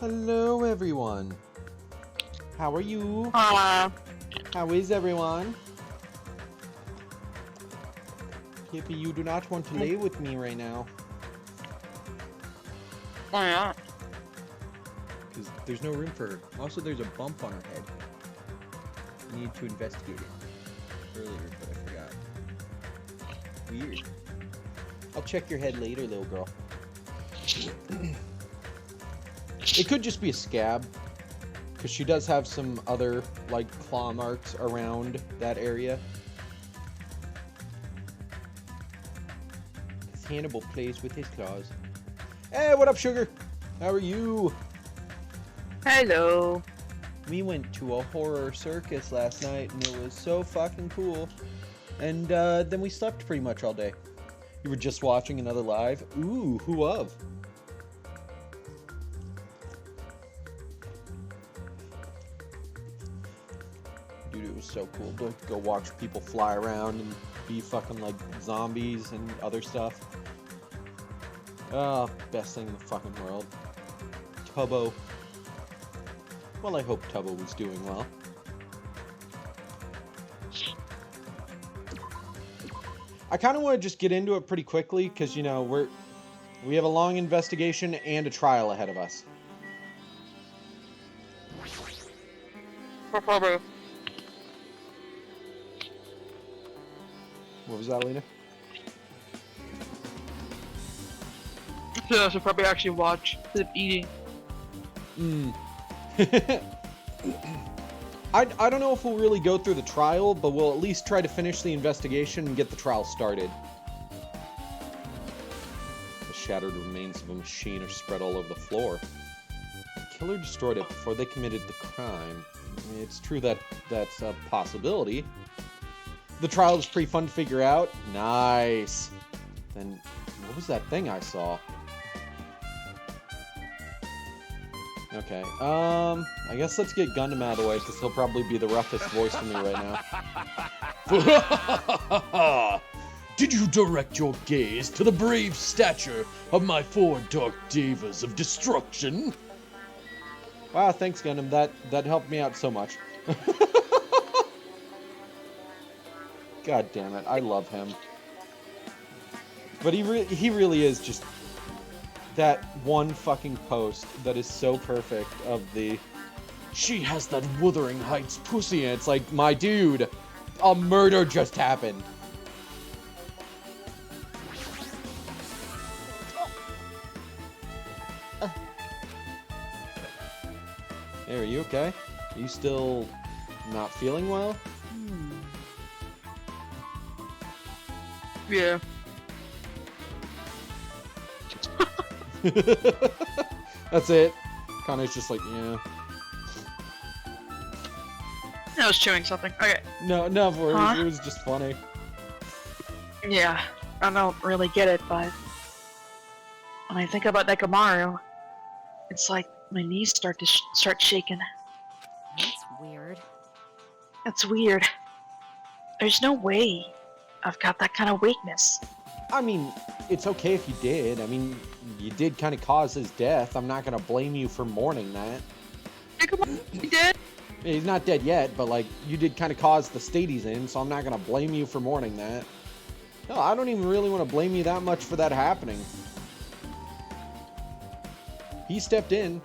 Hello, everyone. How are you? How is everyone? Hippie, you do not want to lay with me right now. Why not? Because there's no room for her. Also, there's a bump on her head. I needed to investigate it earlier, but I forgot. Weird. I'll check your head later, little girl. It could just be a scab, because she does have some other, like, claw marks around that area. Because Hannibal plays with his claws. Hey, what up, sugar? How are you? Hello. We went to a horror circus last night, and it was so fucking cool. And then we slept pretty much all day. You were just watching another live? Ooh, who of? Dude, it was so cool to go watch people fly around and be fucking like zombies and other stuff. Oh, best thing in the fucking world. Tubbo. Well, I hope Tubbo was doing well. I kind of want to just get into it pretty quickly because, you know, we have a long investigation and a trial ahead of us. What was that, Lena? So I should probably actually watch the eating. I don't know if we'll really go through the trial, but we'll at least try to finish the investigation and get the trial started. The shattered remains of a machine are spread all over the floor. The killer destroyed it before they committed the crime. I mean, it's true that that's a possibility. The trial was pretty fun to figure out. Nice. Then, what was that thing I saw? Okay, I guess let's get Gundam out of the way, because he'll probably be the roughest voice for me right now. Did you direct your gaze to the brave stature of my four dark divas of destruction? Wow, thanks, Gundam. That helped me out so much. God damn it, I love him. But he really is just that one fucking post that is so perfect of the she has that Wuthering Heights pussy, and it's like, my dude, a murder just happened. Hey, are you okay? Are you still not feeling well? Yeah. That's it. Connor's just like, yeah. I was chewing something. Okay. No worries. Huh? It was just funny. Yeah. I don't really get it, but when I think about Nekomaru, it's like my knees start shaking. That's weird. That's weird. There's no way I've got that kind of weakness. I mean, it's okay if you did. I mean, you did kind of cause his death. I'm not going to blame you for mourning that. Nekomaru, you did? He's not dead yet, but, like, you did kind of cause the state he's in, so I'm not going to blame you for mourning that. No, I don't even really want to blame you that much for that happening. He stepped in.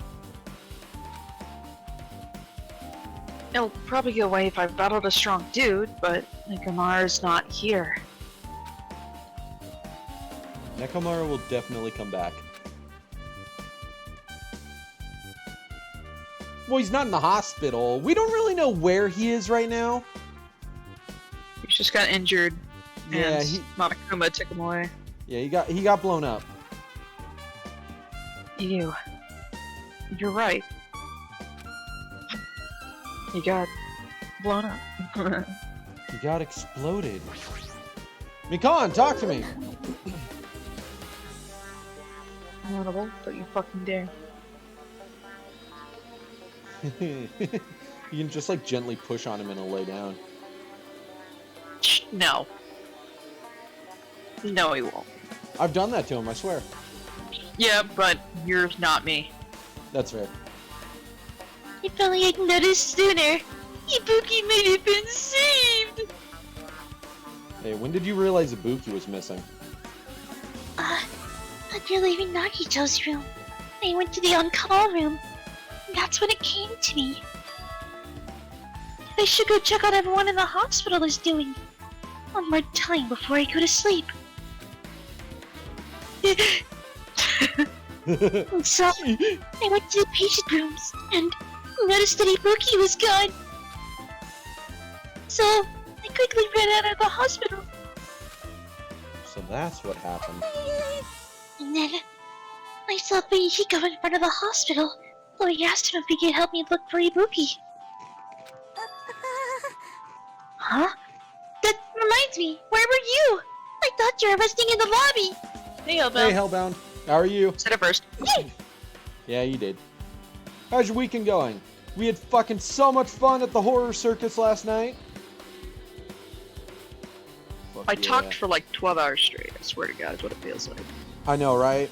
It'll probably go away if I battled a strong dude, but Nekomaru's not here. Nekomaru will definitely come back. Well, he's not in the hospital. We don't really know where he is right now. He's just got injured. Yeah, and Monokuma took him away. Yeah, he got blown up. You're right. He got blown up. He got exploded. Mikan, talk to me. Honorable, don't you fucking dare. You can just like gently push on him and he'll lay down. No. No, he won't. I've done that to him, I swear. Yeah, but you're not me. That's fair. If only I'd noticed sooner, Ibuki might have been saved! Hey, when did you realize Ibuki was missing? After leaving Nagito's room, I went to the on-call room. That's when it came to me. I should go check out everyone in the hospital is doing. One more time before I go to sleep. So, I went to the patient rooms and noticed that Ibuki was gone. So, I quickly ran out of the hospital. So that's what happened. And then, I saw Hiko in front of the hospital, so I asked him if he could help me look for Ibuki. Huh? That reminds me, where were you? I thought you were resting in the lobby. Hey, Hellbound. Hey, Hellbound. How are you? Said it first. Yeah, you did. How's your weekend going? We had fucking so much fun at the horror circus last night. Fuck I yeah. talked for like 12 hours straight. I swear to God, is what it feels like. I know, right?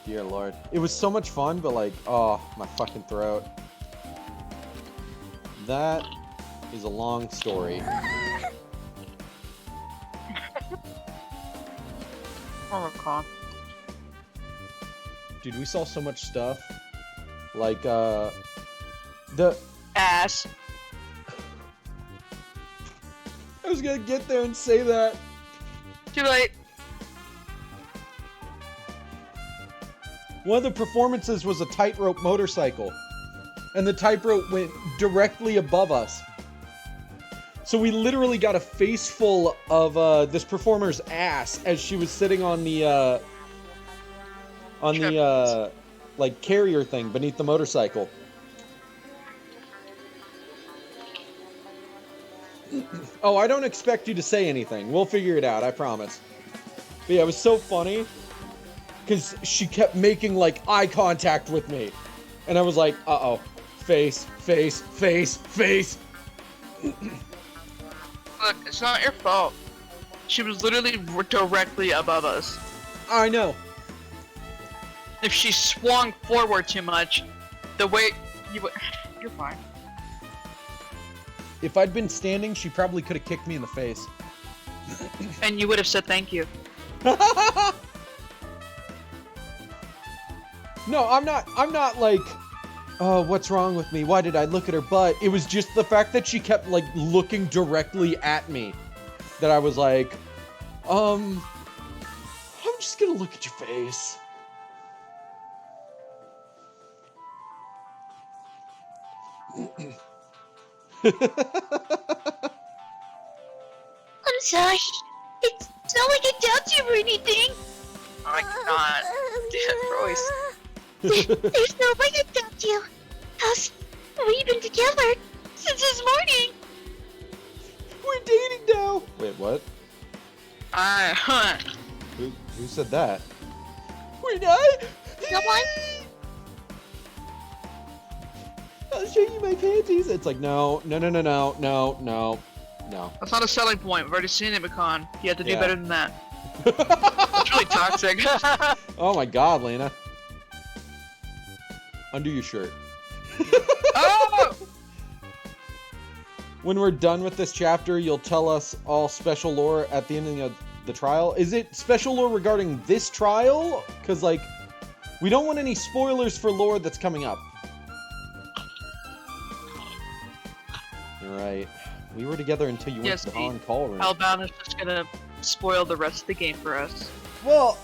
Dear Lord. It was so much fun, but like, oh, my fucking throat. That is a long story. Oh, God. Dude, we saw so much stuff. Like, the... Ass. I was gonna get there and say that. Too late. One of the performances was a tightrope motorcycle. And the tightrope went directly above us. So we literally got a face full of this performer's ass as she was sitting on the like carrier thing beneath the motorcycle. Oh, I don't expect you to say anything. We'll figure it out, I promise. But yeah, it was so funny because she kept making like eye contact with me. And I was like, uh-oh. Face, face, face, face. Look, it's not your fault. She was literally directly above us. I know. If she swung forward too much, the way you would... You're fine. If I'd been standing, she probably could have kicked me in the face. And you would have said thank you. No, I'm not like, oh, what's wrong with me? Why did I look at her butt? It was just the fact that she kept, like, looking directly at me. That I was like, I'm just gonna look at your face. I'm sorry. It's not like I doubt you or anything. Oh my God. Damn, Royce. There's no way I doubt you. Cause we've been together since this morning. We're dating now. Wait, what? Huh. Who said that? We're not. No one? I'll show you my panties. It's like, no. That's not a selling point. We've already seen it, Macan. You have to do Yeah. better than that. It's really toxic. Oh my God, Lena. Undo your shirt. Oh! When we're done with this chapter, you'll tell us all special lore at the ending of the trial. Is it special lore regarding this trial? Because, like, we don't want any spoilers for lore that's coming up. You're right. We were together until you went Yes, to the Pete. on-call room. Hellbound is just gonna spoil the rest of the game for us. Well,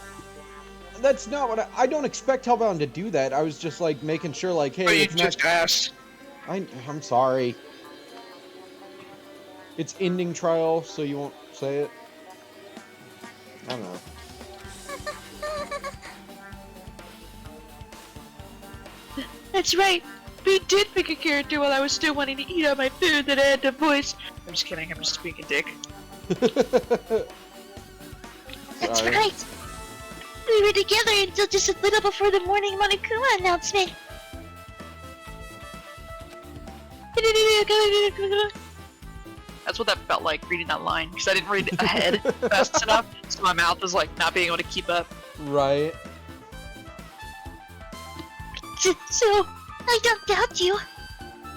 that's not what I don't expect Hellbound to do that. I was just, like, making sure, like, hey, But you it's just not... asked. I'm sorry. It's ending trial, so you won't say it? I don't know. That's right. We did pick a character while I was still wanting to eat all my food that I had to voice. I'm just kidding, I'm just being a dick. That's Sorry. right. We were together until just a little before the morning Monokuma announcement. That's what that felt like, reading that line, because I didn't read ahead fast enough, so my mouth was like not being able to keep up. Right. So, I don't doubt you.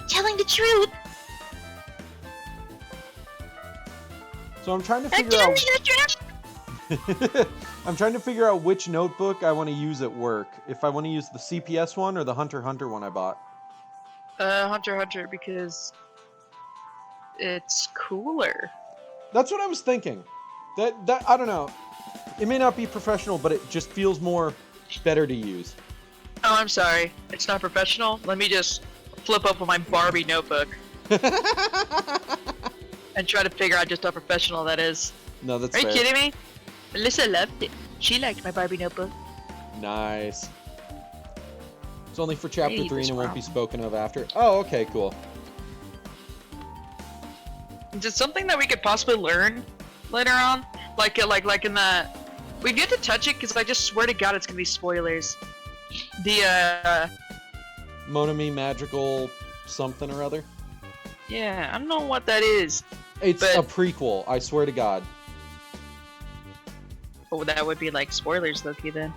Telling the truth. So I'm trying to I'm figure telling out. the truth. I'm trying to figure out which notebook I want to use at work. If I want to use the CPS one or the Hunter x Hunter one I bought. Hunter x Hunter, because it's cooler. That's what I was thinking. That I don't know. It may not be professional, but it just feels more better to use. Oh, I'm sorry. It's not professional. Let me just flip open my Barbie notebook and try to figure out just how professional that is. No, that's Are you fair. kidding me? Melissa loved it. She liked my Barbie notebook. Nice. It's only for chapter Maybe 3 and this it won't be round. spoken of after. Oh, okay, cool. Is it something that we could possibly learn later on? Like in the... We've yet to touch it because I just swear to God it's gonna be spoilers. The Monami magical something or other. yeah, I don't know what that is. It's But- a prequel, I swear to God. Oh, that would be like spoilers, Loki. Then.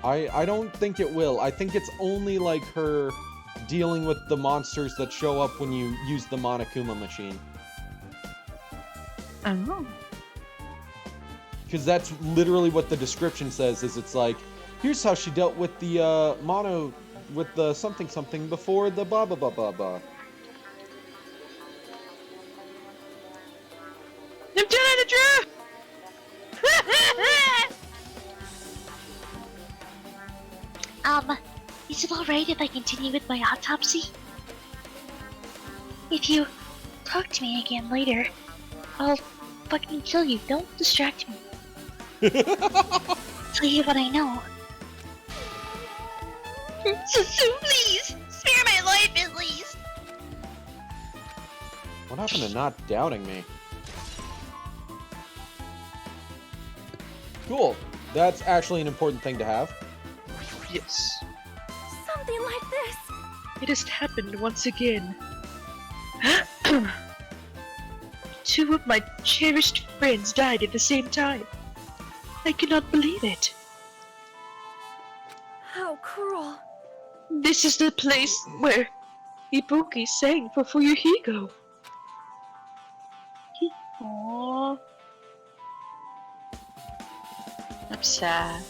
I don't think it will. I think it's only like her dealing with the monsters that show up when you use the Monokuma machine. Oh. Because that's literally what the description says, is it's like, here's how she dealt with the with the something something before the blah blah blah blah blah. I'm telling the truth. Is it alright if I continue with my autopsy? If you talk to me again later, I'll fucking kill you. Don't distract me. Tell you what I know. So please, spare my life at least. What happened to not doubting me? Cool. That's actually an important thing to have. Yes. Something like this. It has happened once again. Two of my cherished friends died at the same time. I cannot believe it. How cruel. This is the place where Ibuki sang for Fuyuhiko. Aww. I'm sad.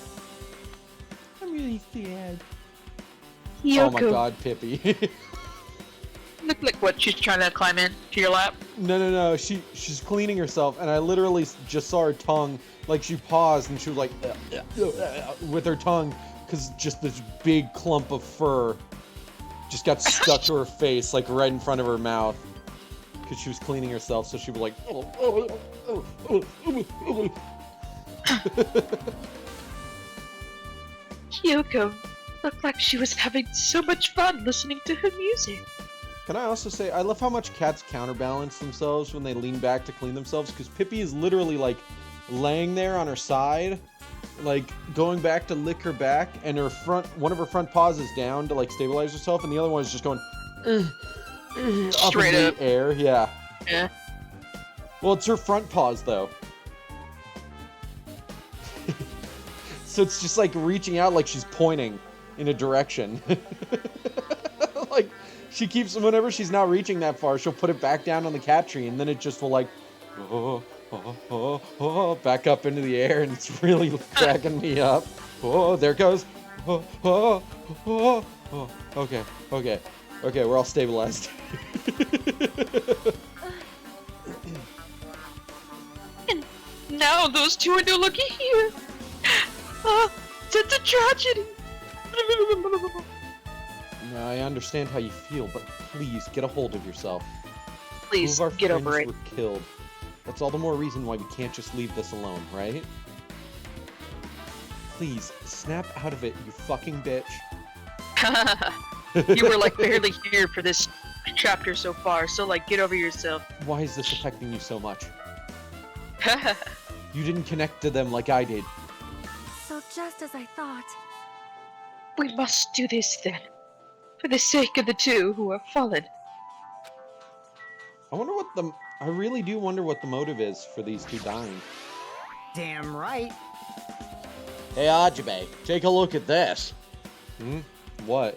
I'm really sad. Yoko. Oh my god, Pippi. Look like what? She's trying to climb in to your lap? No. She's cleaning herself, and I literally just saw her tongue. Like, she paused, and she was like, with her tongue, because just this big clump of fur just got stuck to her face, like, right in front of her mouth. Because she was cleaning herself, so she was like, Yoko looked like she was having so much fun listening to her music. Can I also say, I love how much cats counterbalance themselves when they lean back to clean themselves, because Pippi is literally, like, laying there on her side, like, going back to lick her back, and her one of her front paws is down to, like, stabilize herself, and the other one is just going, up Straight in up. the air, yeah. Yeah. Well, it's her front paws, though. So it's just, like, reaching out like she's pointing in a direction. Like, she keeps, whenever she's not reaching that far, she'll put it back down on the cat tree, and then it just will, like, back up into the air, and it's really cracking me up. Oh, there it goes. Okay, we're all stabilized. And now those two are no longer here. It's a tragedy. Now, I understand how you feel, but please, get a hold of yourself. Please, Two of our get friends over it. were killed. That's all the more reason why we can't just leave this alone, right? Please, snap out of it, you fucking bitch. You were like barely here for this chapter so far, so like get over yourself. Why is this affecting you so much? You didn't connect to them like I did. So just as I thought. We must do this then, for the sake of the two who have fallen. I really do wonder what the motive is for these two dying. Damn right. Hey, Ajibe, take a look at this. Hmm? What?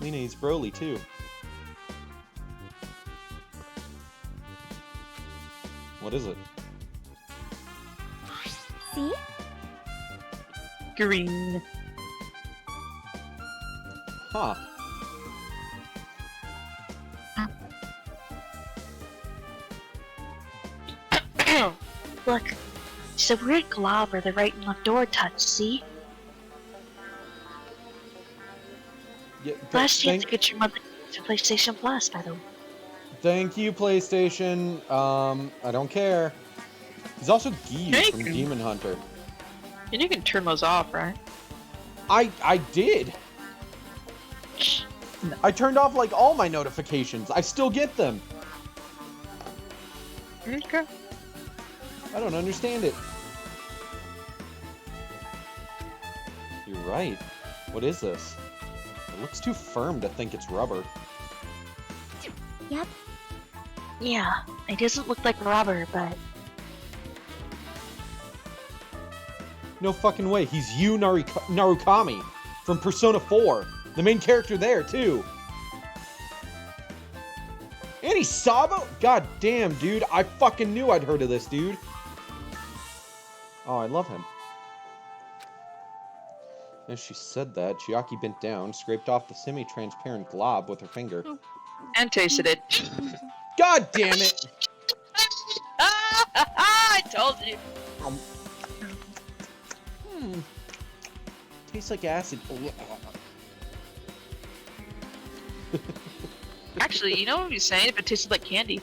Lena eats Broly, too. What is it? See? Green. Huh. Look, there's a weird glob where the right and left door touch, see? Yeah, Last chance to get your mother to PlayStation Plus, by the way. Thank you, PlayStation. I don't care. He's also Guy Thank from you. Demon Hunter. And you can turn those off, right? I did. I turned off like all my notifications. I still get them. Okay. I don't understand it. You're right. What is this? It looks too firm to think it's rubber. Yep. Yeah, it doesn't look like rubber, but No fucking way. He's Yu Narukami from Persona 4. The main character there, too. And he's Sabo? God damn, dude. I fucking knew I'd heard of this, dude. Oh, I love him. As she said that, Chiaki bent down, scraped off the semi-transparent glob with her finger. And tasted it. God damn it! I told you. Tastes like acid. Actually, you know what he's saying? If it tasted like candy.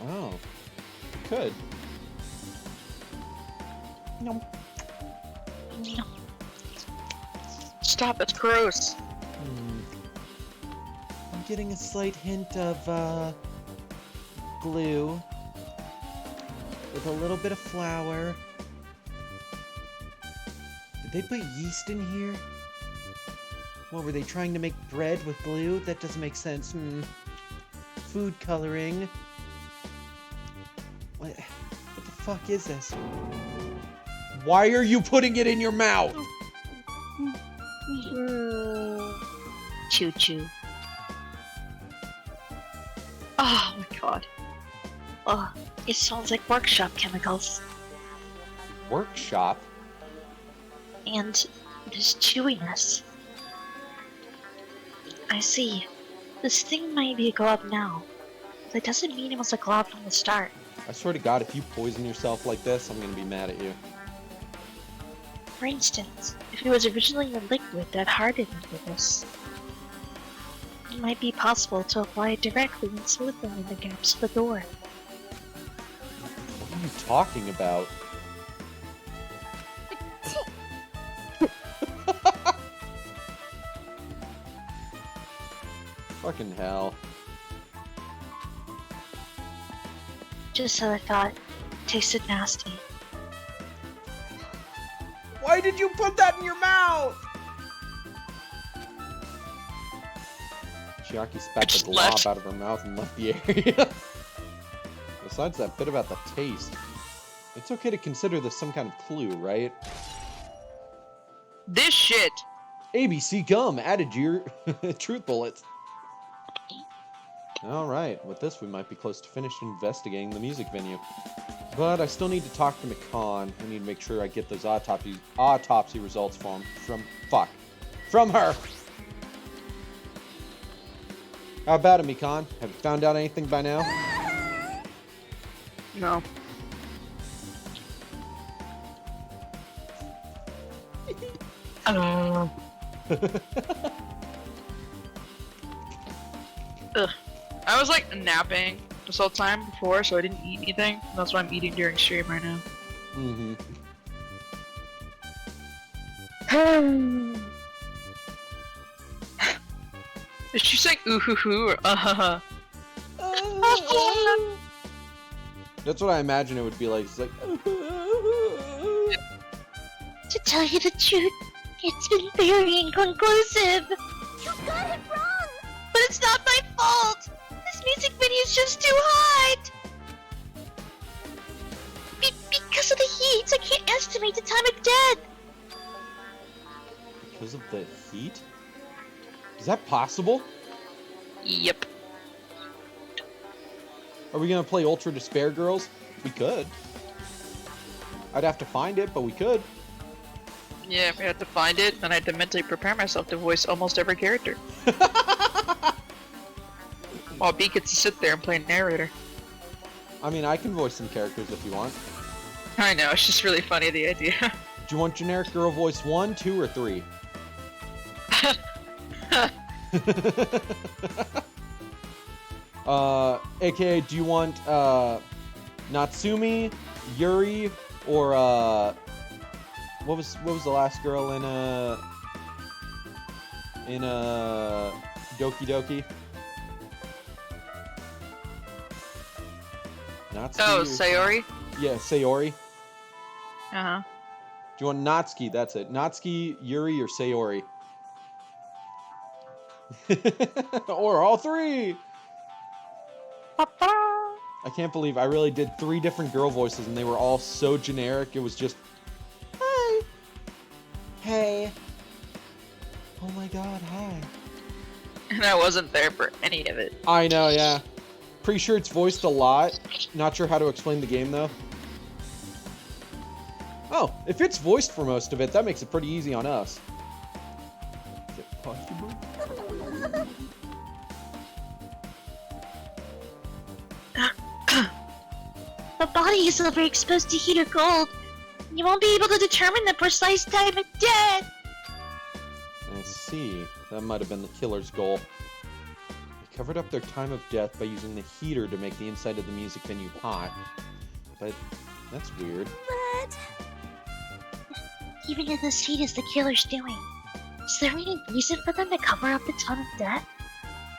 Oh. Could. No. Stop, that's gross. I'm getting a slight hint of, glue. With a little bit of flour. Did they put yeast in here? What, were they trying to make bread with glue? That doesn't make sense. Food coloring. What the fuck is this? Why are you putting it in your mouth? choo choo. Oh my god. Oh, it smells like workshop chemicals. Workshop? And there's chewiness. I see. This thing might be a glob now. But that doesn't mean it was a glob from the start. I swear to God, if you poison yourself like this, I'm gonna be mad at you. For instance, if it was originally a liquid that hardened into this, it might be possible to apply it directly and smoothly in the gaps of the door. What are you talking about? Fucking hell. Just so I thought, tasted nasty. Why did you put that in your mouth? Chiaki spat the just glob left. out of her mouth and left the area. Besides that bit about the taste, it's okay to consider this some kind of clue, right? This shit. ABC gum added to your truth bullets. Alright, with this we might be close to finished investigating the music venue. But I still need to talk to McCon. I need to make sure I get those autopsy results from her. How about it, Mikan? Have you found out anything by now? No. Ugh. I was like napping this whole time before, so I didn't eat anything. That's why I'm eating during stream right now. Mm-hmm. Is she saying ooh hoo hoo or That's what I imagine it would be like. It's like. To tell you the truth, it's been very inconclusive. You got it wrong! But it's not my fault! This music video is just too hot! Because of the heat, I can't estimate the time of death! Because of the heat? Is that possible? Yep. Are we gonna play Ultra Despair Girls? We could. I'd have to find it, but we could. Yeah, if I had to find it, then I had to mentally prepare myself to voice almost every character. While B gets to sit there and play narrator. I mean, I can voice some characters if you want. I know, it's just really funny, the idea. Do you want generic girl voice 1, 2, or 3? AKA, do you want Natsumi, Yuri, or what was the last girl in Doki Doki? Natsuki Oh, or- Sayori? Yeah, Sayori. Uh-huh. Do you want Natsuki? That's it. Natsuki, Yuri, or Sayori? Or all three! I can't believe I really did 3 different girl voices and they were all so generic. It was just, hi. Hey. Oh my god, hi. And I wasn't there for any of it. I know, yeah. Pretty sure it's voiced a lot. Not sure how to explain the game though. Oh, if it's voiced for most of it, that makes it pretty easy on us. Is it possible? The body is overexposed to heat or cold. You won't be able to determine the precise time of death. I see. That might have been the killer's goal. They covered up their time of death by using the heater to make the inside of the music venue hot. But that's weird. But Even if this heat is the killer's doing, is there any reason for them to cover up the time of death?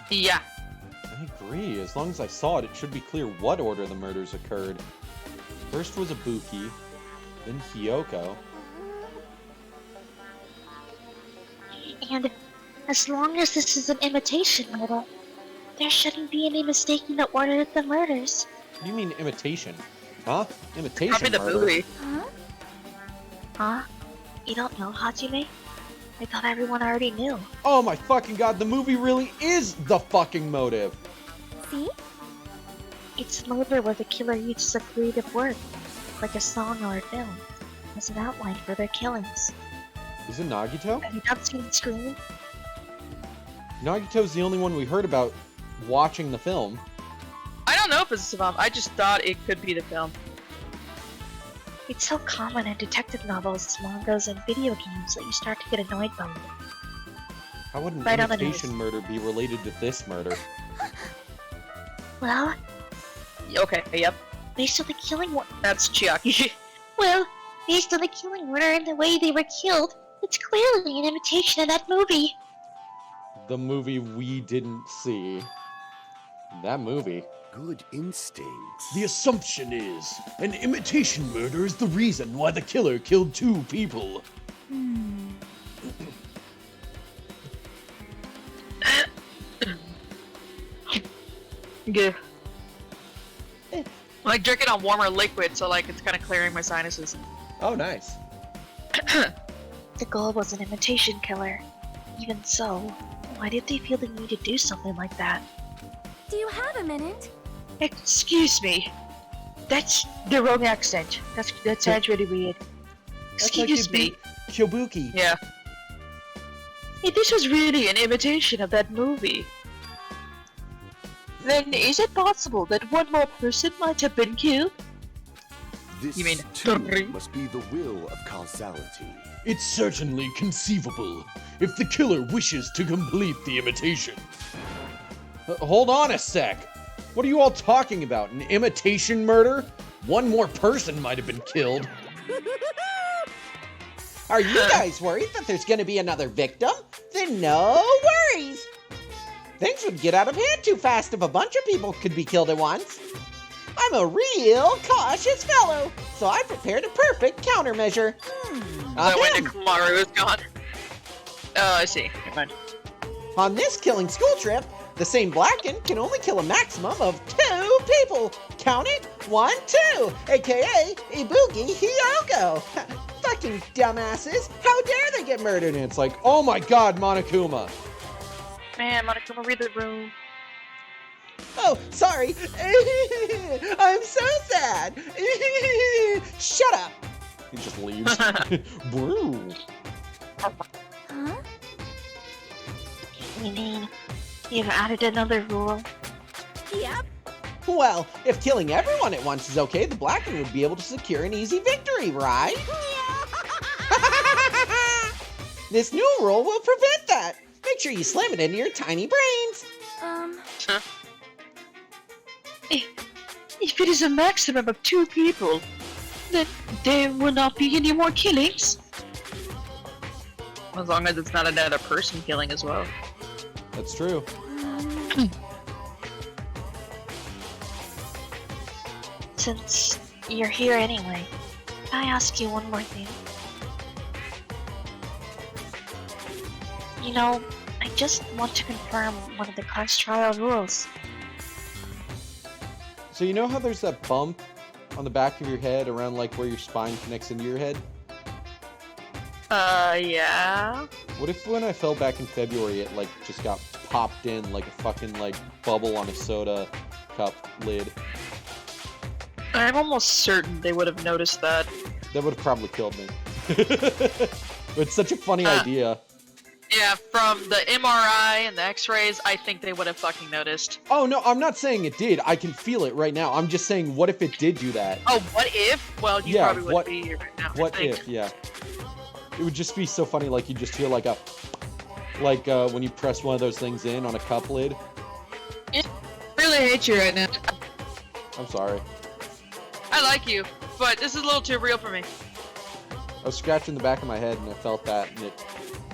Yeah. I agree. As long as I saw it, it should be clear what order the murders occurred. First was Ibuki, then Hiyoko. And as long as this is an imitation murder, there shouldn't be any mistaking the order of the murders. What do you mean imitation? Huh? Imitation Probably the murder? movie. huh? Huh? You don't know, Hajime? I thought everyone already knew. Oh my fucking god, the movie really is the fucking motive! See? It's a murder where the killer uses a creative work, like a song or a film, as an outline for their killings. Is it Nagito? Have you not seen Scream? Nagito's the only one we heard about watching the film. I don't know if it's a film. I just thought it could be the film. It's so common in detective novels, mangas, and video games that you start to get annoyed by it. How would an Right on the imitation nose. murder be related to this murder? Well, Okay, yep. based on the killing That's Chiaki. well, based on the killing order and the way they were killed, it's clearly an imitation of that movie. The movie we didn't see. That movie. Good instincts. The assumption is, an imitation murder is the reason why the killer killed 2 people. Hmm. Yeah. Like drinking on warmer liquid, so like it's kind of clearing my sinuses. Oh, nice. The goal was an imitation killer. Even so, why did they feel the need to do something like that? Do you have a minute? Excuse me. That's the wrong accent. That sounds really weird. Excuse me. Kyobuki. Yeah. If this was really an imitation of that movie, then is it possible that one more person might have been killed? This You mean too three? must be the will of causality. It's certainly conceivable if the killer wishes to complete the imitation. Hold on a sec. What are you all talking about? An imitation murder? One more person might have been killed. Are you guys worried that there's gonna be another victim? Then no worries! Things would get out of hand too fast if a bunch of people could be killed at once. I'm a real cautious fellow, so I prepared a perfect countermeasure. That when Ahem. Kamaru is gone. Oh, I see. Never mind. On this killing school trip, the same Blacken can only kill a maximum of 2 people. Count it, 1, 2, aka Ibuki Hiyoko. Fucking dumbasses! How dare they get murdered? And it's like, oh my god, Monokuma. man, Monokuma, read the room. Oh, sorry. I'm so sad. Shut up. He just leaves. Woo. Huh? You mean you've added another rule? Yep. Well, if killing everyone at once is okay, the black one would be able to secure an easy victory, right? This new rule will prevent that. Make sure you slam it into your tiny brains. If it is a maximum of 2 people, then there will not be any more killings. As long as it's not another person killing as well. That's true. Since you're here anyway, can I ask you one more thing? You know, I just want to confirm one of the class trial rules. So you know how there's that bump on the back of your head around like where your spine connects into your head? Yeah. What if when I fell back in February it like just got popped in like a fucking like bubble on a soda cup lid? I'm almost certain they would have noticed that. That would have probably killed me. But it's such a funny idea. Yeah, from the MRI and the X-rays, I think they would have fucking noticed. Oh no, I'm not saying it did. I can feel it right now. I'm just saying, what if it did do that? Oh, what if? Well, you Yeah, probably wouldn't what- be here right now. I What think. if? Yeah. It would just be so funny. Like you just hear like a, like when you press one of those things in on a cup lid. I really hate you right now. I'm sorry. I like you, but this is a little too real for me. I was scratching the back of my head and I felt that, and it.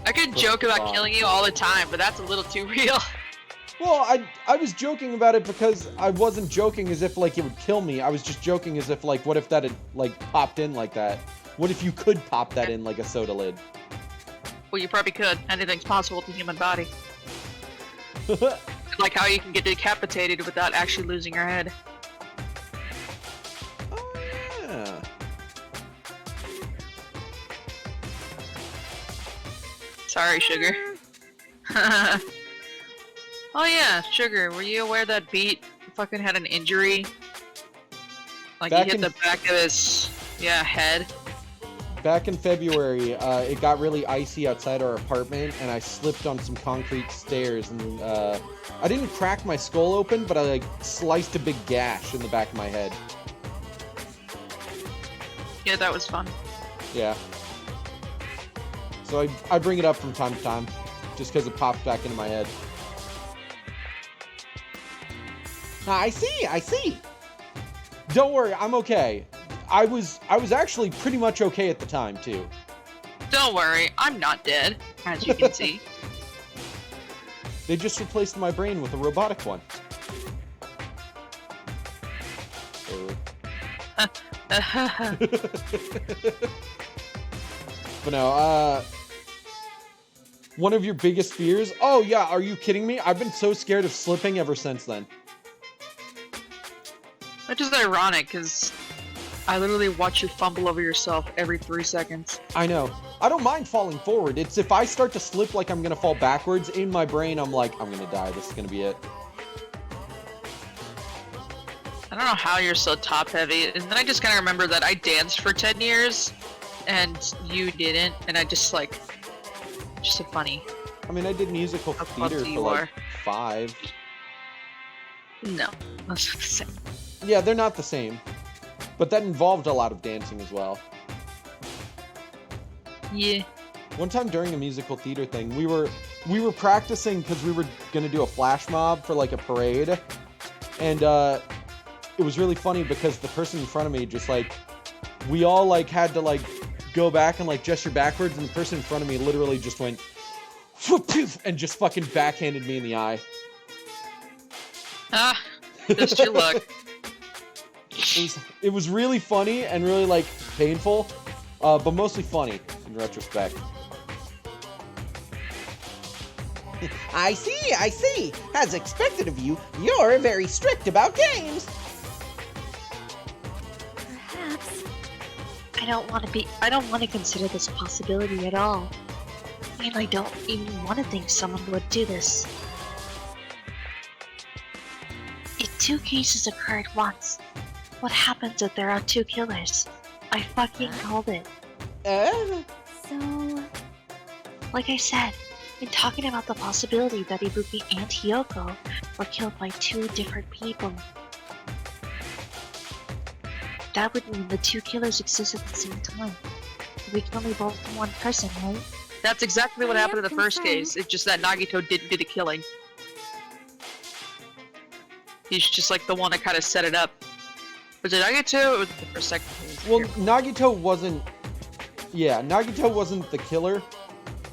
I could joke about killing you all the time, but that's a little too real. Well, I was joking about it because I wasn't joking as if like it would kill me. I was just joking as if like, what if that had like popped in like that? What if you could pop that in like a soda lid? Well, you probably could. Anything's possible with the human body. Like how you can get decapitated without actually losing your head. Oh yeah. Sorry, Sugar. Oh yeah, Sugar, were you aware that Beat fucking had an injury? Like Back he hit in- the back of his, head. Back in February, it got really icy outside our apartment, and I slipped on some concrete stairs, and I didn't crack my skull open, but I like sliced a big gash in the back of my head. Yeah, that was fun. Yeah. So I bring it up from time to time, just because it pops back into my head. I see. Don't worry, I'm okay. I was actually pretty much okay at the time too. Don't worry, I'm not dead, as you can see. They just replaced my brain with a robotic one. But no, one of your biggest fears? Oh yeah, are you kidding me? I've been so scared of slipping ever since then. Which is ironic, because I literally watch you fumble over yourself every 3 seconds. I know. I don't mind falling forward. It's if I start to slip like I'm gonna fall backwards, in my brain I'm like, I'm gonna die, this is gonna be it. I don't know how you're so top heavy, and then I just kind of remember that I danced for 10 years, and you didn't, and I just like, just so funny. I mean, I did musical How theater clumsy for you like are. 5. No, that's not the same. Yeah, they're not the same. But that involved a lot of dancing as well. Yeah. One time during a musical theater thing, we were practicing because we were gonna do a flash mob for like a parade, and it was really funny because the person in front of me just like, we all like had to like go back and like gesture backwards, and the person in front of me literally just went and just fucking backhanded me in the eye. Ah, just your luck. It was really funny and really like painful, but mostly funny in retrospect. I see. As expected of you, you're very strict about games. Perhaps. I don't want to consider this a possibility at all. And I don't even want to think someone would do this. two cases occur at once. What happens if there are two killers? I fucking called it. So, Like I said, been talking about the possibility that Ibuki and Hiyoko were killed by two different people. That would mean the two killers exist at the same time. We can only vote for one person, right? That's exactly what I happened in am the first concerned. case. It's just that Nagito didn't do the killing. He's just like the one that kind of set it up. Was it Nagito or was it the first second case? Well, Nagito wasn't. Yeah, Nagito wasn't the killer.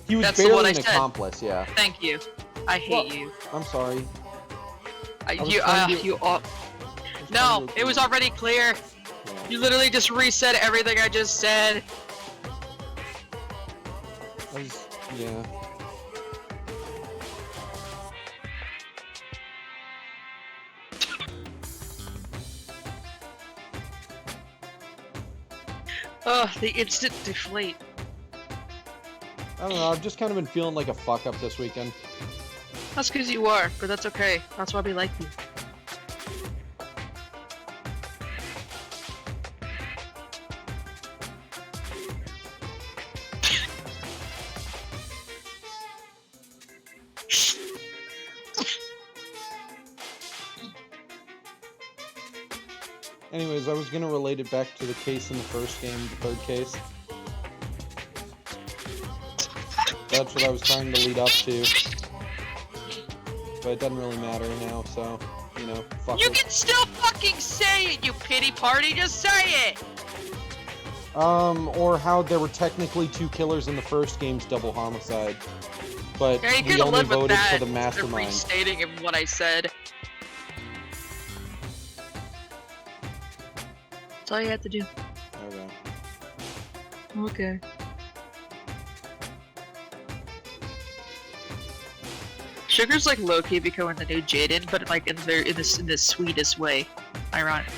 He was That's the one barely I an said. accomplice. Yeah. Thank you. I hate Well, you. I'm sorry. was You, trying to- you. I was No, trying to- it was already clear. Yeah. You literally just resaid everything I just said. Yeah. Ugh, the instant deflate. I don't know. I've just kind of been feeling like a fuck up this weekend. That's because you are, but that's okay. That's why we like you. Anyways, I was gonna relate it back to the case in the first game, the third case. That's what I was trying to lead up to. But it doesn't really matter now, so, you know, fuck You it. can still fucking say it, you pity party. Just say it. Or how there were technically two killers in the first game's double homicide. But Yeah, you we could have only lived with voted that for the instead of mastermind. restating what I said. That's all you had to do. Okay. Okay. Sugar's like low-key becoming the new Jaden, but like in the sweetest way. Ironic.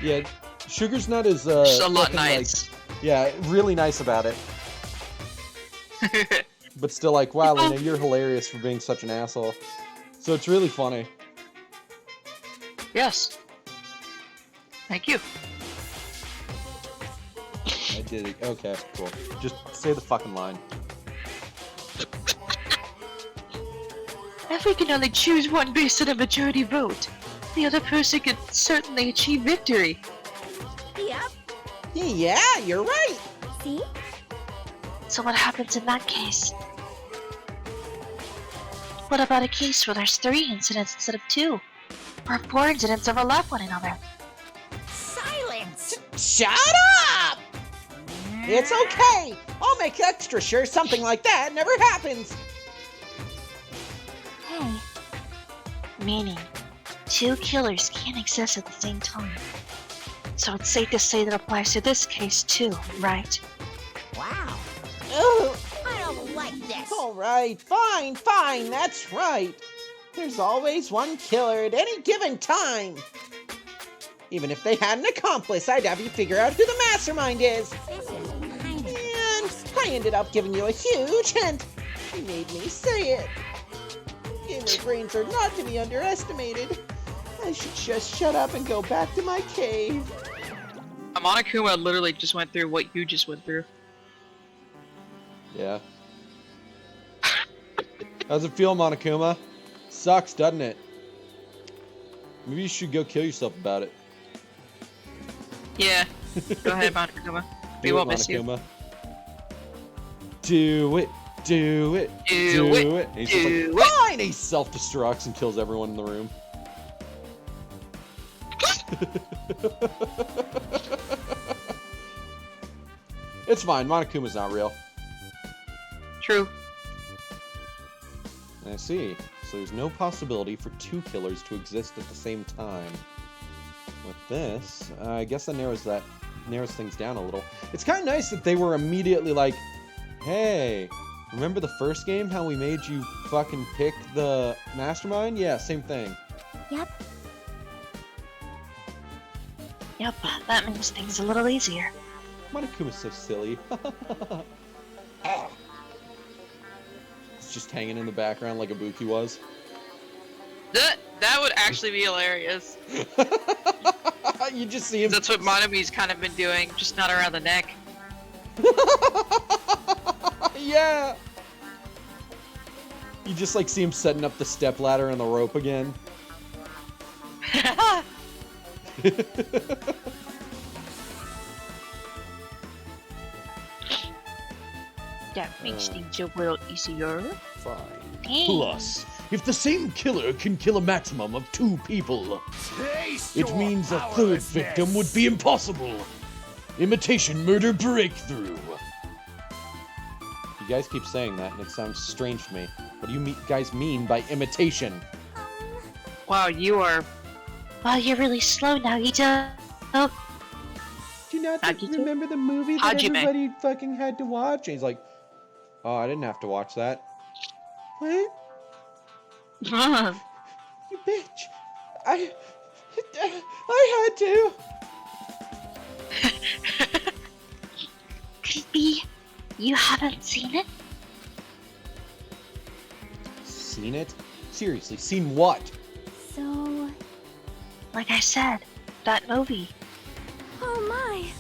Yeah, Sugar's not as, Just a lot fucking, nice. like, yeah, really nice about it. But still like, wow, Lena, you're hilarious for being such an asshole. So it's really funny. Yes. Thank you. I did it. Okay, cool. Just say the fucking line. If we can only choose one based on a majority vote, the other person can certainly achieve victory. yep. Yeah, you're right. See? So what happens in that case? What about a case where there's 3 incidents instead of 2? Or 4 incidents overlap one another? Silence! Shut up! It's okay. I'll make extra sure something like that never happens. Hey. Meaning, 2 killers can't exist at the same time. So it's safe to say that applies to this case too, right? Wow. Ugh. I don't like this. All right, fine, that's right. There's always one killer at any given time. Even if they had an accomplice, I'd have you figure out who the mastermind is. This is kind of... And I ended up giving you a huge hint. You made me say it. Gamer brains are not to be underestimated. I should just shut up and go back to my cave. Monokuma literally just went through what you just went through. Yeah. How's it feel, Monokuma? Sucks, doesn't it? Maybe you should go kill yourself about it. Yeah. Go ahead, Monokuma. We Do won't it, miss you. Monokuma. Do it. Do it. Do it. And he's just Do like, it. fine! He self-destructs and kills everyone in the room. It's fine. Monokuma's not real. True. I see. So there's no possibility for 2 killers to exist at the same time. With this, I guess that narrows things down a little. It's kind of nice that they were immediately like, hey, remember the first game, how we made you fucking pick the mastermind? Yeah, same thing. Yep. Yep, that makes things a little easier. Monokuma's so silly. It's just hanging in the background like Ibuki was. That would actually be hilarious. You just see him. That's what Monomi's kind of been doing, just not around the neck. Yeah. You just like see him setting up the step ladder and the rope again. That makes things a little easier. Fine. Thanks. If the same killer can kill a maximum of 2 people, it means a third victim would be impossible. Imitation murder breakthrough. You guys keep saying that, and it sounds strange to me. What do you guys mean by imitation? Wow, you are. Wow, you're really slow now, Ito. Oh, Do you not Hajime? remember the movie that Hajime. everybody fucking had to watch? And he's like, oh, I didn't have to watch that. What? You bitch. I had to. could it be you haven't seen it? Seen it? Seriously, seen what? So, Like I said, that movie. oh my.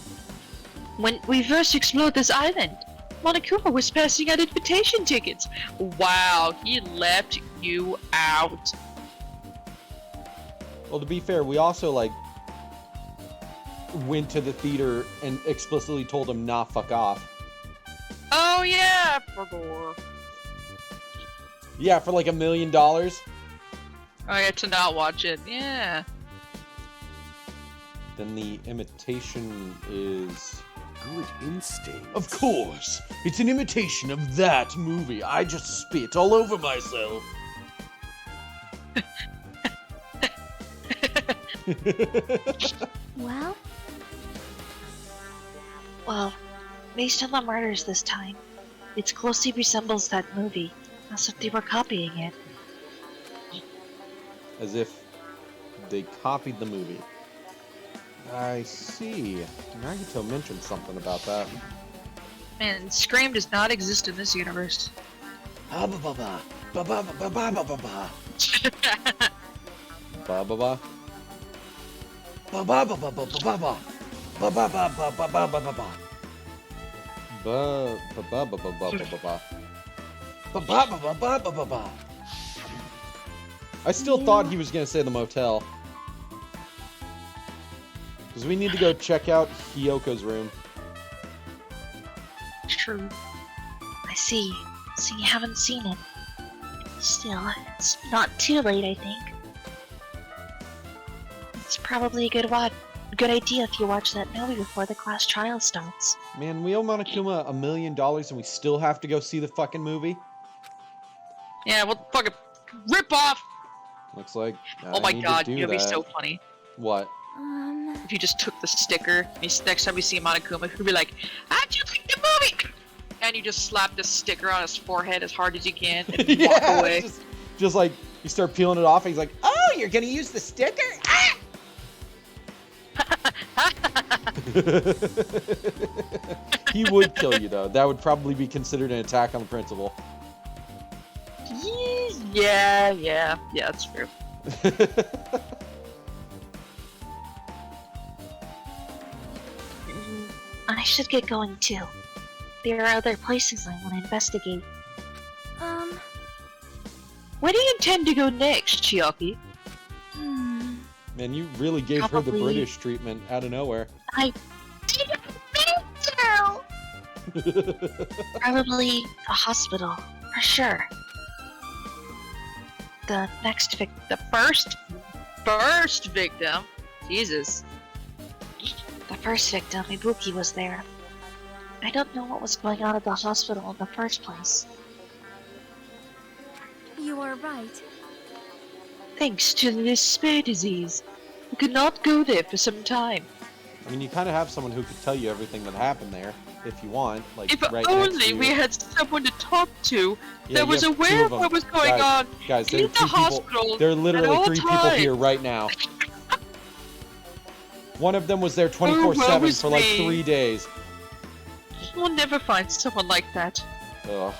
When we first explored this island, Monokuma was passing out invitation tickets. Wow, he left you out. Well, to be fair, we also, like, went to the theater and explicitly told him, nah, fuck off. Oh yeah, for gore. Yeah, for like $1 million. Oh yeah, to not watch it. Yeah. Then the imitation is... Good instinct. Of course, it's an imitation of that movie. I just spit all over myself. Well, Well, based on the murders this time, it closely resembles that movie, as if they were copying it. As if they copied the movie. I see. Nagito mentioned something about that. Man, Scream does not exist in this universe. Ah, ba ba ba. Ba ba ba ba ba ba ba ba. Ba ba ba. Ba ba ba ba ba ba ba ba. Ba ba ba ba ba ba ba ba ba. Ba ba ba ba ba ba ba ba. Ba ba ba ba ba ba ba ba. I still thought he was gonna say the motel. Because we need to go check out Hyoko's room. True. I see. So you haven't seen it. Still, it's not too late, I think. It's probably a good idea if you watch that movie before the class trial starts. Man, we owe Monokuma $1 million and we still have to go see the fucking movie? Yeah, what the fuck? Rip off! Looks like Oh my I need god, to do it'd be that. so funny. What? If you just took the sticker, and next time we see Monokuma, he'd be like, how'd you like the movie? And you just slap the sticker on his forehead as hard as you can and walk away. Just like, you start peeling it off and he's like, Oh, you're gonna use the sticker? Ah! he would kill you though. That would probably be considered an attack on the principal. Yeah, that's true. I should get going too. There are other places I want to investigate. Where do you intend to go next, Chiaki? Man, you really gave her the Probably- British treatment out of nowhere. I didn't mean to! Probably a hospital, for sure. The First victim? Jesus. the first victim, Ibuki, was there. I don't know what was going on at the hospital in the first place. you are right. Thanks to this spare disease, we could not go there for some time. I mean, you kind of have someone who could tell you everything that happened there, if you want. Like, If right next to only you. we had someone to talk to Yeah, that you was have two aware of of them. what was going on Guys, there are in the 2 people. hospital. There are at literally all 3 people times. here right now. One of them was there woe 24/7 is for like me. 3 days. We'll never find someone like that. Ugh.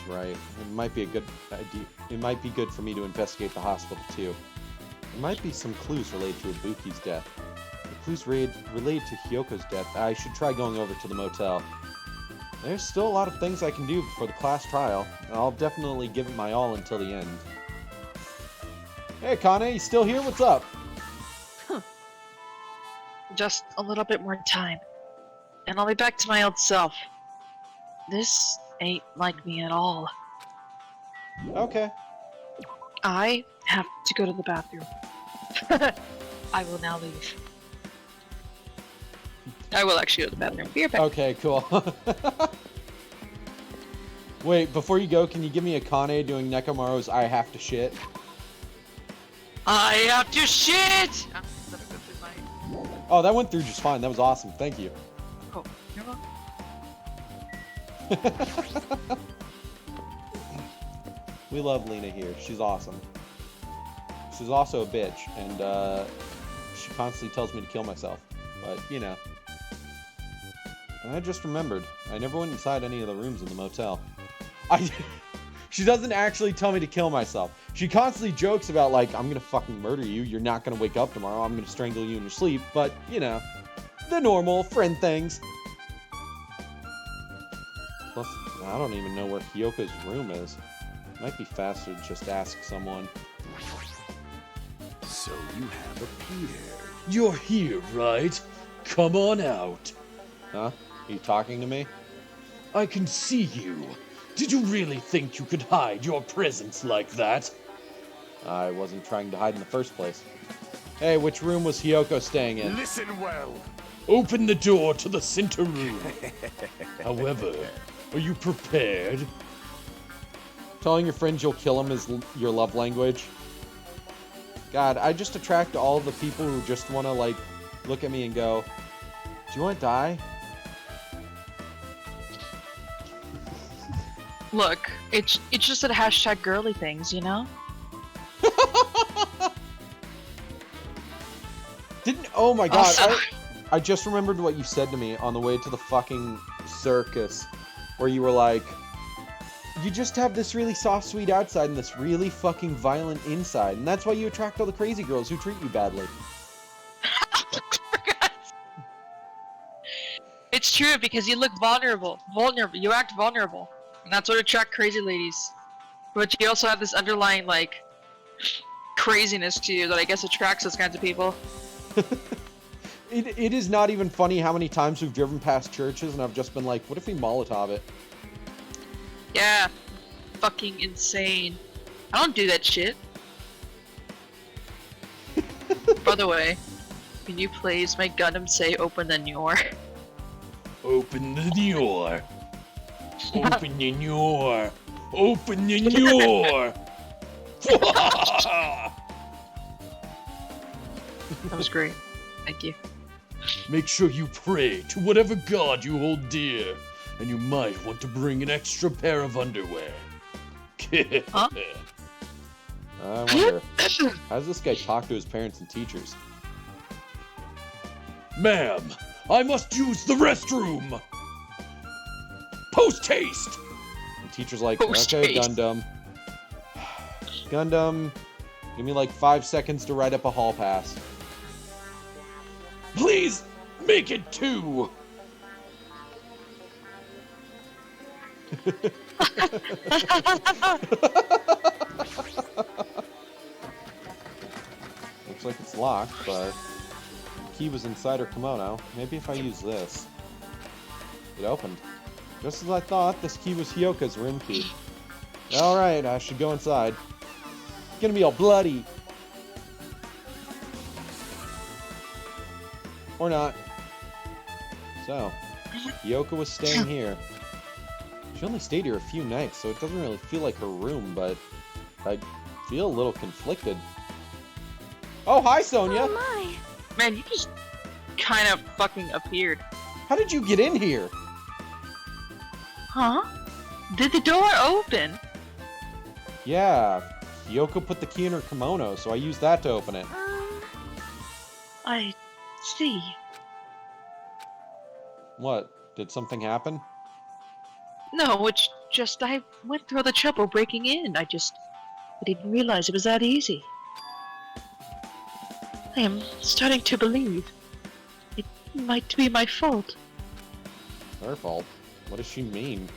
right. It might be a good idea. It might be good for me to investigate the hospital too. There might be some clues related to Ibuki's death. The clues related to Hyoko's death. I should try going over to the motel. There's still a lot of things I can do before the class trial. I'll definitely give it my all until the end. Hey, Kane, you still here? What's up? Just a little bit more time, and I'll be back to my old self. This ain't like me at all. Okay. I have to go to the bathroom. I will now leave. I will actually go to the bathroom. Be right back. Okay, cool. Wait, before you go, can you give me a Kane doing Nekomaru's I have to shit? I have to shit! Oh, that went through just fine. That was awesome. Thank you. Oh, you're welcome. We love Lena here. She's awesome. She's also a bitch, and she constantly tells me to kill myself. But, you know. And I just remembered, I never went inside any of the rooms in the motel. She doesn't actually tell me to kill myself. She constantly jokes about, like, I'm gonna fucking murder you, you're not gonna wake up tomorrow, I'm gonna strangle you in your sleep, but, you know, the normal friend things. Plus, I don't even know where Hyoko's room is. Might be faster to just ask someone. So you have appeared. You're here, right? Come on out. Huh? Are you talking to me? I can see you. Did you really think you could hide your presence like that? I wasn't trying to hide in the first place. Hey, which room was Hyoko staying in? Listen well. Open the door to the center room. However, are you prepared? Telling your friends you'll kill him is your love language? God, I just attract all the people who just want to, like, look at me and go, do you want to die? Look, it's just that hashtag girly things, you know? Oh my god, Also- I just remembered what you said to me on the way to the fucking circus, where you were like, you just have this really soft, sweet outside and this really fucking violent inside, and that's why you attract all the crazy girls who treat you badly. It's true because you look vulnerable. You act vulnerable. And that's what attracts crazy ladies. But you also have this underlying, like, craziness to you that I guess attracts those kinds of people. It is not even funny how many times we've driven past churches and I've just been like, what if we Molotov it? Yeah. Fucking insane. I don't do that shit. By the way, can you please make Gundam say open the door? Open the door. Open the door. Open the door. That was great. Thank you. Make sure you pray to whatever god you hold dear, and you might want to bring an extra pair of underwear. Huh? I wonder, how does this guy talk to his parents and teachers? Ma'am, I must use the restroom. Post haste. And teacher's like, Post okay, haste. Gundam. Gundam, give me like 5 seconds to write up a hall pass. Please make it 2. Looks like it's locked, but the key was inside her kimono. Maybe if I use this. It opened. Just as I thought, this key was Hyoka's room key. Alright, I should go inside. It's gonna be all bloody. Or not. So, Hyoka was staying here. She only stayed here a few nights, so it doesn't really feel like her room, but I feel a little conflicted. Oh, hi, Sonia! Oh my! Man, you just kind of fucking appeared. How did you get in here? Huh? Did the door open? Yeah, Hyoko put the key in her kimono, so I used that to open it. I see. What? Did something happen? No, it's I went through all the trouble breaking in. I didn't realize it was that easy. I am starting to believe it might be my fault. Her fault. What does she mean?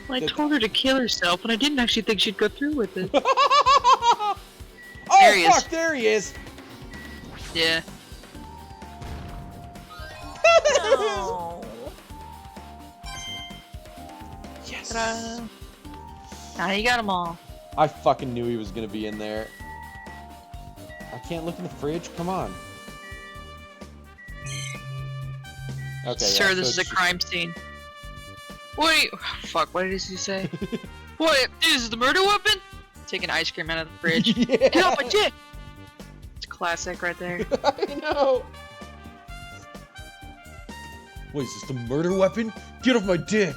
I told her to kill herself, and I didn't actually think she'd go through with it. Oh, There he is. fuck, there he is! Yeah. No. Yes! Ta-da. Now you got them all. I fucking knew he was gonna be in there. I can't look in the fridge? Come on. Okay, Sir, yeah, this so is a she- crime scene. What are you... Fuck, what did he say? What? This is the murder weapon? Taking ice cream out of the fridge. Yeah. Get off my dick! It's classic right there. I know! What is this, the murder weapon? Get off my dick!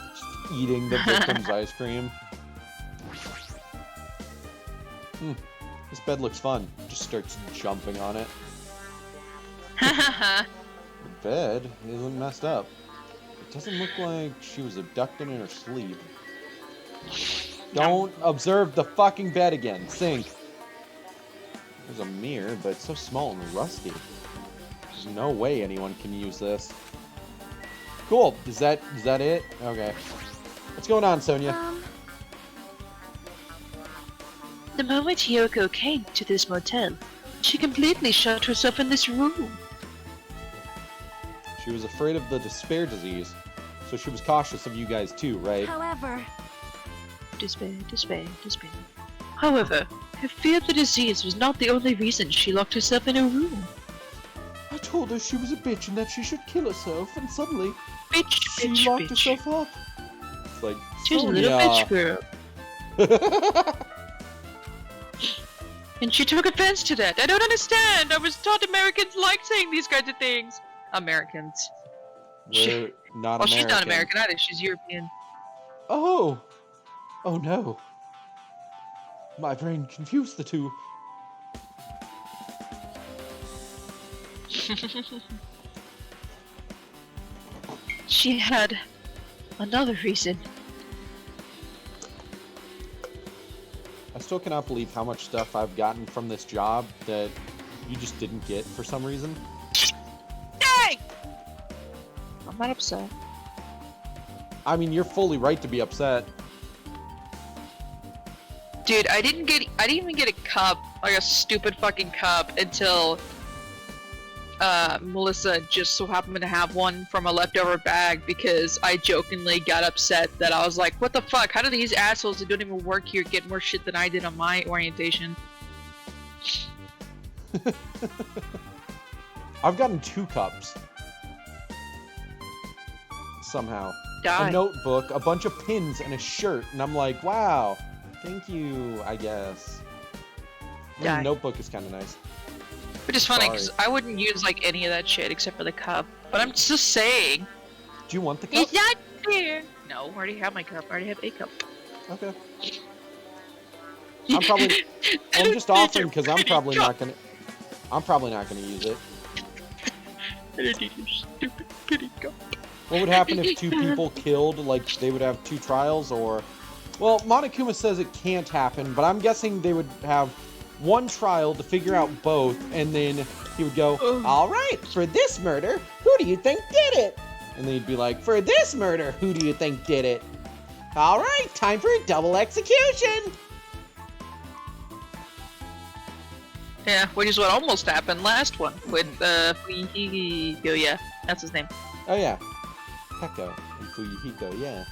Just eating the victim's ice cream. This bed looks fun. Just starts jumping on it. The bed isn't messed up. It doesn't look like she was abducted in her sleep. Don't observe the fucking bed again. Think. There's a mirror, but it's so small and rusty. There's no way anyone can use this. Cool. Is that it? Okay. What's going on, Sonia? The moment Yoko came to this motel, she completely shut herself in this room. She was afraid of the despair disease, so she was cautious of you guys too, right? However, Despair. However, her fear of the disease was not the only reason she locked herself in a room. I told her she was a bitch and that she should kill herself, and suddenly she Bitch. locked herself up. It's like, She's a little bitch girl. girl. And she took offense to that. I don't understand. I was taught Americans like saying these kinds of things. Americans. We're not Well, American. she's not American either. She's European. Oh! Oh no. My brain confused the two. She had another reason. I still cannot believe how much stuff I've gotten from this job that you just didn't get for some reason. Dang! I'm not upset. I mean, you're fully right to be upset. Dude, I didn't even get a cup, like a stupid fucking cup, until Melissa just so happened to have one from a leftover bag because I jokingly got upset that I was like, what the fuck? How do these assholes that don't even work here get more shit than I did on my orientation? I've gotten 2 cups. Somehow. Die. A notebook, a bunch of pins, and a shirt, and I'm like, wow, thank you, I guess. The Die. notebook is kind of nice. Which is funny, Sorry. because I wouldn't use like any of that shit except for the cup. But I'm just saying. Do you want the cup? It's not fair. No, I already have my cup. I already have a cup. Okay. I'm probably. I'm just offering because I'm probably not gonna. I'm probably not gonna use it. I don't need your stupid pity cup. What would happen if 2 people killed? Like they would have 2 trials, or? Well, Monokuma says it can't happen, but I'm guessing they would have 1 trial to figure out both, and then he would go, All right, for this murder, who do you think did it? and then he'd be like, For this murder, who do you think did it? All right, time for a double execution. Yeah, which is what almost happened last one with Fuyuhiko, yeah, that's his name. oh yeah, Peko and Fuyuhiko, yeah.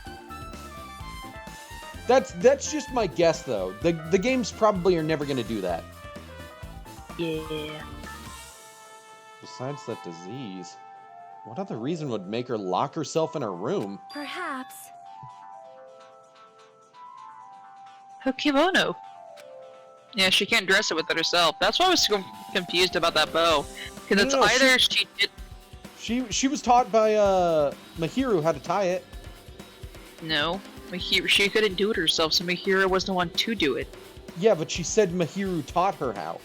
That's just my guess though. The games probably are never gonna do that. Yeah. Besides that disease, what other reason would make her lock herself in her room? perhaps. Her kimono. Yeah, she can't dress it with it herself. That's why I was so confused about that bow. Because it's No, either she did. She was taught by Mahiru how to tie it. No. She couldn't do it herself, so Mahira was the one to do it. Yeah, but she said Mahiru taught her how.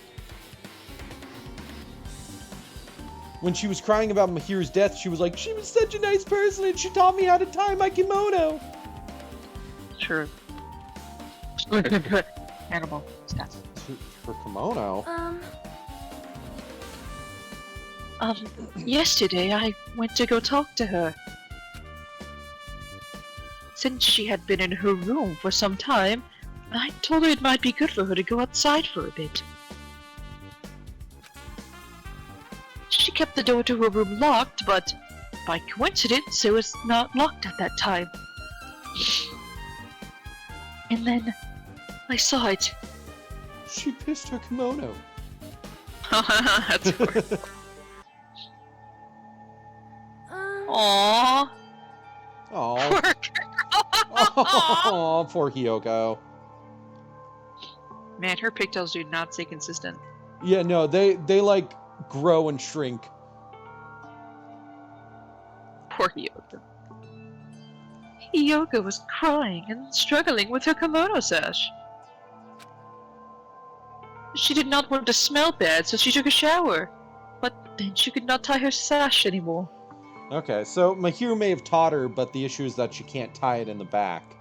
When she was crying about Mahiru's death, she was like, she was such a nice person and she taught me how to tie my kimono. her. Hannibal, stop. For kimono? Yesterday I went to go talk to her. Since she had been in her room for some time, I told her it might be good for her to go outside for a bit. She kept the door to her room locked, but by coincidence it was not locked at that time. And then I saw it. She pissed her kimono. That's horrible. Aww. Oh. Poor Oh, poor Hiyoko. Man, her pigtails do not stay consistent. Yeah, no, they like grow and shrink. Poor Hiyoko. Hiyoko was crying and struggling with her kimono sash. She did not want to smell bad, so she took a shower. But then she could not tie her sash anymore. Okay, so Mahiru may have taught her, but the issue is that she can't tie it in the back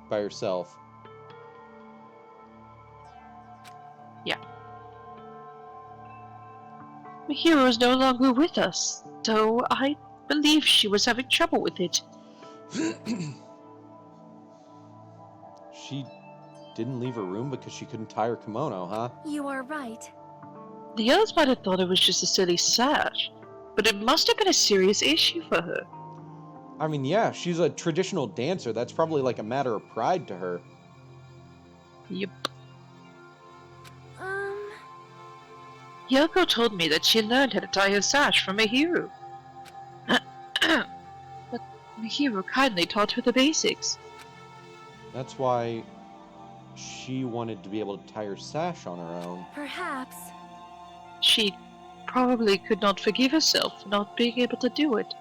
by herself. Yeah. Mahiru is no longer with us, so I believe she was having trouble with it. She didn't leave her room because she couldn't tie her kimono, huh? You are right. The others might have thought it was just a silly sash, but it must have been a serious issue for her. I mean, yeah, she's a traditional dancer. That's probably like a matter of pride to her. Yep. Yoko told me that she learned how to tie her sash from Mahiru. But Mahiru kindly taught her the basics. That's why she wanted to be able to tie her sash on her own. Perhaps. She probably could not forgive herself for not being able to do it,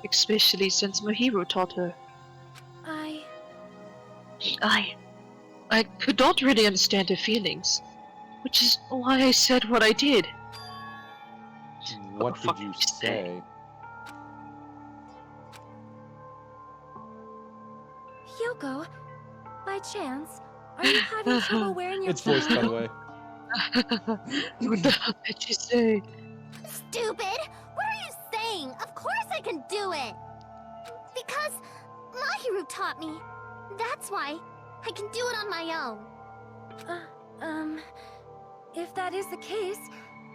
especially since Mahiru taught her. I could not really understand her feelings, which is why I said what I did. What did you say? Hyoko, by chance, are you having trouble wearing your It's voiced, by the way. What the hell did you say? Stupid! What are you saying? Of course I can do it! Because Mahiru taught me. That's why I can do it on my own. If that is the case,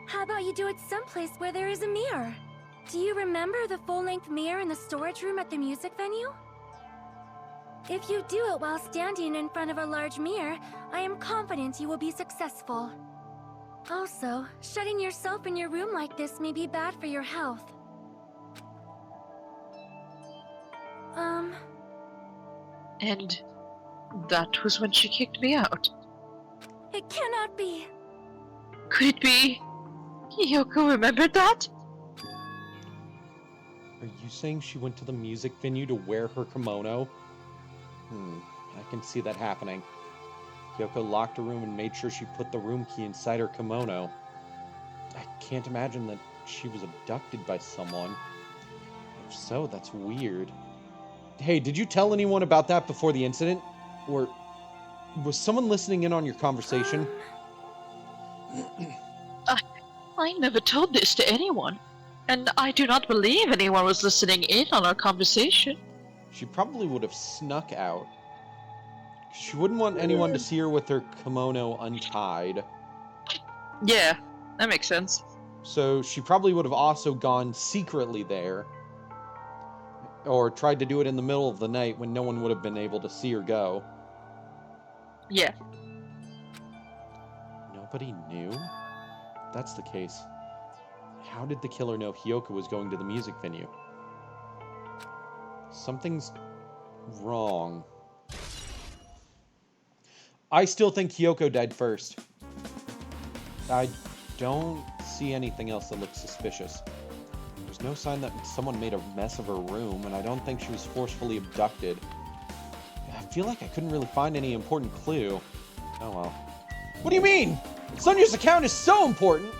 how about you do it someplace where there is a mirror? Do you remember the full-length mirror in the storage room at the music venue? If you do it while standing in front of a large mirror, I am confident you will be successful. Also, shutting yourself in your room like this may be bad for your health. And that was when she kicked me out. It cannot be. Could it be? Yoko remembered that? Are you saying she went to the music venue to wear her kimono? I can see that happening. Yoko locked her room and made sure she put the room key inside her kimono. I can't imagine that she was abducted by someone. If so, that's weird. Hey, did you tell anyone about that before the incident? Or was someone listening in on your conversation? I never told this to anyone, and I do not believe anyone was listening in on our conversation. She probably would have snuck out. She wouldn't want anyone to see her with her kimono untied. Yeah, that makes sense. So she probably would have also gone secretly there. Or tried to do it in the middle of the night when no one would have been able to see her go. Yeah. Nobody knew? If that's the case, how did the killer know Hyoko was going to the music venue? Something's wrong. I still think Hyoko died first. I don't see anything else that looks suspicious. There's no sign that someone made a mess of her room, and I don't think she was forcefully abducted. I feel like I couldn't really find any important clue. Oh well. What do you mean? Sonya's account is so important!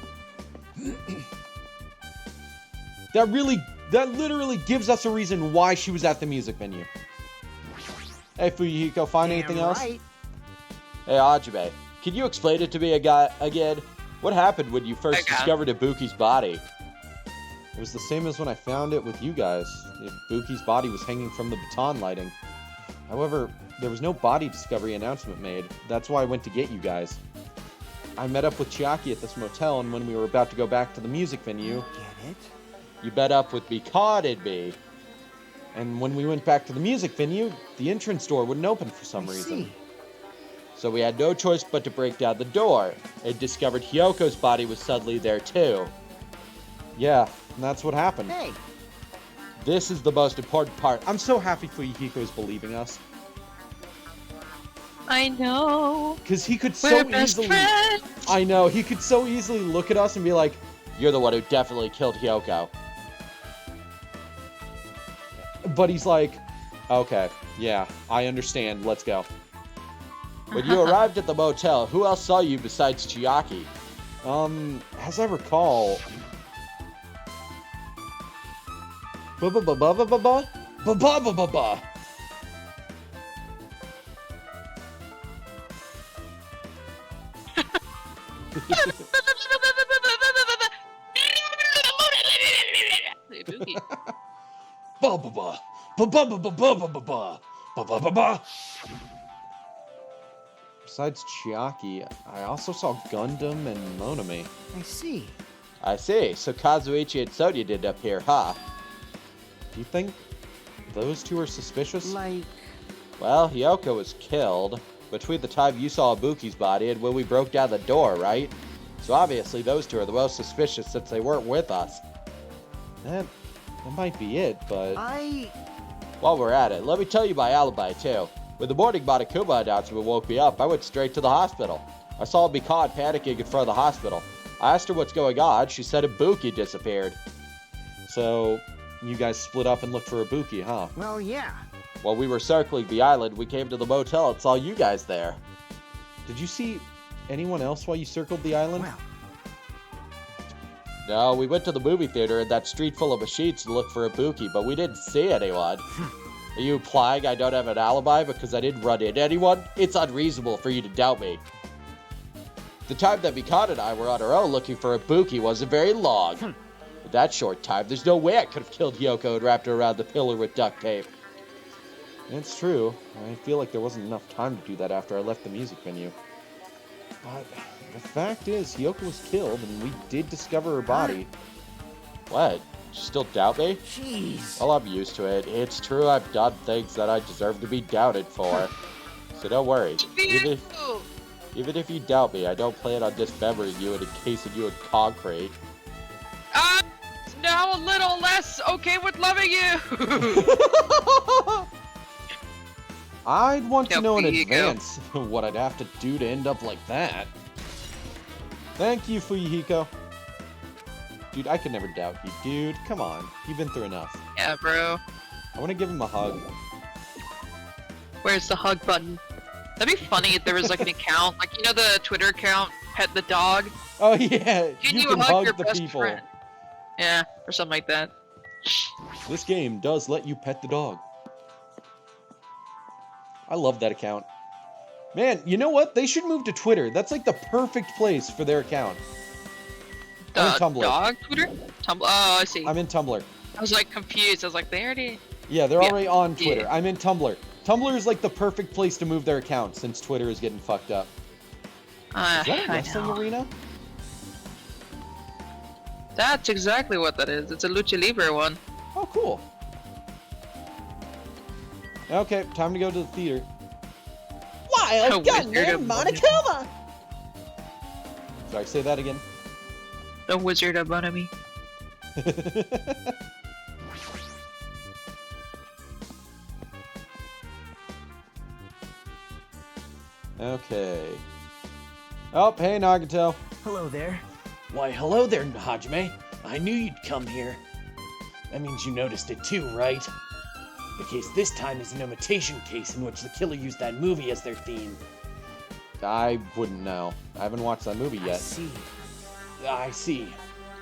That literally gives us a reason why she was at the music venue. Hey, Fuyuhiko, find Damn anything else? right. Hey, Hajime, can you explain it to me again? What happened when you first Okay. discovered Ibuki's body? It was the same as when I found it with you guys. Ibuki's body was hanging from the baton lighting. However, there was no body discovery announcement made. That's why I went to get you guys. I met up with Chiaki at this motel, and when we were about to go back to the music venue, Get it? you met up with me. And when we went back to the music venue, the entrance door wouldn't open for some I reason. see. So we had no choice but to break down the door, and discovered Hyoko's body was suddenly there too. Yeah, and that's what happened. Hey, This is the most important part. I'm so happy Fuyuhiko is believing us. I know. Because he could We're so best easily... friends. I know, he could so easily look at us and be like, you're the one who definitely killed Hyoko. But he's like, okay, yeah, I understand, let's go. When you arrived at the motel, who else saw you besides Chiaki? As I recall... Ba-ba-ba-ba-ba-ba-ba? Ba-ba-ba-ba-ba! Ibuki. Ba-ba-ba. Ba-ba-ba-ba-ba-ba-ba. Ba-ba-ba-ba. Besides Chiaki, I also saw Gundam and Monami. I see. I see, so Kazuichi and Sonya did up here, huh? Do you think those two are suspicious? Like, Well, Hyoko was killed between the time you saw Ibuki's body and when we broke down the door, right? So obviously those two are the most suspicious since they weren't with us. That might be it, but... While we're at it, let me tell you my alibi, too. When the morning Monokuma announcement woke me up, I went straight to the hospital. I saw Mikon panicking in front of the hospital. I asked her what's going on. She said Ibuki disappeared. So, you guys split up and looked for Ibuki, huh? well, yeah. While we were circling the island, we came to the motel and saw you guys there. Did you see anyone else while you circled the island? Well, No, we went to the movie theater in that street full of machines to look for Ibuki, but we didn't see anyone. Are you implying I don't have an alibi because I didn't run into anyone? It's unreasonable for you to doubt me. The time that Mikon and I were on our own looking for Ibuki wasn't very long. In that short time, there's no way I could have killed Hyoko and wrapped her around the pillar with duct tape. It's true. I feel like there wasn't enough time to do that after I left the music venue. But the fact is, Hyoko was killed, and we did discover her body. What? You still doubt me? jeez. Well, I'm used to it. It's true I've done things that I deserve to be doubted for. So don't worry. Even if you doubt me, I don't plan on dismembering you and encasing you in concrete. Now a little less okay with loving you. I'd want to Yep, know in there you go. advance what I'd have to do to end up like that. Thank you, Fuyuhiko. Dude, I could never doubt you, dude. Come on. You've been through enough. Yeah, bro. I want to give him a hug. Where's the hug button? That'd be funny if there was like an account, like you know the Twitter account, Pet the Dog. Oh, yeah. Can You you can hug hug your the best people. friend? Yeah, or something like that. This game does let you pet the dog. I love that account. Man, you know what? They should move to Twitter. That's like the perfect place for their account. I'm in Tumblr. Dog Twitter? Tumblr. Oh, I see. I'm in Tumblr. I was like confused. I was like, they already. Yeah, they're Yeah. already on Twitter. Yeah. I'm in Tumblr. Tumblr is like the perfect place to move their account since Twitter is getting fucked up. Is that a I wrestling know. arena? That's exactly what that is. It's a lucha libre one. Oh, cool. Okay, time to go to the theater. Wild Wizard Gunman of Monokuma! Sorry, say that again. The Wizard of Bonami. Okay. Oh, hey, Nagato. Hello there. Why, hello there, Hajime. I knew you'd come here. That means you noticed it too, right? The case this time is an imitation case in which the killer used that movie as their theme. I wouldn't know. I haven't watched that movie I yet. see. I see.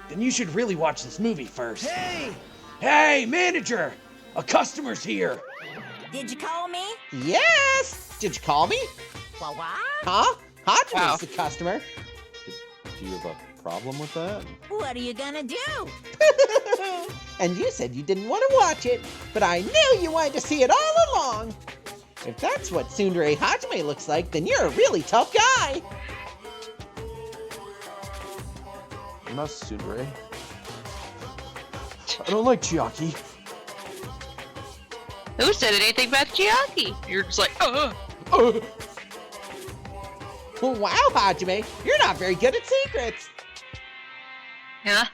Then you should really watch this movie first. Hey! Hey, manager! A customer's here! Did you call me? Yes! Did you call me? What? Huh? Hajime's Wow. the customer. Do you have a problem with that? What are you gonna do? And you said you didn't want to watch it, but I knew you wanted to see it all along. If that's what Tsundere Hajime looks like, then you're a really tough guy. I'm not Tsundere. I don't like Chiaki. Who said anything about Chiaki? You're just like, Wow, Hajime, you're not very good at secrets. Yeah.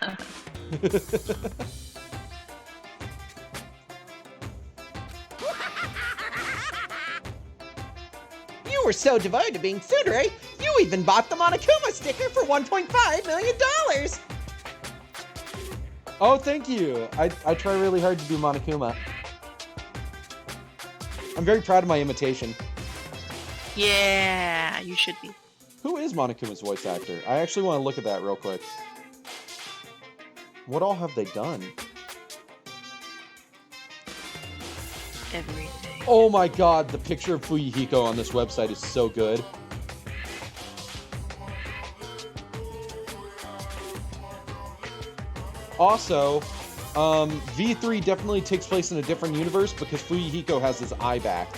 You were so devoted to being Tsundere, you even bought the Monokuma sticker for $1.5 million. Oh, thank you. I try really hard to do Monokuma. I'm very proud of my imitation. Yeah, you should be. Who is Monokuma's voice actor? I actually want to look at that real quick. What all have they done? Everything. Oh my god, the picture of Fuyuhiko on this website is so good. Also, V3 definitely takes place in a different universe because Fuyuhiko has his eye back.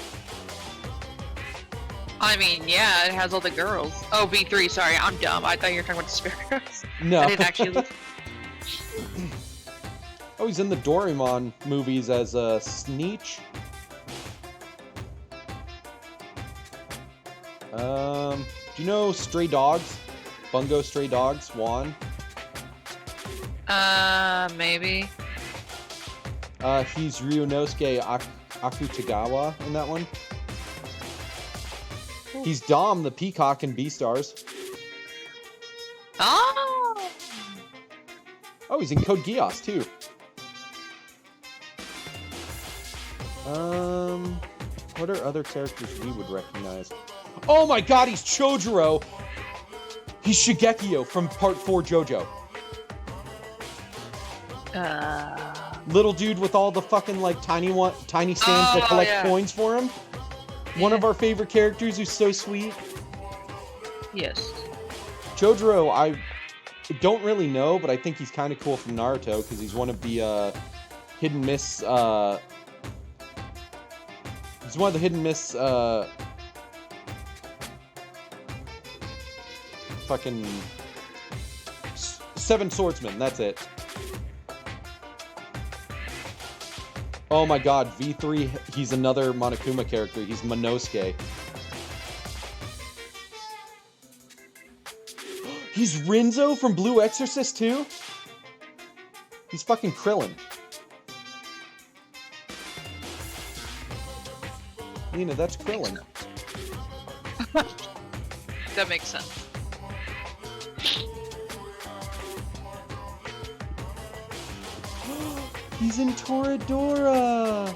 I mean, yeah, it has all the girls. Oh, V3, sorry, I'm dumb. I thought you were talking about the Sparrows. No. I didn't actually look. Oh, he's in the Doraemon movies as Sneech. Do you know Stray Dogs? Bungo Stray Dogs, Swan? Maybe. He's Ryunosuke Akutagawa in that one. He's Dom, the peacock in Beastars. Oh! Oh, he's in Code Geass, too. What are other characters we would recognize? Oh my god, he's Chojuro! He's Shigekio from Part 4 JoJo. Little dude with all the fucking, like, tiny stands that collect coins for him. One of our favorite characters who's so sweet. Yes. Chojuro, I don't really know, but I think he's kind of cool from Naruto, because he's one of the, hidden miss, he's one of the hidden miss, fucking... Seven Swordsmen, that's it. Oh my god, V3, he's another Monokuma character. He's Monosuke. He's Rinzo from Blue Exorcist too? He's fucking Krillin. Lena, that's Krillin. That makes sense. He's in Toradora!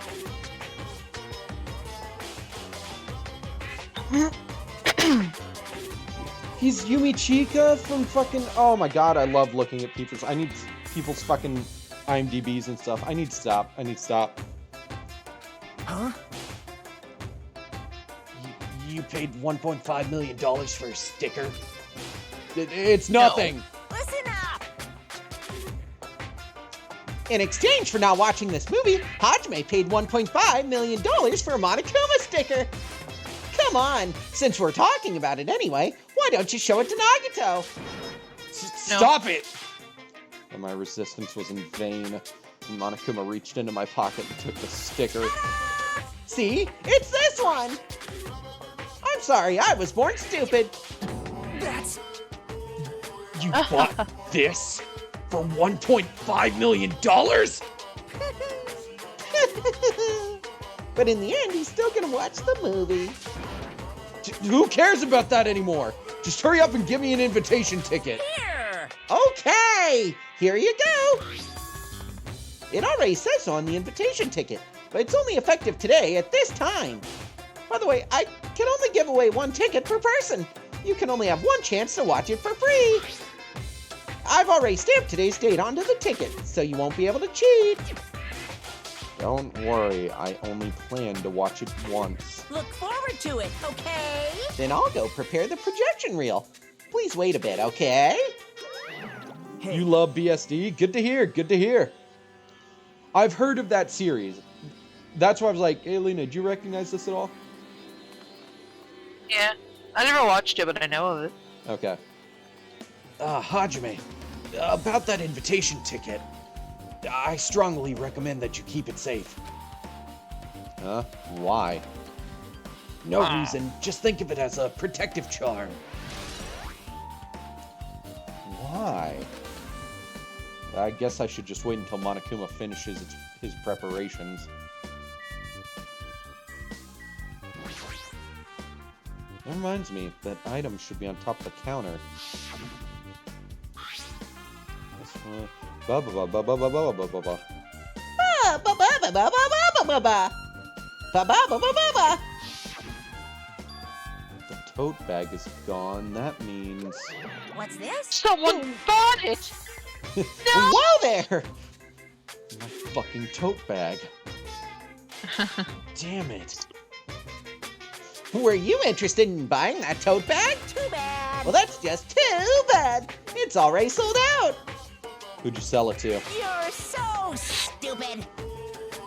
He's Yumi Chika from fucking... Oh my god, I love looking at people's... I need people's fucking IMDb's and stuff. I need to stop. I need to stop. Huh? You paid $1.5 million for a sticker? It's nothing! Listen up! In exchange for not watching this movie, Hajime paid $1.5 million for a Monokuma sticker. Come on, since we're talking about it anyway, why don't you show it to Nagito? Stop it! And my resistance was in vain. And Monokuma reached into my pocket and took the sticker. See, it's this one. I'm sorry, I was born stupid. That's... You bought this for $1.5 million? But in the end, he's still gonna watch the movie. Who cares about that anymore? Just hurry up and give me an invitation ticket. Here! Okay, here you go. It already says so on the invitation ticket, but it's only effective today at this time. By the way, I can only give away one ticket per person. You can only have one chance to watch it for free. I've already stamped today's date onto the ticket, so you won't be able to cheat. Don't worry, I only plan to watch it once. Look forward to it, okay? Then I'll go prepare the projection reel. Please wait a bit, okay? Hey, You love BSD? Good to hear, good to hear. I've heard of that series. That's why I was like, hey, Lena, do you recognize this at all? Yeah. I never watched it, but I know of it. Okay. Hajime, about that invitation ticket. I strongly recommend that you keep it safe. Huh? Why? No reason, just think of it as a protective charm. Why? I guess I should just wait until Monokuma finishes his preparations. That reminds me, that item should be on top of the counter. This one. Ba ba ba ba ba ba ba ba ba ba. Ba ba ba ba ba ba ba ba ba. Ba ba ba ba ba ba. The tote bag is gone. That means... what's this? Someone bought it! Whoa there! my fucking tote bag. Damn it. Were you interested in buying that tote bag? Too bad. Well, that's just too bad. It's already sold out. Who'd you sell it to? You're so stupid.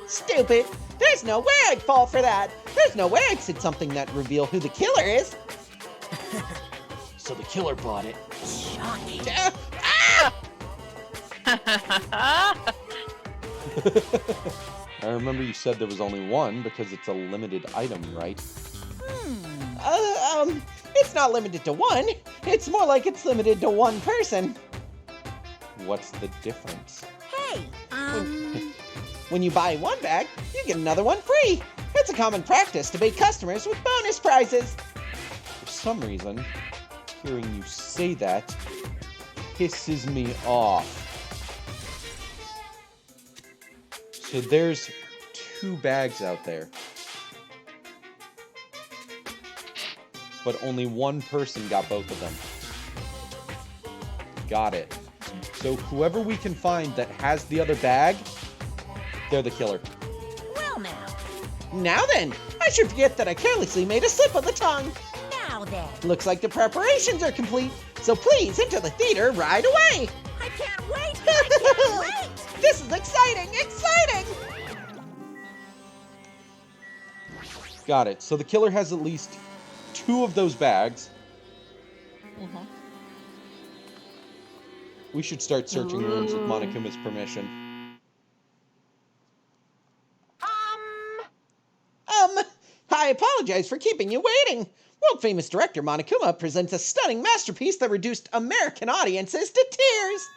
Stupid. There's no way I'd fall for that. There's no way I'd said something that reveal who the killer is. So the killer bought it. Shocking. I remember you said there was only one because it's a limited item, right? It's not limited to one. It's more like it's limited to one person. What's the difference? Hey, When you buy one bag, you get another one free. It's a common practice to bait customers with bonus prizes. For some reason, hearing you say that pisses me off. So there's 2 bags out there. But only one person got both of them. Got it. So whoever we can find that has the other bag, they're the killer. well now. Now then, I should forget that I carelessly made a slip of the tongue. Now then. Looks like the preparations are complete, so please enter the theater right away. I can't wait. I can't wait. This is exciting, exciting! Got it. So the killer has at least 2 of those bags. We should start searching rooms with Monokuma's permission. I apologize for keeping you waiting. World-famous director Monokuma presents a stunning masterpiece that reduced American audiences to tears.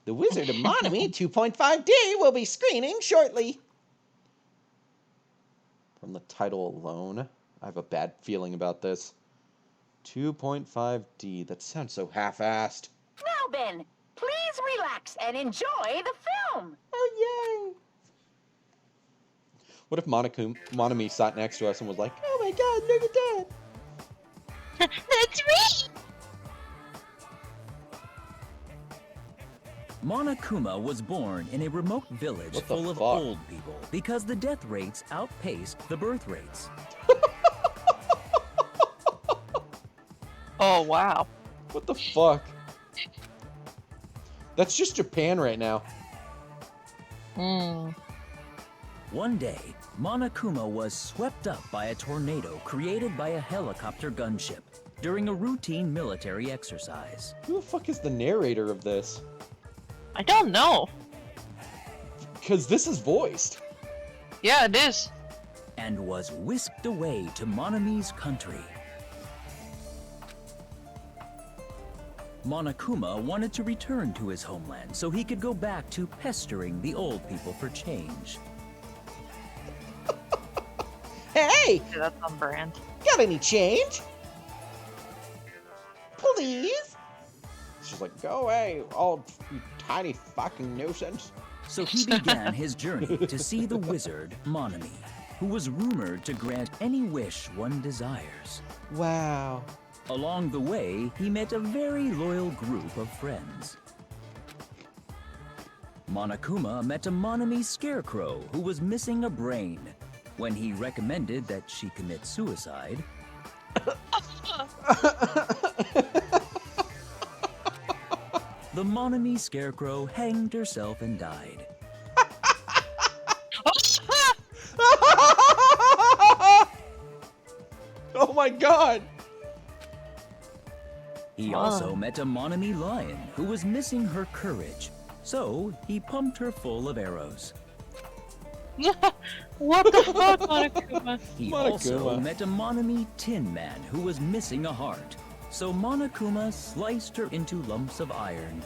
The Wizard of Monomi 2.5D will be screening shortly. From the title alone, I have a bad feeling about this. 2.5D, that sounds so half-assed. Now then, please relax and enjoy the film. Oh, yay! What if Monomi sat next to us and was like, oh my god, look at that! That's me! Monokuma was born in a remote village What the full of fuck? old people because the death rates outpaced the birth rates. Oh, wow. What the fuck? That's just Japan right now. One day, Monokuma was swept up by a tornado created by a helicopter gunship during a routine military exercise. Who the fuck is the narrator of this? I don't know. Because this is voiced. Yeah, it is. And was whisked away to Monomi's country. Monokuma wanted to return to his homeland so he could go back to pestering the old people for change. Hey, Yeah, that's on brand. got any change? Please? She's like, go away, old you tiny fucking nuisance. So he began his journey to see the wizard, Monomi, who was rumored to grant any wish one desires. Wow. Along the way, he met a very loyal group of friends. Monokuma met a Monami scarecrow who was missing a brain. When he recommended that she commit suicide, the Monami scarecrow hanged herself and died. Oh my god! He also met a Monami lion who was missing her courage, so he pumped her full of arrows. What the fuck, Monokuma? He Monokuma. also met a Monami tin man who was missing a heart, so Monokuma sliced her into lumps of iron.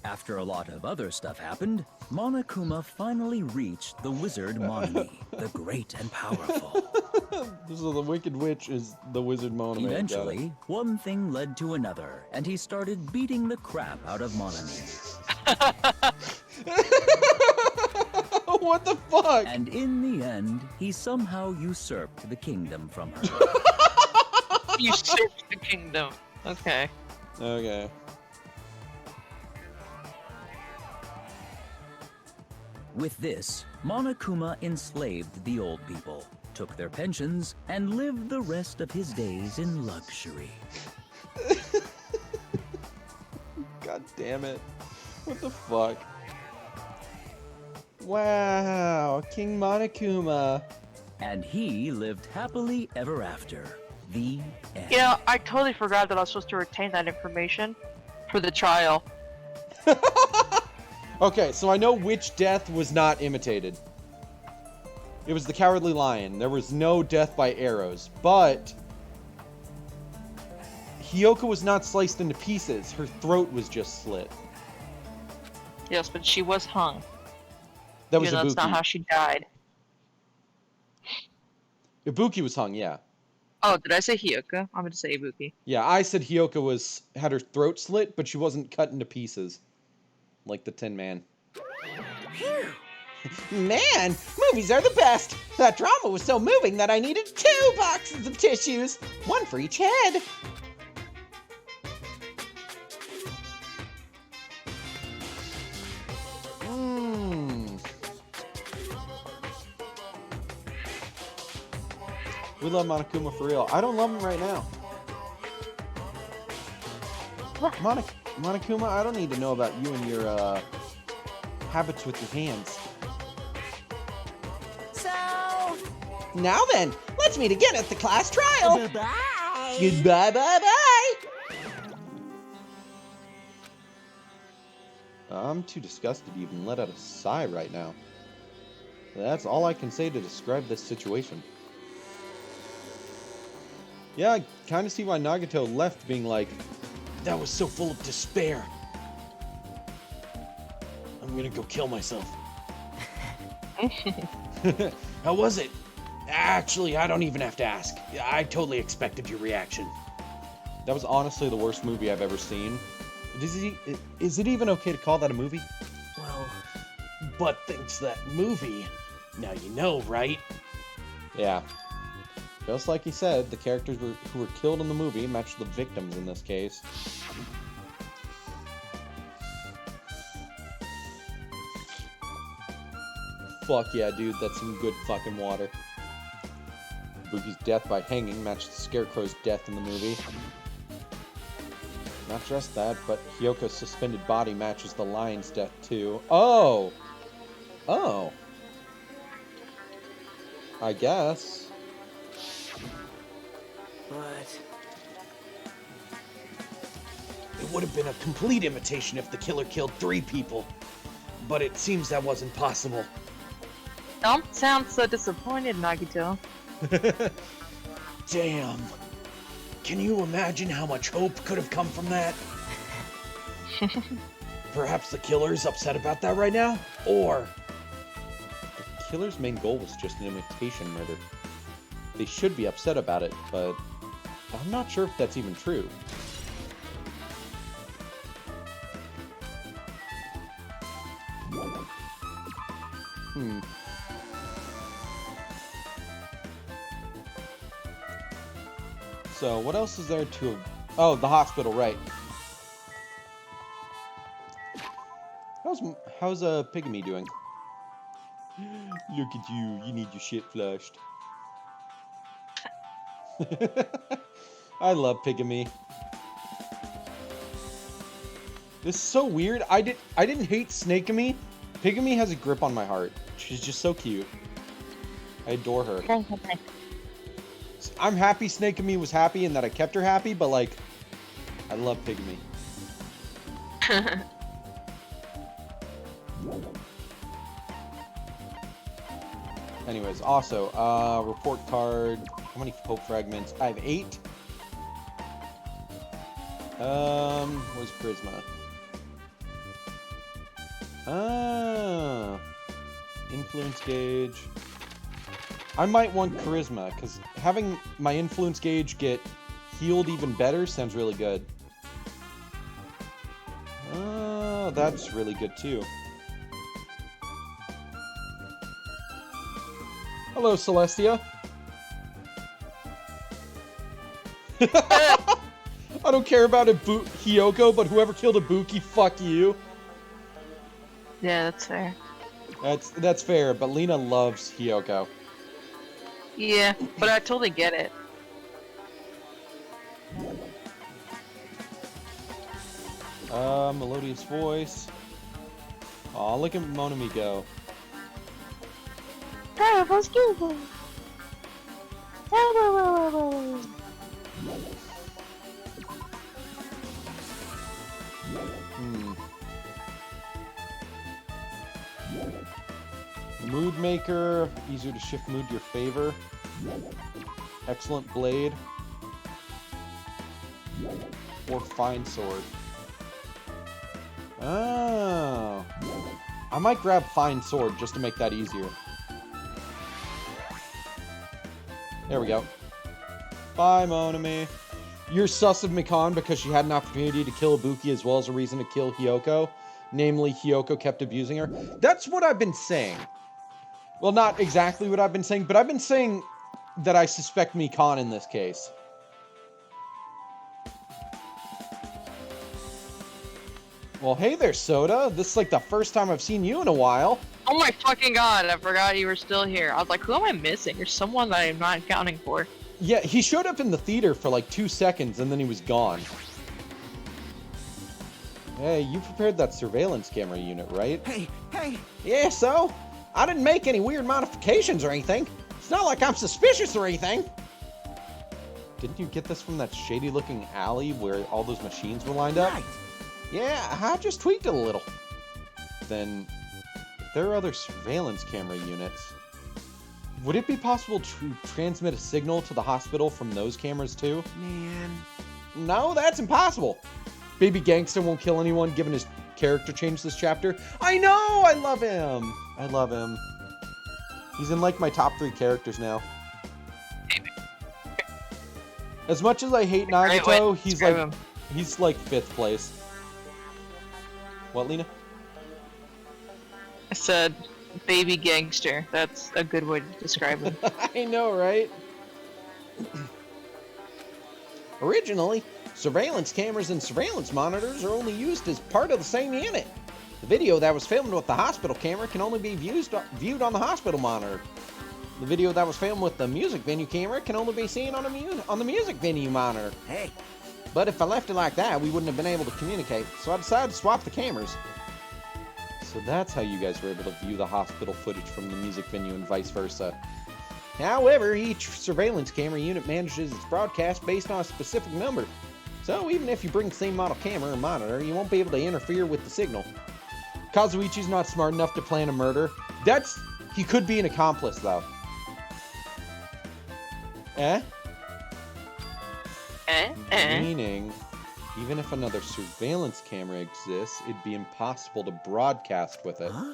After a lot of other stuff happened, Monokuma finally reached the wizard Monami, the great and powerful. This is the Wicked Witch is the wizard Monami. Eventually, one thing led to another, and he started beating the crap out of Monami. What the fuck? And in the end, he somehow usurped the kingdom from her. Usurped the kingdom. Okay. Okay. With this, Monokuma enslaved the old people, took their pensions, and lived the rest of his days in luxury. God damn it. What the fuck? Wow, King Monokuma. And he lived happily ever after. The end. You know, I totally forgot that I was supposed to retain that information for the trial. Okay, so I know which death was not imitated. It was the Cowardly Lion. There was no death by arrows, but Hiyoko was not sliced into pieces. Her throat was just slit. Yes, but she was hung. That was Even though that's not Ibuki. how she died. Ibuki was hung, yeah. Oh, did I say Hiyoko? I'm gonna say Ibuki. Yeah, I said Hiyoko had her throat slit, but she wasn't cut into pieces. Like the Tin Man. Man, movies are the best. That drama was so moving that I needed 2 boxes of tissues, one for each head. We love Monokuma for real. I don't love him right now. Monokuma, I don't need to know about you and your habits with your hands. So, now then, let's meet again at the class trial. Bye-bye. Goodbye, bye-bye. I'm too disgusted to even let out a sigh right now. That's all I can say to describe this situation. Yeah, I kind of see why Nagato left being like, that was so full of despair. I'm gonna go kill myself. How was it? Actually, I don't even have to ask. I totally expected your reaction. That was honestly the worst movie I've ever seen. Is it even okay to call that a movie? Well, but thinks that movie. Now you know, right? Yeah. Just like he said, the characters who were killed in the movie matched the victims in this case. Fuck yeah, dude, that's some good fucking water. Boogie's death by hanging matched the Scarecrow's death in the movie. Not just that, but Hyoko's suspended body matches the lion's death too. Oh! Oh. I guess. But it would have been a complete imitation if the killer killed 3 people. But it seems that wasn't possible. Don't sound so disappointed, Nagito. Damn. Can you imagine how much hope could have come from that? Perhaps the killer's upset about that right now? Or The killer's main goal was just an imitation murder. They should be upset about it, but I'm not sure if that's even true. So, what else is there to... Oh, the hospital, right. How's Pygmy doing? Look at you. You need your shit flushed. I love Pygmy. This is so weird. I didn't hate Snake-A-Me. Pygmy has a grip on my heart. She's just so cute. I adore her. I'm happy Snake-A-Me was happy and that I kept her happy, but like, I love Pygmy. Anyways, also, report card. How many hope fragments? I have 8. Where's Charisma? Influence gauge. I might want Charisma, because having my influence gauge get healed even better sounds really good. That's really good too. Hello, Celestia. I don't care about Hiyoko, but whoever killed Ibuki, fuck you. Yeah, that's fair. That's fair, but Lena loves Hiyoko. Yeah, but I totally get it. Melodious voice. Aw, look at Monami go. Mood Maker, easier to shift mood to your favor. Excellent Blade. Or Fine Sword. Oh. I might grab Fine Sword just to make that easier. There we go. Bye, Monami. You're sus of Mikan because she had an opportunity to kill Ibuki as well as a reason to kill Hiyoko. Namely, Hiyoko kept abusing her. That's what I've been saying. Well, not exactly what I've been saying, but I've been saying that I suspect Mikan in this case. Well, hey there, Soda. This is like the first time I've seen you in a while. Oh my fucking god, I forgot you were still here. I was like, who am I missing? There's someone that I'm not accounting for. Yeah, he showed up in the theater for like 2 seconds and then he was gone. Hey, you prepared that surveillance camera unit, right? Hey. Yeah, so? I didn't make any weird modifications or anything. It's not like I'm suspicious or anything. Didn't you get this from that shady-looking alley where all those machines were lined up? Right. Yeah, I just tweaked it a little. Then, if there are other surveillance camera units, would it be possible to transmit a signal to the hospital from those cameras too? Man. No, that's impossible. Baby Gangsta won't kill anyone given his character change this chapter. I know! I love him! I love him. He's in like my top 3 characters now. As much as I hate Nagato, he's like 5th place. What, Lena? I said, baby gangster. That's a good way to describe him. I know, right? Originally, surveillance cameras and surveillance monitors are only used as part of the same unit. The video that was filmed with the hospital camera can only be viewed on the hospital monitor. The video that was filmed with the music venue camera can only be seen on the music venue monitor. Hey. But if I left it like that, we wouldn't have been able to communicate, so I decided to swap the cameras. So that's how you guys were able to view the hospital footage from the music venue and vice versa. However, each surveillance camera unit manages its broadcast based on a specific number. So even if you bring the same model camera or monitor, you won't be able to interfere with the signal. Kazuichi's not smart enough to plan a murder. He could be an accomplice, though. Meaning, even if another surveillance camera exists, it'd be impossible to broadcast with it. Huh?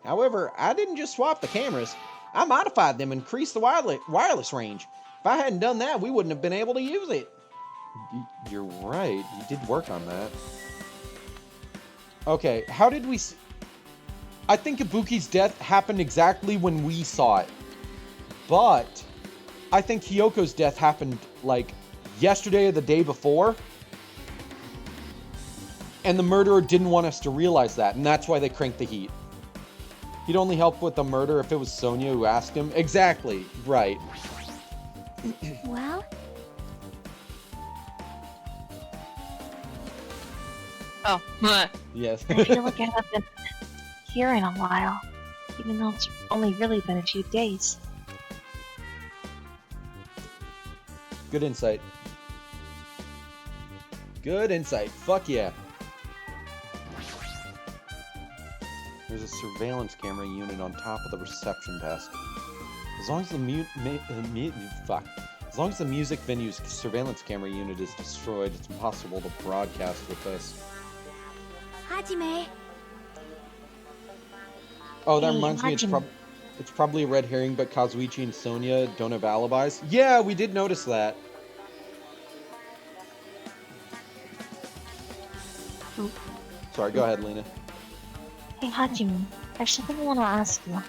However, I didn't just swap the cameras. I modified them and increased the wireless range. If I hadn't done that, we wouldn't have been able to use it. You're right. You did work on that. Okay, how did we... I think Ibuki's death happened exactly when we saw it. But I think Hiyoko's death happened, like, yesterday or the day before. And the murderer didn't want us to realize that, and that's why they cranked the heat. He'd only help with the murder if it was Sonia who asked him. Exactly, right. Well, Oh, Yes. I feel like I haven't been here in a while, even though it's only really been a few days. Good insight. Good insight. Fuck yeah. There's a surveillance camera unit on top of the reception desk. As long as the As long as the music venue's surveillance camera unit is destroyed, it's impossible to broadcast with this. Hajime. Oh, that Hey, reminds me, Hajime. it's probably a red herring, but Kazuichi and Sonia don't have alibis. Yeah, we did notice that. Oop. Sorry, go ahead, Lena. Hey Hajime, there's something I want to ask you.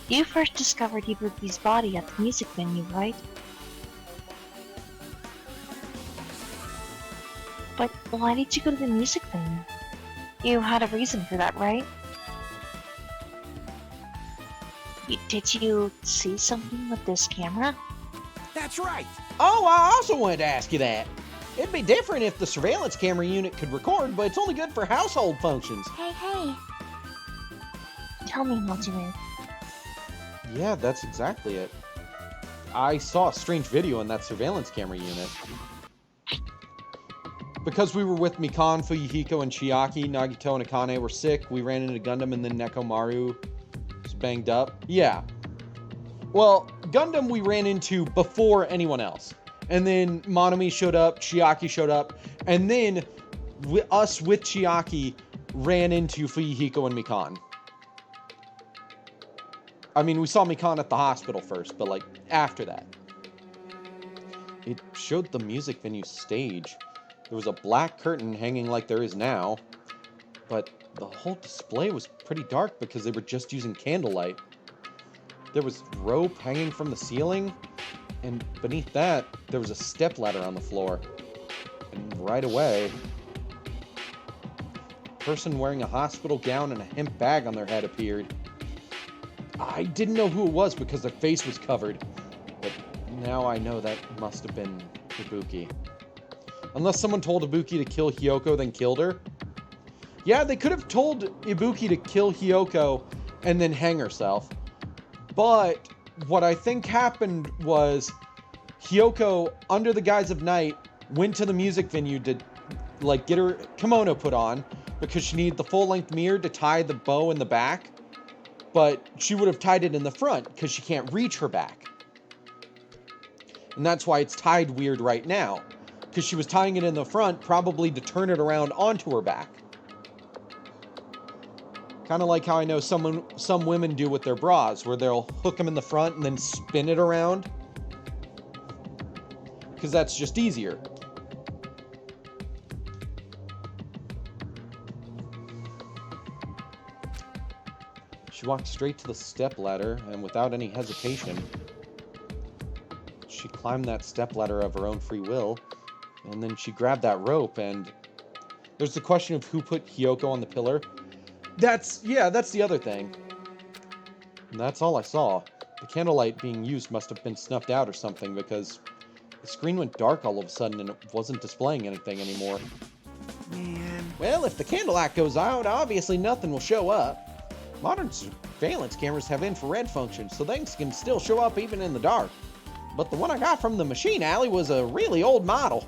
You first discovered Ibuki's body at the music venue, right? But why did you go to the music venue? You had a reason for that, right? Did you see something with this camera? That's right. Oh, I also wanted to ask you that. It'd be different if the surveillance camera unit could record, but it's only good for household functions. Hey. Tell me, Hajime. Yeah, that's exactly it. I saw a strange video in that surveillance camera unit. Because we were with Mikan, Fuyuhiko, and Chiaki, Nagito and Akane were sick, we ran into Gundam, and then Nekomaru was banged up. Yeah. Well, Gundam we ran into before anyone else. And then Monomi showed up, Chiaki showed up, and then us with Chiaki ran into Fuyuhiko and Mikan. I mean, we saw Mikan at the hospital first, but, like, after that. It showed the music venue stage. There was a black curtain hanging like there is now, but the whole display was pretty dark because they were just using candlelight. There was rope hanging from the ceiling, and beneath that, there was a stepladder on the floor. And right away, a person wearing a hospital gown and a hemp bag on their head appeared. I didn't know who it was because their face was covered, but now I know that must have been Ibuki. Unless someone told Ibuki to kill Hyoko, then killed her. Yeah, they could have told Ibuki to kill Hyoko and then hang herself. But what I think happened was Hyoko, under the guise of night, went to the music venue to, like, get her kimono put on because she needed the full-length mirror to tie the bow in the back. But she would have tied it in the front because she can't reach her back. And that's why it's tied weird right now. Because she was tying it in the front, probably to turn it around onto her back. Kind of like how I know some women do with their bras, where they'll hook them in the front and then spin it around. Because that's just easier. She walked straight to the stepladder, and without any hesitation, she climbed that stepladder of her own free will. And then she grabbed that rope, and there's the question of who put Hyoko on the pillar. That's the other thing. And that's all I saw. The candlelight being used must have been snuffed out or something, because the screen went dark all of a sudden and it wasn't displaying anything anymore. Man. Well, if the candlelight goes out, obviously nothing will show up. Modern surveillance cameras have infrared functions, so things can still show up even in the dark. But the one I got from the machine alley was a really old model.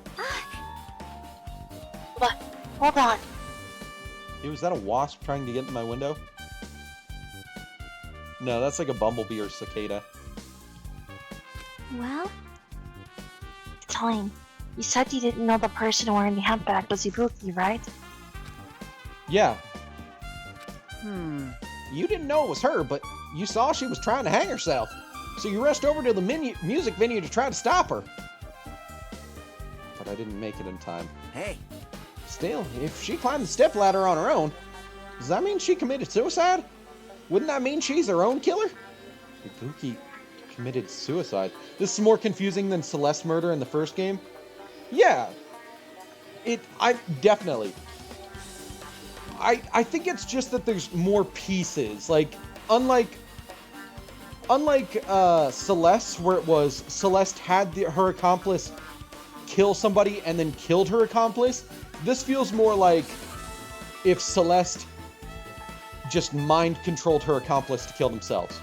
But, hold on. Hey, was that a wasp trying to get in my window? No, that's like a bumblebee or cicada. Well, Time. You said you didn't know the person wearing the handbag was Ibuki, right? Yeah. You didn't know it was her, but you saw she was trying to hang herself. So you rushed over to the music venue to try to stop her. But I didn't make it in time. Hey. Still, if she climbed the stepladder on her own, does that mean she committed suicide? Wouldn't that mean she's her own killer? Ibuki committed suicide. This is more confusing than Celeste's murder in the first game. Yeah. I definitely. I think it's just that there's more pieces. Like, unlike Celeste, where it was Celeste had her accomplice kill somebody and then killed her accomplice, this feels more like if Celeste just mind controlled her accomplice to kill themselves.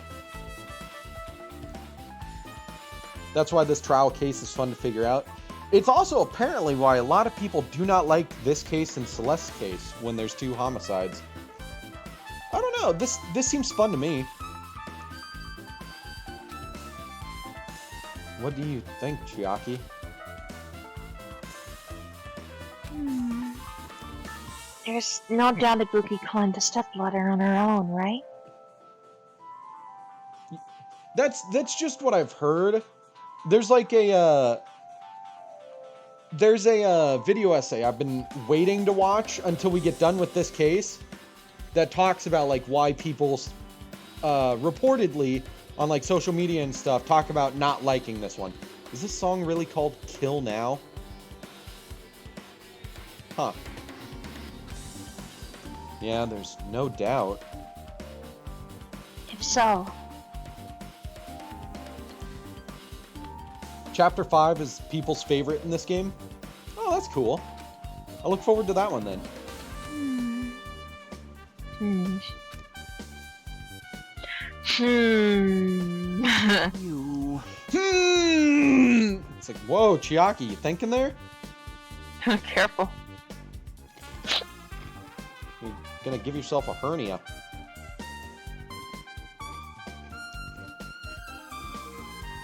That's why this trial case is fun to figure out. It's also apparently why a lot of people do not like this case and Celeste's case when there's 2 homicides. I don't know, this seems fun to me. What do you think, Chiaki? There's no doubt Ibuki climbed the stepladder on her own, right? That's just what I've heard. There's like a video essay I've been waiting to watch until we get done with this case that talks about like why people reportedly on like social media and stuff talk about not liking this one. Is this song really called Kill Now? Huh. Yeah, there's no doubt. If so, Chapter 5 is people's favorite in this game. Oh, that's cool. I look forward to that one then. It's like, whoa, Chiaki, you thinking there? Careful. You're gonna give yourself a hernia.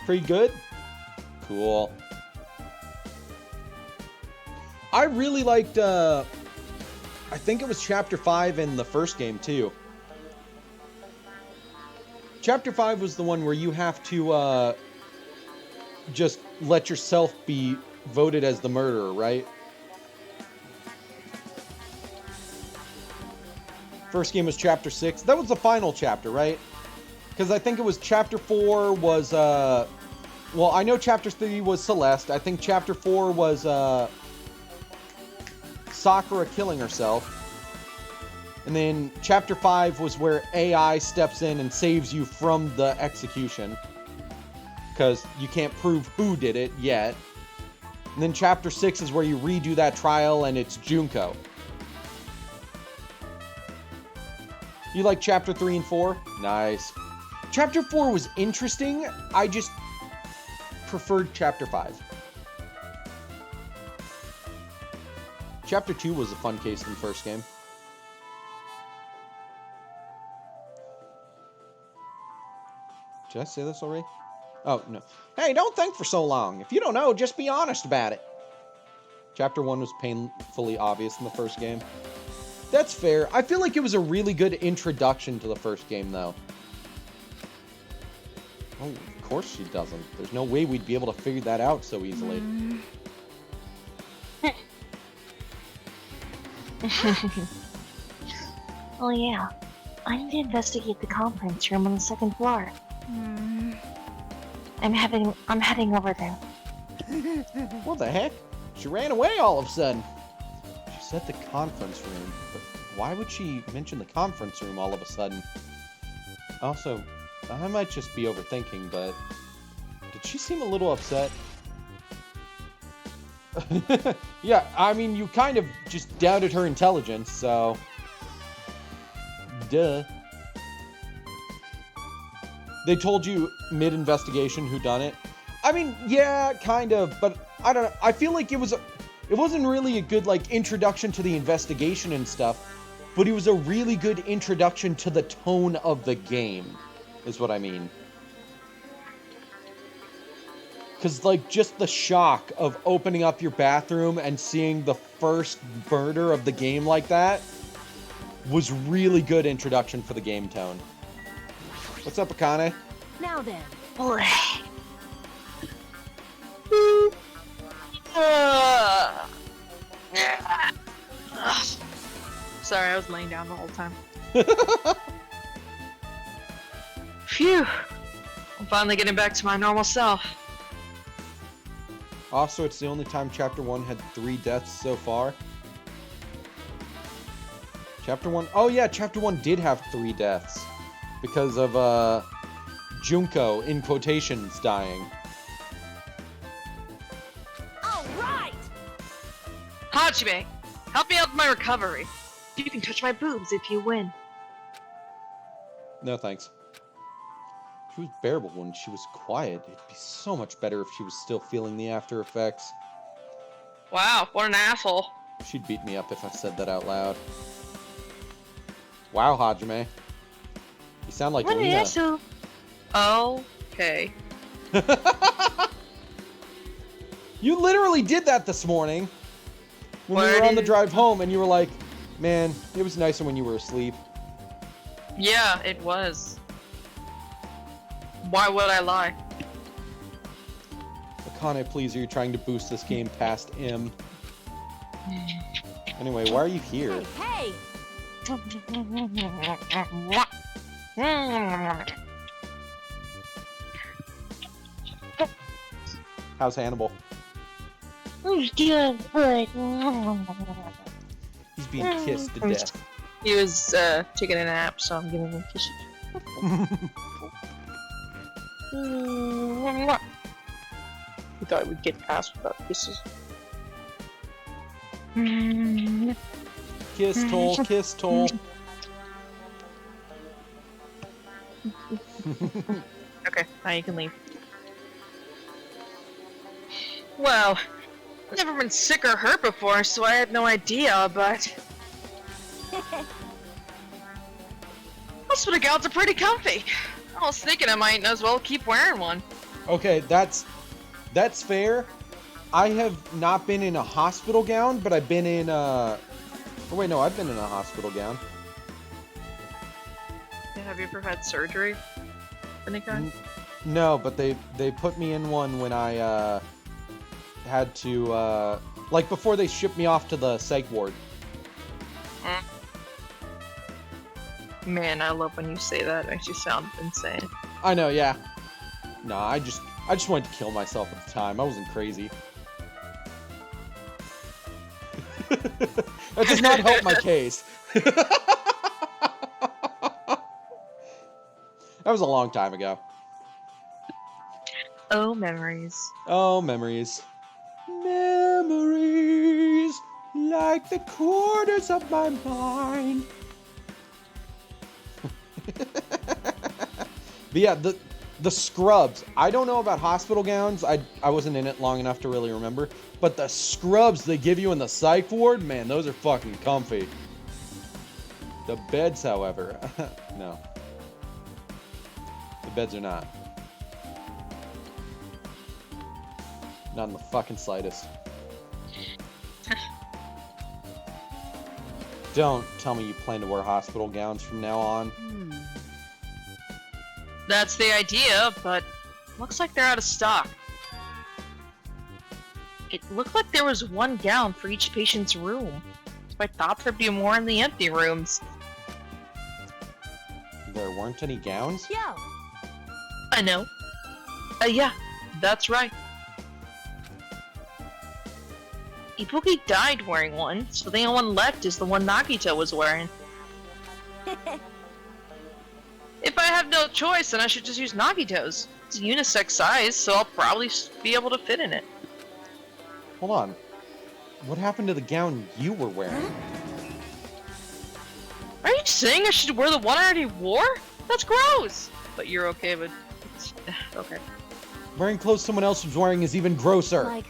Pretty good? Cool. I really liked, I think it was Chapter 5 in the first game, too. Chapter 5 was the one where you have to, just let yourself be voted as the murderer, right? First game was Chapter 6. That was the final chapter, right? Because I think it was Chapter 4 was, well, I know Chapter 3 was Celeste. I think Chapter 4 was, Sakura killing herself. And then Chapter 5 was where AI steps in and saves you from the execution. Because you can't prove who did it yet. And then Chapter 6 is where you redo that trial and it's Junko. You like Chapter 3 and 4? Nice. Chapter 4 was interesting. I just preferred Chapter 5. Chapter 2 was a fun case in the first game. Did I say this already? Oh, no. Hey, don't think for so long. If you don't know, just be honest about it. Chapter 1 was painfully obvious in the first game. That's fair. I feel like it was a really good introduction to the first game, though. Oh, of course she doesn't. There's no way we'd be able to figure that out so easily. Oh yeah, I need to investigate the conference room on the 2nd floor. I'm heading over there. What the heck? She ran away all of a sudden. She said the conference room, but why would she mention the conference room all of a sudden? Also, I might just be overthinking, but did she seem a little upset? Yeah, I mean, you kind of just doubted her intelligence, so... Duh. They told you mid-investigation who done it. I mean, yeah, kind of, but I don't know. I feel like it wasn't really a good, like, introduction to the investigation and stuff, but it was a really good introduction to the tone of the game, is what I mean. Because, like, just the shock of opening up your bathroom and seeing the first murder of the game like that was really good introduction for the game tone. What's up, Akane? Now then. Boy. Sorry, I was laying down the whole time. Phew. I'm finally getting back to my normal self. Also, it's the only time Chapter 1 had 3 deaths so far. Chapter 1... Oh, yeah, Chapter 1 did have 3 deaths. Because of, Junko, in quotations, dying. All right! Hajime, help me out with my recovery. You can touch my boobs if you win. No, thanks. She was bearable when she was quiet. It'd be so much better if she was still feeling the after effects. Wow, what an asshole. She'd beat me up if I said that out loud. Wow, Hajime. You sound like What an Lena. asshole. Okay. You literally did that this morning. When we Where were on the did- drive home and you were like, man, it was nicer when you were asleep. Yeah, it was. Why would I lie? Akane, please, are you trying to boost this game past M? Anyway, why are you here? Hey! How's Hannibal? Who's doing good? He's being kissed to death. He was taking a nap, so I'm giving him a kiss. We thought we'd get past without kisses. Kiss toll, kiss toll. Okay, now you can leave. Well, I've never been sick or hurt before, so I had no idea, but... hospital gowns are pretty comfy. I was thinking I might as well keep wearing one. Okay, that's fair. I have not been in a hospital gown, but I've been in a... Oh wait, no, I've been in a hospital gown. Have you ever had surgery? Any kind? No, but they put me in one when I had to like before they shipped me off to the psych ward. Man, I love when you say that. It makes you sound insane. I know, yeah. No, I just wanted to kill myself at the time. I wasn't crazy. That does not help my case. That was a long time ago. Oh, memories. Oh, memories. Memories like the corners of my mind. But yeah, the scrubs. I don't know about hospital gowns. I wasn't in it long enough to really remember. But the scrubs they give you in the psych ward, man, those are fucking comfy. The beds, however, no. The beds are not. Not in the fucking slightest. Don't tell me you plan to wear hospital gowns from now on. That's the idea, but looks like they're out of stock. It looked like there was one gown for each patient's room. So I thought there'd be more in the empty rooms. There weren't any gowns? Yo! I know. Yeah, that's right. Ibuki died wearing one, so the only one left is the one Nagito was wearing. If I have no choice, then I should just use Nagito's. It's unisex size, so I'll probably be able to fit in it. Hold on. What happened to the gown you were wearing? Are you saying I should wear the one I already wore? That's gross! But you're okay with... okay. Wearing clothes someone else was wearing is even grosser. Like,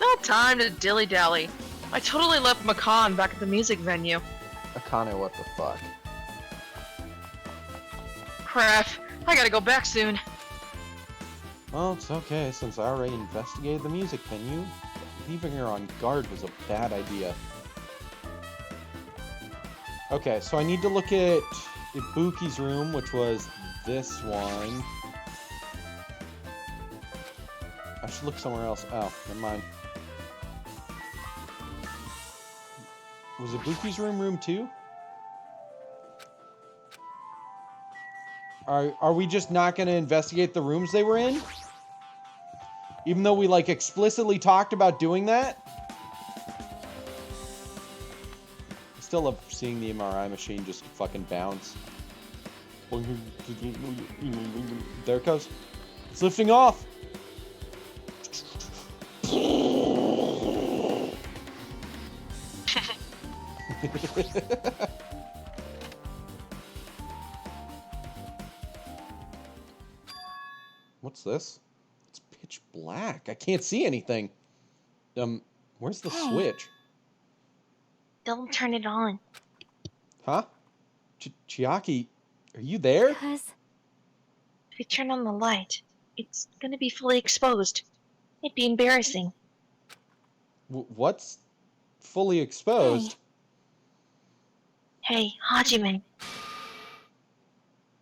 No time to dilly-dally. I totally left Makan back at the music venue. Akane, what the fuck? Crap. I gotta go back soon. Well, it's okay, since I already investigated the music venue. Leaving her on guard was a bad idea. Okay, so I need to look at Ibuki's room, which was this one. I should look somewhere else. Oh, never mind. Was Ibuki's room 2? Are we just not going to investigate the rooms they were in? Even though we, like, explicitly talked about doing that. I still love seeing the MRI machine just fucking bounce. There it goes. It's lifting off. What's this? It's pitch black. I can't see anything. Where's the switch? Don't turn it on. Huh? Chiaki, are you there? Cuz If you turn on the light, it's gonna be fully exposed. It'd be embarrassing. What's fully exposed? Hey, Hajime.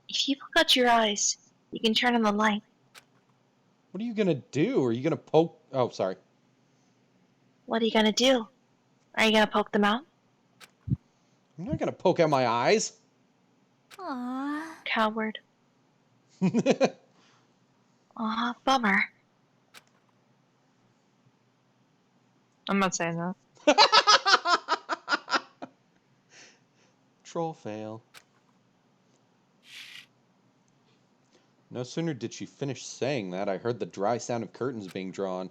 If you poke out your eyes, you can turn on the light. What are you gonna do? Are you gonna poke? Oh, sorry. What are you gonna do? Are you gonna poke them out? I'm not gonna poke out my eyes. Aww. Coward. Aw, bummer. I'm not saying that. Troll fail. No sooner did she finish saying that, I heard the dry sound of curtains being drawn.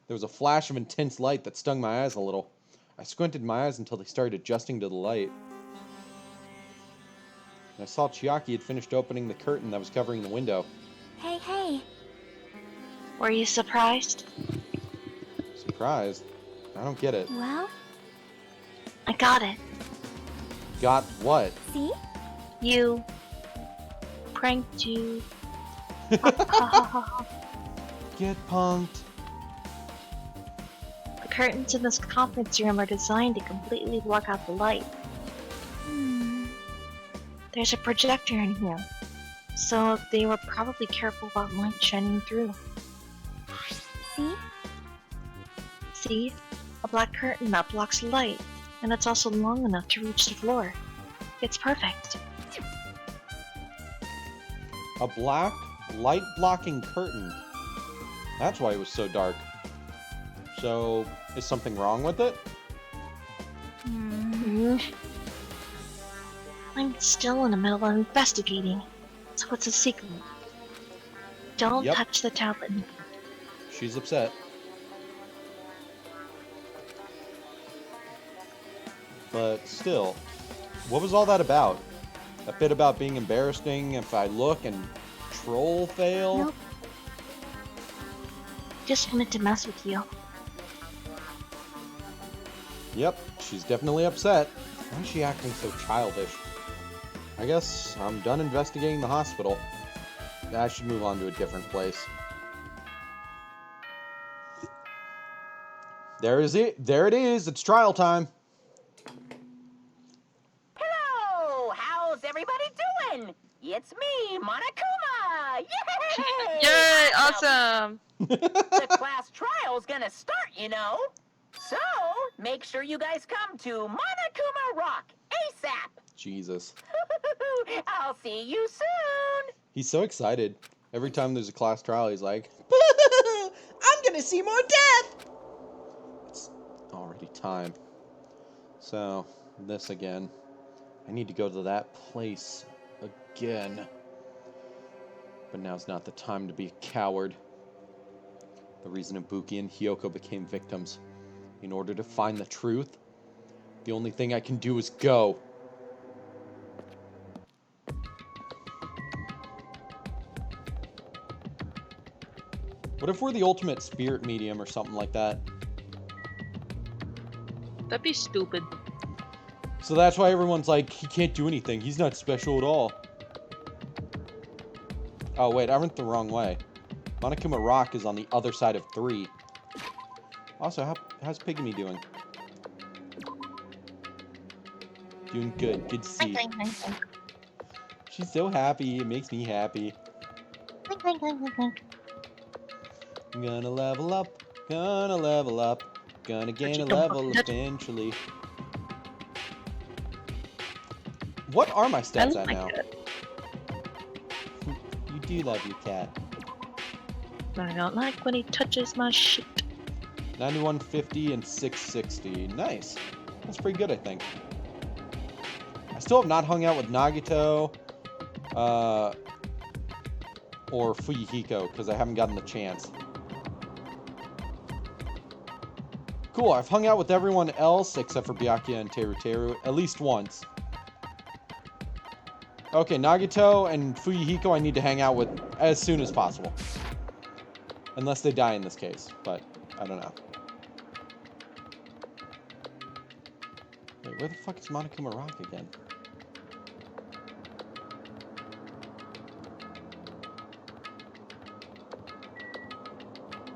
There was a flash of intense light that stung my eyes a little. I squinted my eyes until they started adjusting to the light. And I saw Chiaki had finished opening the curtain that was covering the window. Hey, hey. Were you surprised? Surprised? I don't get it. Well, I got it. Got what? see? You pranked you. Get punked. The curtains in this conference room are designed to completely block out the light. There's a projector in here, so they were probably careful about light shining through. See? See? A black curtain that blocks light, and it's also long enough to reach the floor. It's perfect. A black, light-blocking curtain. That's why it was so dark. So, is something wrong with it? I'm still in the middle of investigating, so it's a secret. Don't Yep. touch the tablet. She's upset. But still, what was all that about? A bit about being embarrassing if I look and troll fail? Nope. Just wanted to mess with you. Yep, she's definitely upset. Why is she acting so childish? I guess I'm done investigating the hospital. I should move on to a different place. There is it. There it is. It's trial time. Hello! How's everybody doing? It's me, Monokuma! Yay! Yay! Awesome! The class trial's gonna start, you know. So, make sure you guys come to Monokuma Rock ASAP! Jesus. I'll see you soon! He's so excited. Every time there's a class trial, he's like, I'm gonna see more death! it's already time. So, this again. I need to go to that place again. But now's not the time to be a coward. The reason Ibuki and Hyoko became victims. In order to find the truth, the only thing I can do is go. What if we're the ultimate spirit medium or something like that? That'd be stupid. So that's why everyone's like, he can't do anything. He's not special at all. Oh, wait, I went the wrong way. Monokuma Rock is on the other side of 3. Also, how's Pygmy doing? Doing good. Good to see. She's so happy. It makes me happy. I'm gonna level up. Gonna level up. Gonna gain a level eventually. What are my stats at now? You do love your cat. I don't like when he touches my shit. 9150 and 660. Nice. That's pretty good, I think. I still have not hung out with Nagito or Fuyuhiko because I haven't gotten the chance. Cool, I've hung out with everyone else except for Byakuya and Teruteru at least once. Okay, Nagito and Fuyuhiko I need to hang out with as soon as possible. Unless they die in this case, but I don't know. Wait, where the fuck is Monokuma Rock again?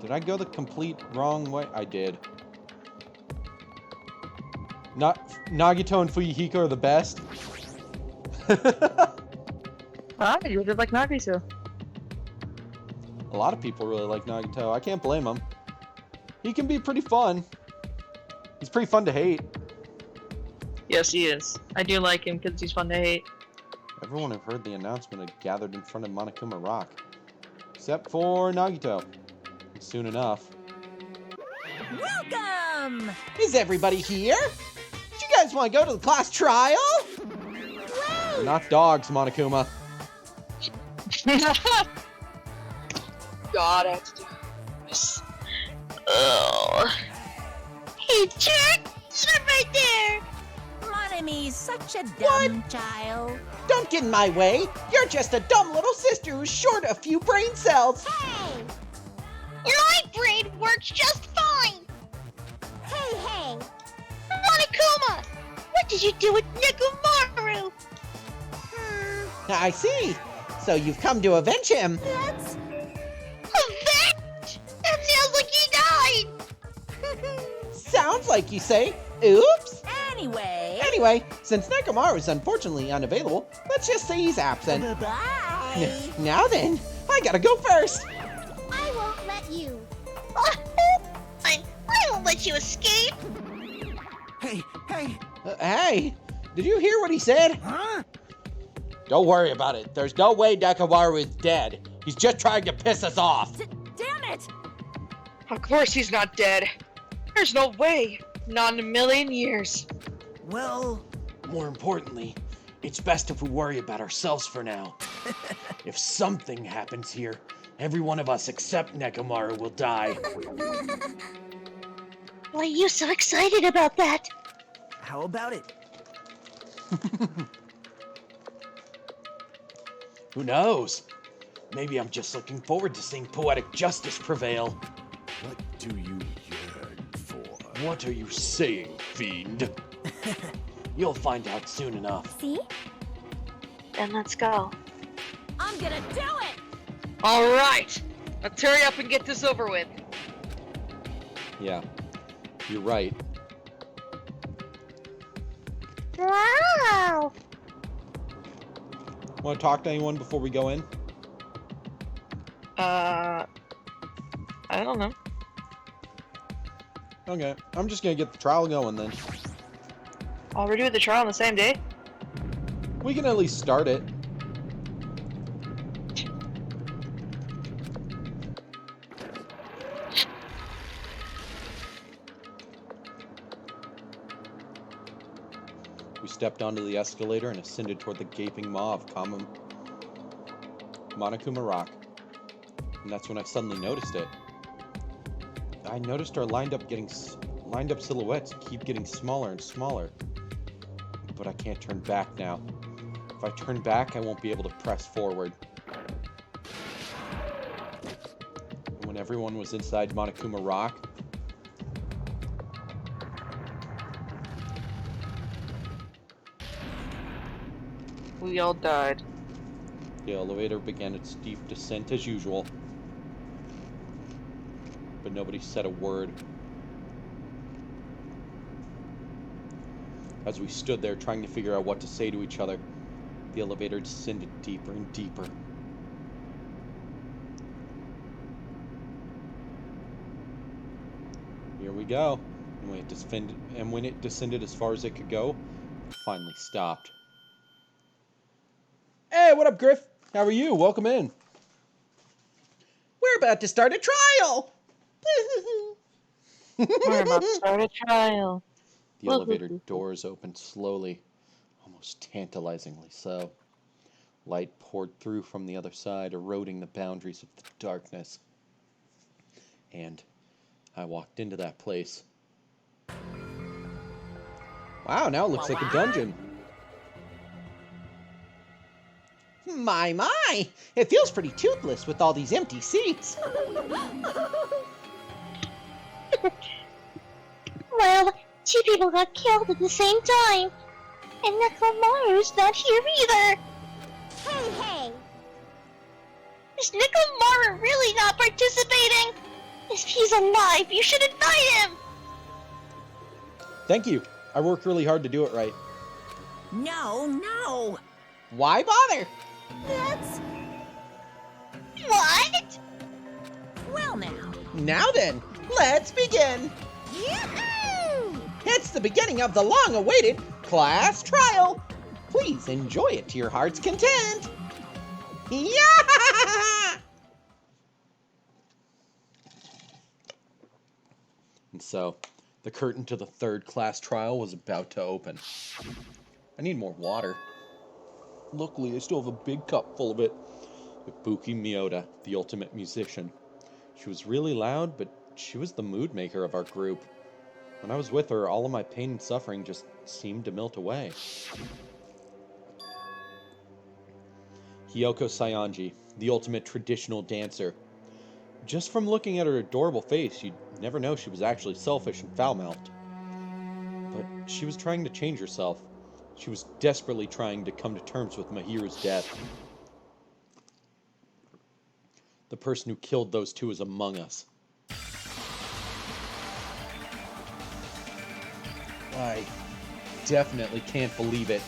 Did I go the complete wrong way? I did. Nagito and Fuyuhiko are the best. Ah, you did like Nagito. A lot of people really like Nagito. I can't blame him. He can be pretty fun. He's pretty fun to hate. Yes, he is. I do like him because he's fun to hate. Everyone who heard the announcement had gathered in front of Monokuma Rock. Except for Nagito. Soon enough. Welcome! Is everybody here? Do you guys want to go to the class trial? We're not dogs, Monokuma. God, I have to do this. Oh. Hey, jerk! Sit right there! Monomi's such a dumb child. Don't get in my way. You're just a dumb little sister who's short a few brain cells. Hey! My brain works just fine! Hey, hey! Monokuma! What did you do with Nekomaru? I see. So you've come to avenge him. That's... Avenge? That sounds like he died! Sounds like you say. Oops. Anyway, Since Nekomaru is unfortunately unavailable, let's just say he's absent. bye-bye. Now then, I gotta go first. I won't let you. I won't let you escape! Hey, hey! Hey, did you hear what he said? Huh? Don't worry about it. There's no way Nekomaru is dead. He's just trying to piss us off. Damn it! Of course he's not dead. There's no way. Not in a million years. Well, more importantly, it's best if we worry about ourselves for now. If something happens here, every one of us except Nekomaru will die. Why are you so excited about that? How about it? Who knows? Maybe I'm just looking forward to seeing poetic justice prevail. What do you yearn for? What are you saying, fiend? You'll find out soon enough. See? Then let's go. I'm gonna do it! Alright! Let's hurry up and get this over with. Yeah, you're right. Wow! Want to talk to anyone before we go in? I don't know. Okay, I'm just gonna get the trial going then. Oh, we're doing the trial on the same day? We can at least start it. We stepped onto the escalator and ascended toward the gaping maw of Monokuma Rock. And that's when I suddenly noticed it. I noticed our lined up silhouettes keep getting smaller and smaller. But I can't turn back now. If I turn back, I won't be able to press forward. And when everyone was inside Monokuma Rock, We all died. the elevator began its steep descent as usual. But nobody said a word. As we stood there trying to figure out what to say to each other, the elevator descended deeper and deeper. Here we go. And when it descended as far as it could go, it finally stopped. Hey, what up, Griff? How are you? Welcome in. We're about to start a trial! We're about to start a trial. The elevator doors opened slowly, almost tantalizingly so. Light poured through from the other side, eroding the boundaries of the darkness. And I walked into that place. Wow, now it looks like a dungeon. My! It feels pretty toothless with all these empty seats. Well, 2 people got killed at the same time. And Nekomaru's not here either. Hey! Is Nekomaru really not participating? If he's alive, you should invite him! Thank you. I worked really hard to do it right. No. Why bother? That's... What? Well now. Now then, let's begin. Yahoo! It's the beginning of the long-awaited class trial. Please enjoy it to your heart's content. Yeah! And so, the curtain to the third class trial was about to open. I need more water. Luckily, I still have a big cup full of it. Ibuki Miyota, the ultimate musician. She was really loud, but she was the mood maker of our group. When I was with her, all of my pain and suffering just seemed to melt away. Hiyoko Saionji, the ultimate traditional dancer. Just from looking at her adorable face, you'd never know she was actually selfish and foul-mouthed. But she was trying to change herself. She was desperately trying to come to terms with Mahiru's death. The person who killed those two is among us. I definitely can't believe it.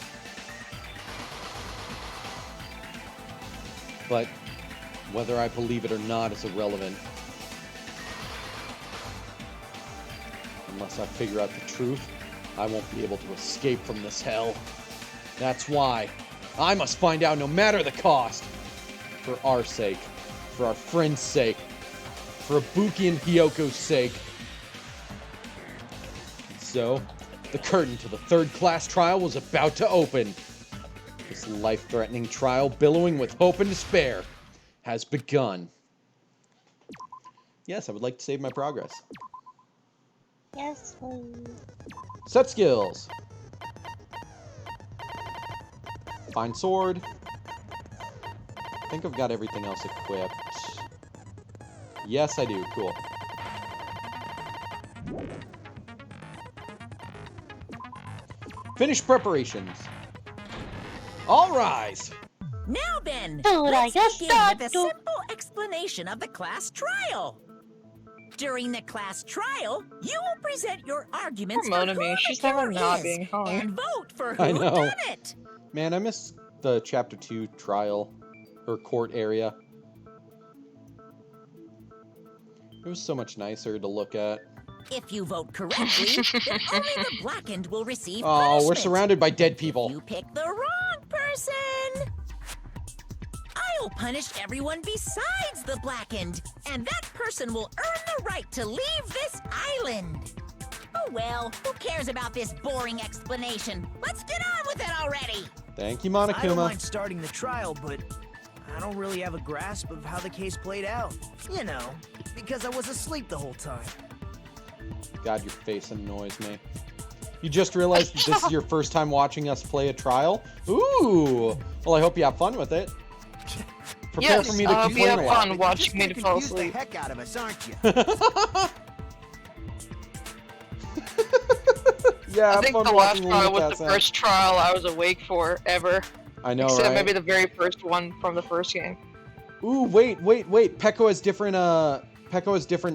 But whether I believe it or not is irrelevant. Unless I figure out the truth, I won't be able to escape from this hell. That's why I must find out no matter the cost. For our sake, for our friend's sake, for Ibuki and Hiyoko's sake. So, the curtain to the third class trial was about to open. This life-threatening trial, billowing with hope and despair, has begun. Yes, I would like to save my progress. Yes, please. Set skills. Find sword. I think I've got everything else equipped. Yes, I do. Cool. Finish preparations. All rise. Now then, Dude, I let's guess begin not, with a dude. simple explanation of the class trial. During the class trial, you will present your arguments Poor for who Monami, the she's never killer not is, being hung. and vote for I who know. done it. Man, I miss the Chapter 2 trial, or court area. It was so much nicer to look at. If you vote correctly, then only the blackened will receive Oh, we're punishment. surrounded by dead people. You pick the wrong person. I'll punish everyone besides the blackened, and that person will earn the right to leave this island. Oh well, who cares about this boring explanation? Let's get on with it already. Thank you, I don't Monokuma. mind starting the trial, but I don't really have a grasp of how the case played out. You know, because I was asleep the whole time. God, your face annoys me. You just realized that this is your first time watching us play a trial? Ooh! Well, I hope you have fun with it. Prepare Yes, for me to we complain have a lot. fun watching me Just to gonna fall confuse asleep. the heck out of us, aren't you? Yeah, I have think fun the last watching trial Luna was Cat's the End. first trial I was awake for ever. I know, Except right? maybe the very first one from the first game. Ooh, wait. Peko has different,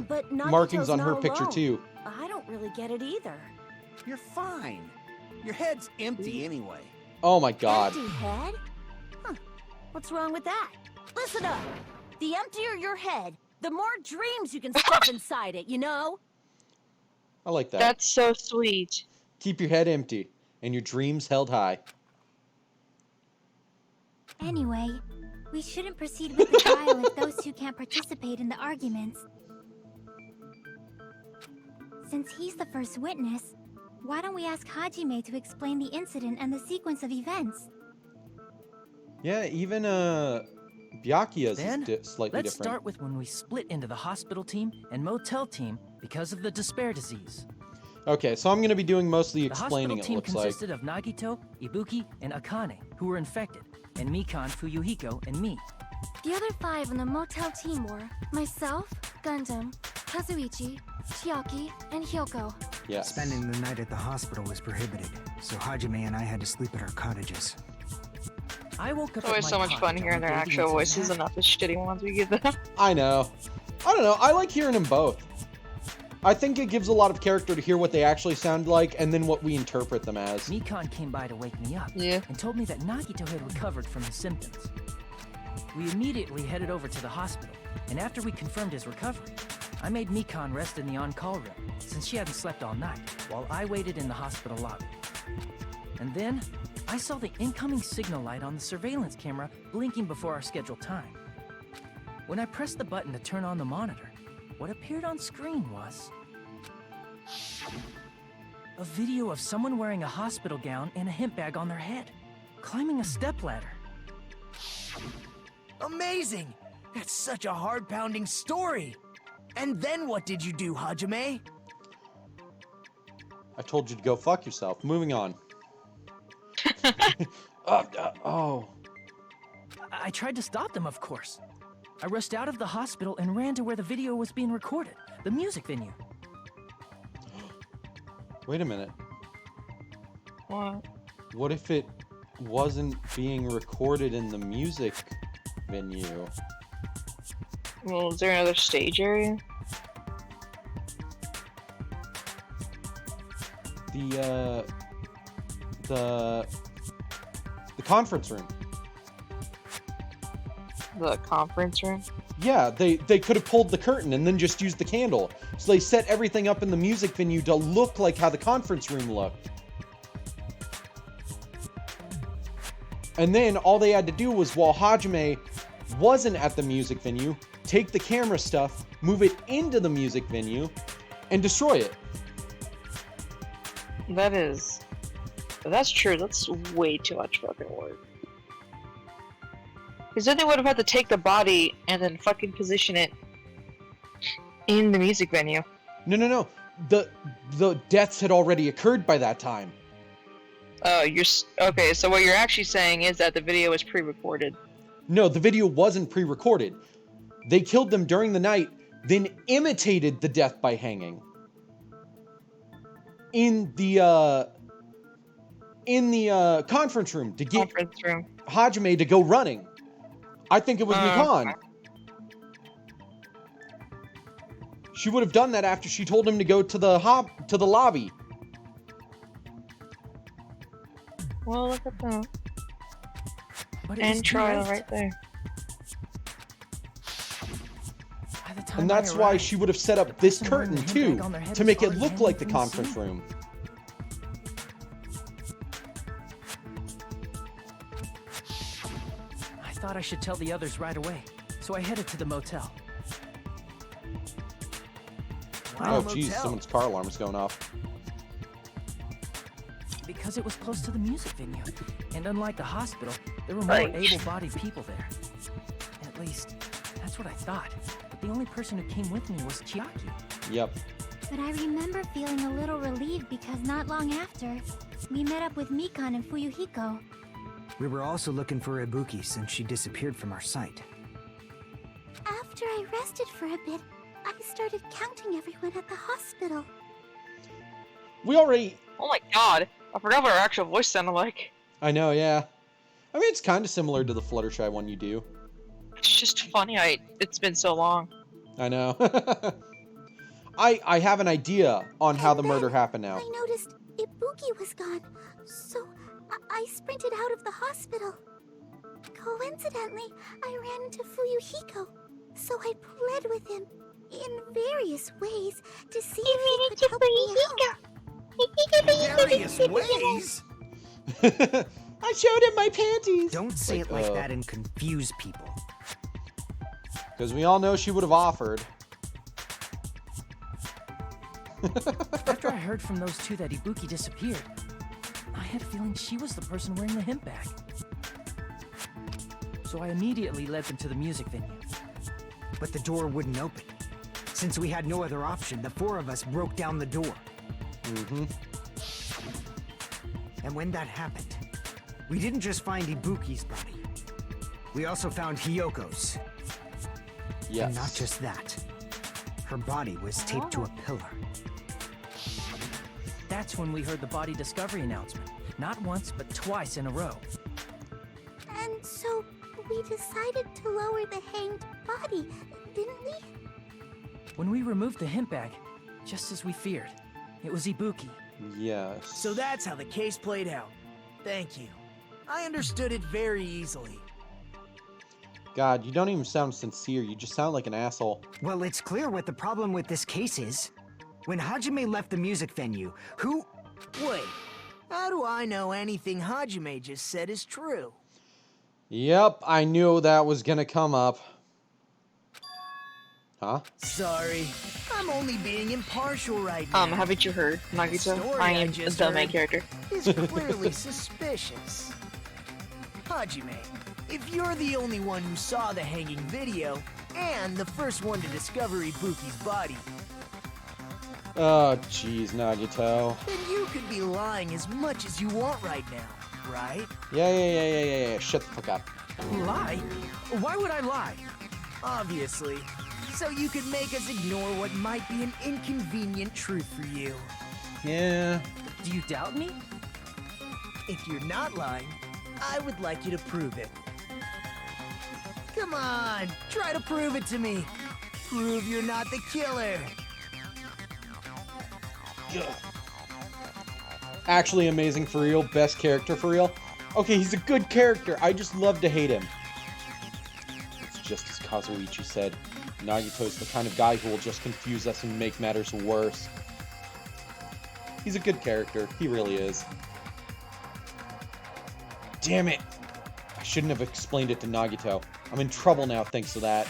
But Nagito's markings on her not picture, alone. too. I don't really get it either. You're fine. Your head's empty anyway. Oh my god. Empty head? Huh. What's wrong with that? Listen up. The emptier your head, the more dreams you can stuff inside it, you know? I like that. That's so sweet. Keep your head empty and your dreams held high. Anyway, We shouldn't proceed with the trial if those two can't participate in the arguments. Since he's the first witness, why don't we ask Hajime to explain the incident and the sequence of events? Yeah, even Byakuya's Then, is slightly let's different. start with when we split into the hospital team and motel team because of the despair disease. Okay, so I'm gonna be doing most of the The explaining. hospital It team looks like. consisted of Nagito, Ibuki, and Akane, who were infected, and Mikan, Fuyuhiko, and me. The other 5 on the motel team were myself, Gundam, Kazuichi, Chiaki, and Hyoko. Yes. Spending the night at the hospital was prohibited, so Hajime and I had to sleep at our cottages. I woke up It's at always my so much fun cottage on hearing the their day the actual incident voices and happened. not the shitty ones we give them. I know. I don't know. I like hearing them both. I think it gives a lot of character to hear what they actually sound like and then what we interpret them as. Mikan came by to wake me up Yeah. and told me that Nagito had recovered from his symptoms. We immediately headed over to the hospital, and after we confirmed his recovery, I made Mikan rest in the on-call room since she hadn't slept all night, while I waited in the hospital lobby. And then, I saw the incoming signal light on the surveillance camera blinking before our scheduled time. When I pressed the button to turn on the monitor, what appeared on screen was a video of someone wearing a hospital gown and a hemp bag on their head, climbing a stepladder. Amazing! That's such a heart-pounding story! And then what did you do, Hajime? I told you to go fuck yourself. Moving on. Oh. I tried to stop them, of course. I rushed out of the hospital and ran to where the video was being recorded, the music venue. Wait a minute. What? What if it wasn't being recorded in the music venue? Well, is there another stage area? The conference room. The conference room? Yeah, they could have pulled the curtain and then just used the candle. So they set everything up in the music venue to look like how the conference room looked. And then all they had to do was, while Hajime wasn't at the music venue, take the camera stuff, move it into the music venue, and destroy it. That's true. That's way too much fucking work. Because then they would have had to take the body and then fucking position it in the music venue. No. The deaths had already occurred by that time. Oh, okay. So what you're actually saying is that the video was pre-recorded. No, the video wasn't pre-recorded. They killed them during the night, then imitated the death by hanging. In the conference room to get Hajime to go running. I think it was Mikan. She would have done that after she told him to go to the lobby. Well, look at that. But it was And too trial late. right there. By the time And that's I why arrived, she would have set up this person wearing curtain the too, handbag on their head to was make it already look hanging like the from the conference ceiling. room. I thought I should tell the others right away, so I headed to the motel. Why Oh the jeez, motel? someone's car alarm is going off. Because it was close to the music venue, and unlike the hospital, there were more Right. able-bodied people there. At least, that's what I thought. But the only person who came with me was Chiaki. Yep. But I remember feeling a little relieved because not long after, we met up with Mikan and Fuyuhiko. We were also looking for Ibuki since she disappeared from our sight. After I rested for a bit, I started counting everyone at the hospital. We already... Oh my god. I forgot what her actual voice sounded like. I know, yeah. I mean, it's kind of similar to the Fluttershy one you do. It's just funny. It's been so long. I know. I have an idea on how the murder happened now. I noticed Ibuki was gone, so I sprinted out of the hospital. Coincidentally, I ran into Fuyuhiko, so I pled with him in various ways to see if he could help me out. Various ways? I showed him my panties. Don't say it like that and confuse people. Because we all know she would have offered. After I heard from those two that Ibuki disappeared, I had a feeling she was the person wearing the hemp bag. So I immediately led them to the music venue. But the door wouldn't open. Since we had no other option, the four of us broke down the door. Mm-hmm. And when that happened, we didn't just find Ibuki's body. We also found Hiyoko's. Yes. And not just that. Her body was taped to a pillar. That's when we heard the body discovery announcement. Not once, but twice in a row. And so we decided to lower the hanged body, didn't we? When we removed the hemp bag, just as we feared, it was Ibuki. Yes. So that's how the case played out. Thank you. I understood it very easily. God, you don't even sound sincere. You just sound like an asshole. Well, it's clear what the problem with this case is. When Hajime left the music venue, who... Wait, how do I know anything Hajime just said is true? Yep, I knew that was gonna come up. Huh? Sorry, I'm only being impartial right now. Haven't you heard, Nagito? story I I am just the main heard character. is clearly suspicious. Hajime, if you're the only one who saw the hanging video, and the first one to discover Ibuki's body, Oh, jeez, Nagito. then you could be lying as much as you want right now, right? Yeah. Shut the fuck up. Lie? Why would I lie? Obviously. So you could make us ignore what might be an inconvenient truth for you. Yeah. Do you doubt me? If you're not lying, I would like you to prove it. Come on, try to prove it to me. Prove you're not the killer. Actually amazing for real. Best character for real. Okay, he's a good character. I just love to hate him. It's just as Kazuichi said. Nagito's the kind of guy who will just confuse us and make matters worse. He's a good character. He really is. Damn it. I shouldn't have explained it to Nagito. I'm in trouble now thanks to that.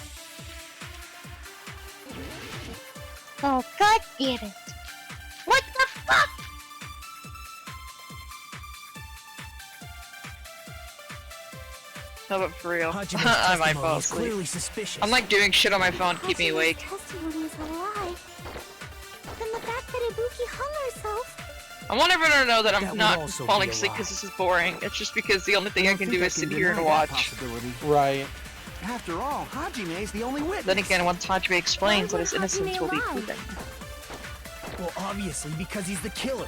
Oh, god damn it. What the fuck? No, but for real. Hajime's I might testimony fall is asleep. clearly suspicious. I'm like doing shit on my phone to keep me Hajime's awake. testimony is a lie. Then the fact that Ibuki hung herself. I want everyone to know that I'm That would not also falling be a asleep lie. because this is boring. It's just because the only thing I don't can think do is sit here and deny that watch. possibility. Right. After all, Hajime's the only witness. Then again, once Hajime explains that Why his would innocence Hajime will be lie? proven. Well, obviously, because he's the killer.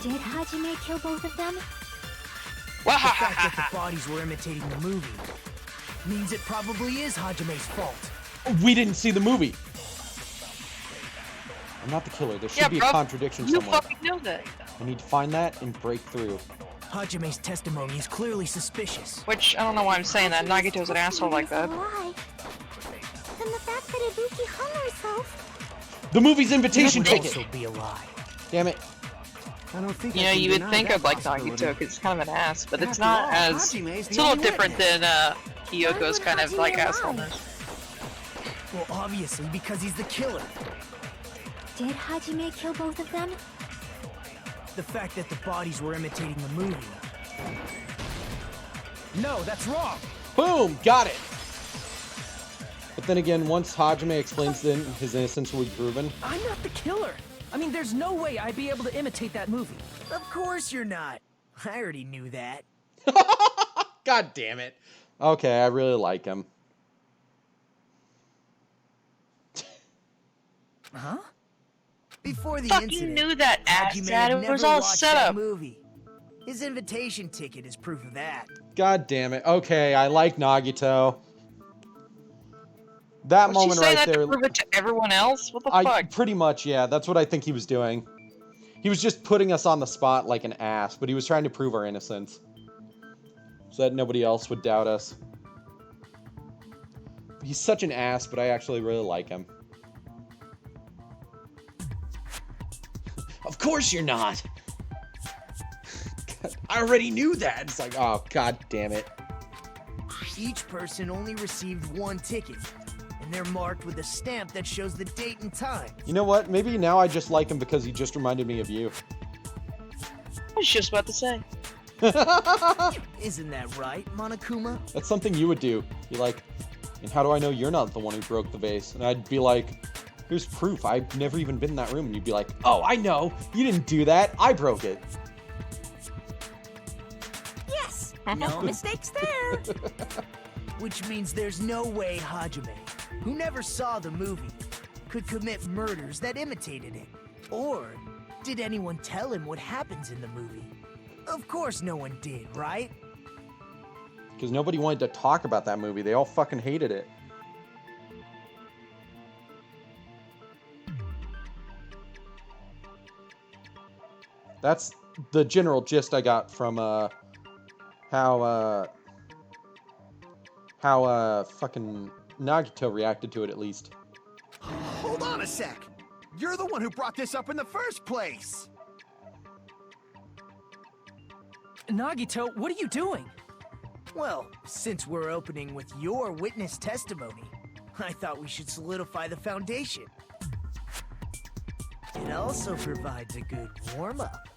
Did Hajime kill both of them? The fact that the bodies were imitating the movie means it probably is Hajime's fault. We didn't see the movie. I'm not the killer. There should Yeah, be bro, a contradiction you somewhere. fucking know that. I need to find that and break through. Hajime's testimony is clearly suspicious. Which, I don't know why I'm saying that. Nagito's an asshole like that. Lie. Then the fact that Ibuki hung herself. The movie's invitation That would ticket. also be a lie. Damn it. I don't think You I know, can you would deny think that I'd like possibility. Nagito because it's kind of an ass, but it's After not all, as. Hajime's It's the a little only different witness. than Why Hiyoko's would kind of Hajime like lie? assholeness. Well, obviously, because he's the killer. Did Hajime kill both of them? The fact that the bodies were imitating the movie. No, that's wrong. Boom! Got it! But then again, once Hajime explains then his innocence will be proven. I'm not the killer. I mean, there's no way I'd be able to imitate that movie. Of course you're not. I already knew that. God damn it. Okay, I really like him. Huh? Before the Fucking incident, knew that, Hajime asshat. had It never was all watched set that up. movie. His invitation ticket is proof of that. God damn it. Okay, I like Nagito. That Was she moment saying right that there. to prove it to everyone else? What the I fuck? pretty much, yeah. That's what I think he was doing. He was just putting us on the spot like an ass, but he was trying to prove our innocence. So that nobody else would doubt us. He's such an ass, but I actually really like him. Of course you're not! God, I already knew that. It's like, oh, god damn it. Each person only received one ticket, and they're marked with a stamp that shows the date and time. You know what? Maybe now I just like him because he just reminded me of you. I was just about to say. Isn't that right, Monokuma? That's something you would do. You're like, and how do I know you're not the one who broke the vase? And I'd be like, here's proof. I've never even been in that room. And you'd be like, oh, I know. You didn't do that. I broke it. Yes, no mistakes there. Which means there's no way Hajime, who never saw the movie, could commit murders that imitated it. Or did anyone tell him what happens in the movie? Of course no one did, right? Because nobody wanted to talk about that movie. They all fucking hated it. That's the general gist I got from how fucking Nagito reacted to it, at least. Hold on a sec. You're the one who brought this up in the first place. Nagito, what are you doing? Well, since we're opening with your witness testimony, I thought we should solidify the foundation. It also provides a good warm-up.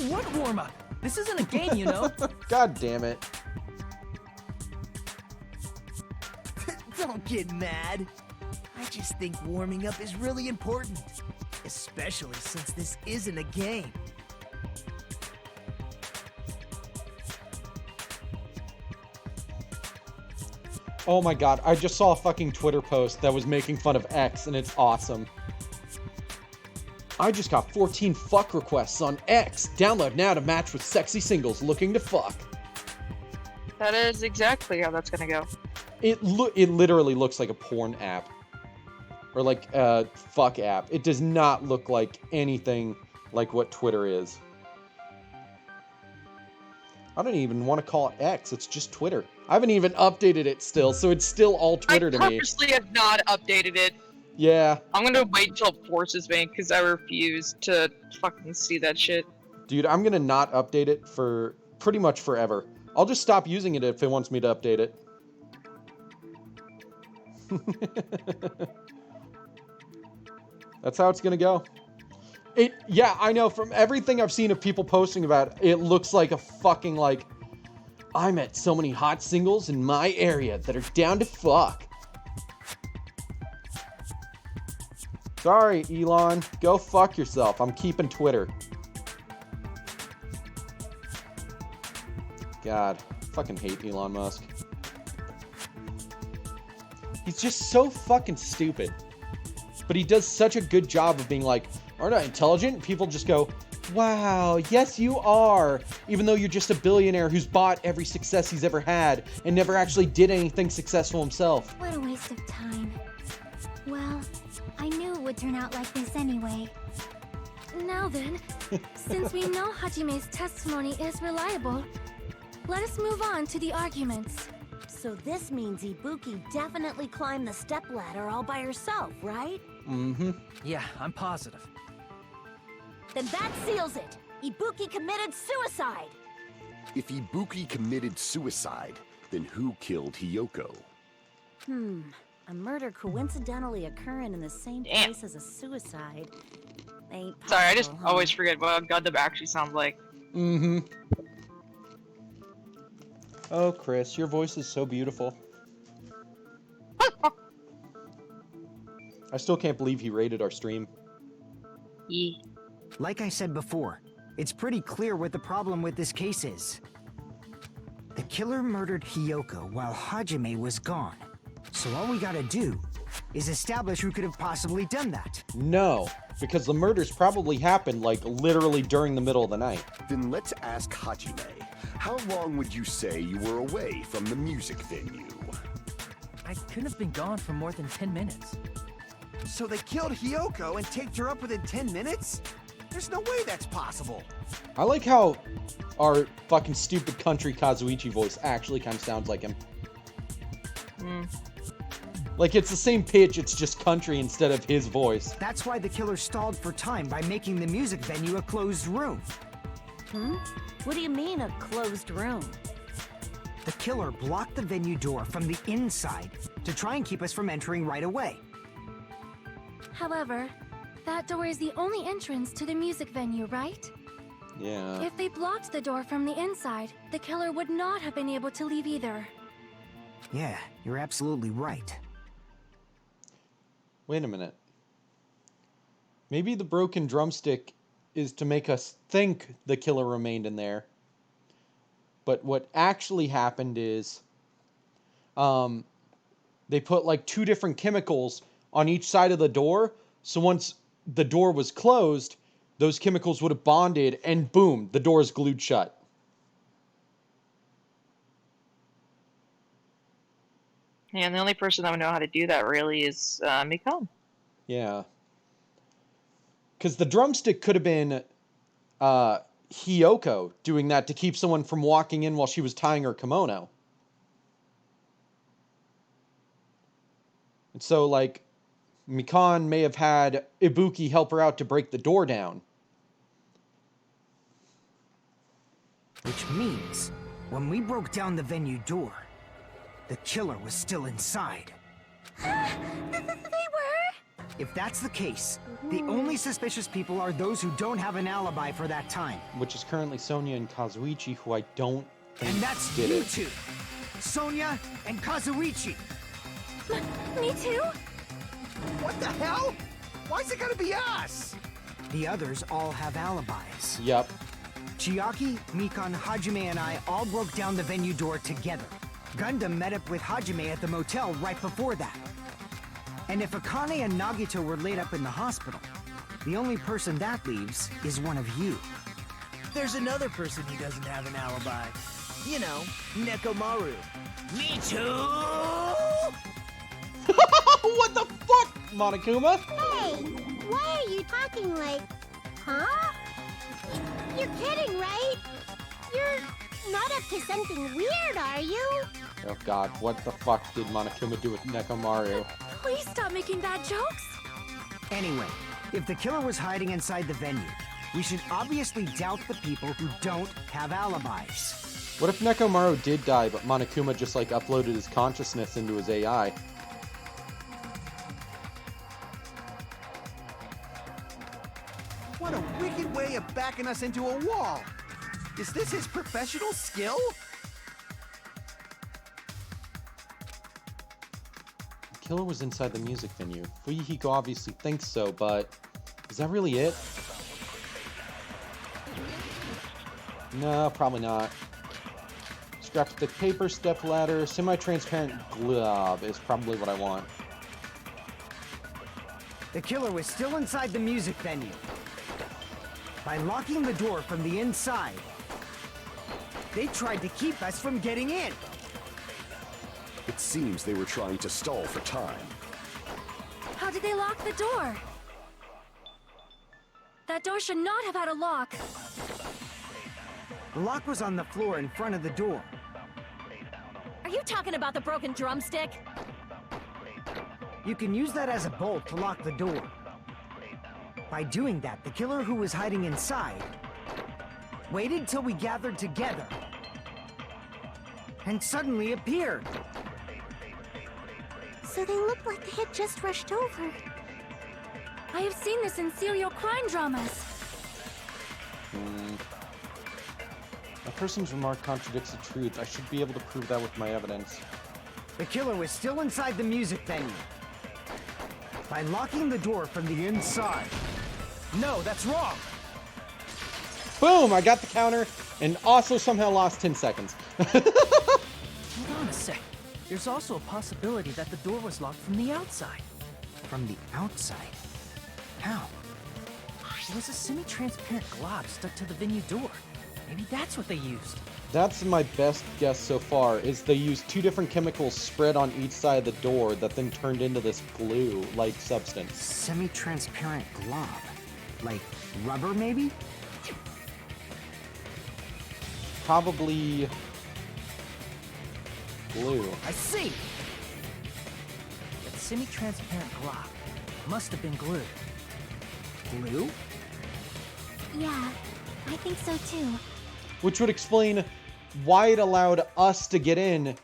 What warm-up? This isn't a game, you know. God damn it. Don't get mad. I just think warming up is really important, especially since this isn't a game. Oh my god, I just saw a fucking Twitter post that was making fun of X, and it's awesome. I just got 14 fuck requests on X. Download now to match with sexy singles looking to fuck. That is exactly how that's gonna go. It literally looks like a porn app. Or like a fuck app. It does not look like anything like what Twitter is. I don't even want to call it X, it's just Twitter. I haven't even updated it still, so it's still all Twitter to me. I purposely have not updated it. Yeah. I'm gonna wait until it forces me, because I refuse to fucking see that shit. Dude, I'm gonna not update it for pretty much forever. I'll just stop using it if it wants me to update it. That's how it's gonna go. Yeah, I know, from everything I've seen of people posting about it, it looks like a fucking, like, I met so many hot singles in my area that are down to fuck. Sorry, Elon. Go fuck yourself. I'm keeping Twitter. God, fucking hate Elon Musk. He's just so fucking stupid. But he does such a good job of being like, aren't I intelligent? People just go, wow, yes you are. Even though you're just a billionaire who's bought every success he's ever had and never actually did anything successful himself. What a waste of time. Well, I knew it would turn out like this anyway. Now then, since we know Hajime's testimony is reliable, let us move on to the arguments. So this means Ibuki definitely climbed the stepladder all by herself, right? Mm-hmm. Yeah, I'm positive. Then that seals it! Ibuki committed suicide! If Ibuki committed suicide, then who killed Hiyoko? A murder coincidentally occurring in the same Damn. place as a suicide ain't possible, Sorry, I just huh? always forget what Gundam actually sounds like. Mm-hmm. Oh, Chris, your voice is so beautiful. I still can't believe he rated our stream. Yeah. Like I said before, it's pretty clear what the problem with this case is. The killer murdered Hiyoko while Hajime was gone. So all we gotta do is establish who could have possibly done that. No, because the murders probably happened, like, literally during the middle of the night. Then let's ask Hajime. How long would you say you were away from the music venue? I couldn't have been gone for more than 10 minutes. So they killed Hiyoko and taped her up within 10 minutes? There's no way that's possible. I like how our fucking stupid country Kazuichi voice actually kind of sounds like him. Like, it's the same pitch, it's just country instead of his voice. That's why the killer stalled for time by making the music venue a closed room. Hmm? What do you mean, a closed room? The killer blocked the venue door from the inside to try and keep us from entering right away. However, that door is the only entrance to the music venue, right? Yeah. If they blocked the door from the inside, the killer would not have been able to leave either. Yeah, you're absolutely right. Wait a minute. Maybe the broken drumstick is to make us think the killer remained in there. But what actually happened is they put like 2 different chemicals on each side of the door. So once the door was closed, those chemicals would have bonded and boom, the door is glued shut. Yeah, and the only person that would know how to do that really is Mikon. Yeah. Because the drumstick could have been Hiyoko doing that to keep someone from walking in while she was tying her kimono. And so, like, Mikon may have had Ibuki help her out to break the door down. Which means, when we broke down the venue door, the killer was still inside. They were? If that's the case, the only suspicious people are those who don't have an alibi for that time. Which is currently Sonia and Kazuichi, who I don't think And that's did you it. two, Sonia and Kazuichi. Me too? What the hell? Why's it gonna be us? The others all have alibis. Yep. Chiaki, Mikon, Hajime, and I all broke down the venue door together. Gundam met up with Hajime at the motel right before that. And if Akane and Nagito were laid up in the hospital, the only person that leaves is one of you. There's another person who doesn't have an alibi. You know, Nekomaru. Me too! What the fuck, Monokuma? Hey, why are you talking like... Huh? You're kidding, right? You're not up to something weird, are you? Oh god, what the fuck did Monokuma do with Nekomaru? Please stop making bad jokes. Anyway, if the killer was hiding inside the venue, we should obviously doubt the people who don't have alibis. What if Nekomaru did die, but Monokuma just like uploaded his consciousness into his AI? What a wicked way of backing us into a wall. Is this his professional skill? The killer was inside the music venue. Fuyuhiko obviously thinks so, but is that really it? No, probably not. Scrap thick paper, step ladder, semi-transparent glove is probably what I want. The killer was still inside the music venue. By locking the door from the inside, they tried to keep us from getting in. It seems they were trying to stall for time. How did they lock the door? That door should not have had a lock. The lock was on the floor in front of the door. Are you talking about the broken drumstick? You can use that as a bolt to lock the door. By doing that, the killer who was hiding inside waited till we gathered together and suddenly appeared. So they look like they had just rushed over. I have seen this in serial crime dramas. A person's remark contradicts the truth. I should be able to prove that with my evidence. The killer was still inside the music venue. By locking the door from the inside. No, that's wrong! Boom! I got the counter, and also somehow lost 10 seconds. Hold on a sec. There's also a possibility that the door was locked from the outside. From the outside? How? There was a semi-transparent glob stuck to the venue door. Maybe that's what they used. That's my best guess so far, is they used 2 different chemicals spread on each side of the door that then turned into this glue-like substance. Semi-transparent glob. Like rubber, maybe? Probably glue. I see! semi-transparent block. Must have been glue. Glue? Yeah, I think so too. Which would explain why it allowed us to get in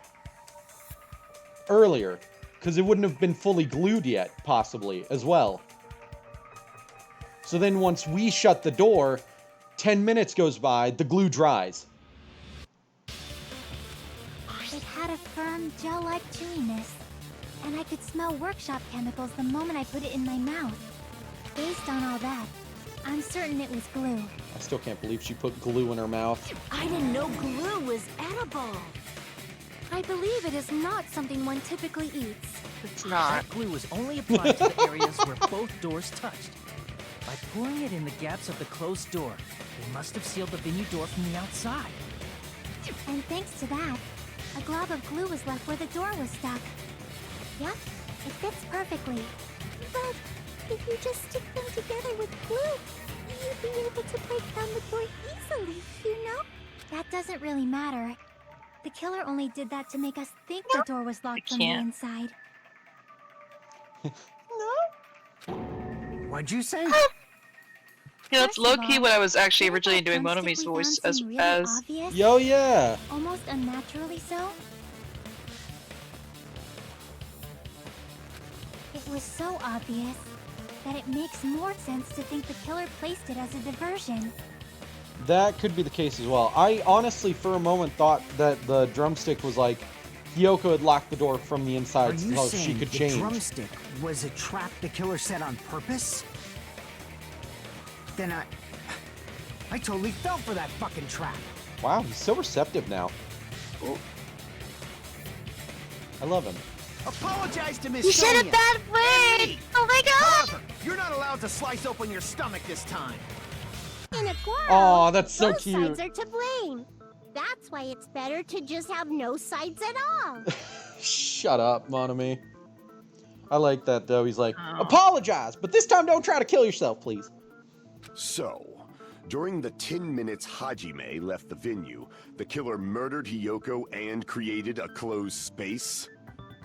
earlier. Because it wouldn't have been fully glued yet, possibly, as well. So then once we shut the door, 10 minutes goes by, the glue dries. It had a firm, gel-like chewiness, and I could smell workshop chemicals the moment I put it in my mouth. Based on all that, I'm certain it was glue. I still can't believe she put glue in her mouth. I didn't know glue was edible. I believe it is not something one typically eats. It's not. That glue was only applied to the areas where both doors touched. By pouring it in the gaps of the closed door, they must have sealed the venue door from the outside. And thanks to that, a glob of glue was left where the door was stuck. Yep, it fits perfectly. But if you just stick them together with glue, you'd be able to break down the door easily, you know? That doesn't really matter. The killer only did that to make us think the door was locked from the inside. What'd you say? Yeah, that's low-key what I was actually originally doing Monomi's voice as Obvious? Yo, yeah. Almost unnaturally so? It was so obvious that it makes more sense to think the killer placed it as a diversion. That could be the case as well. I honestly, for a moment, thought that the drumstick was like, Hiyoko had locked the door from the Are inside you so saying she could the change. drumstick was a trap the killer set on purpose? Then I totally fell for that fucking trap. Wow, he's so receptive now. Oh. I love him. Apologize to Miss You said a Sonia. bad word! Oh my gosh! However, you're not allowed to slice open your stomach this time. In a quarrel, Aw, that's so both cute. sides are to blame. That's why it's better to just have no sides at all. Shut up, Monomi. I like that, though. He's like, Oh. apologize, but this time don't try to kill yourself, please. So, during the 10 minutes Hajime left the venue, the killer murdered Hiyoko and created a closed space?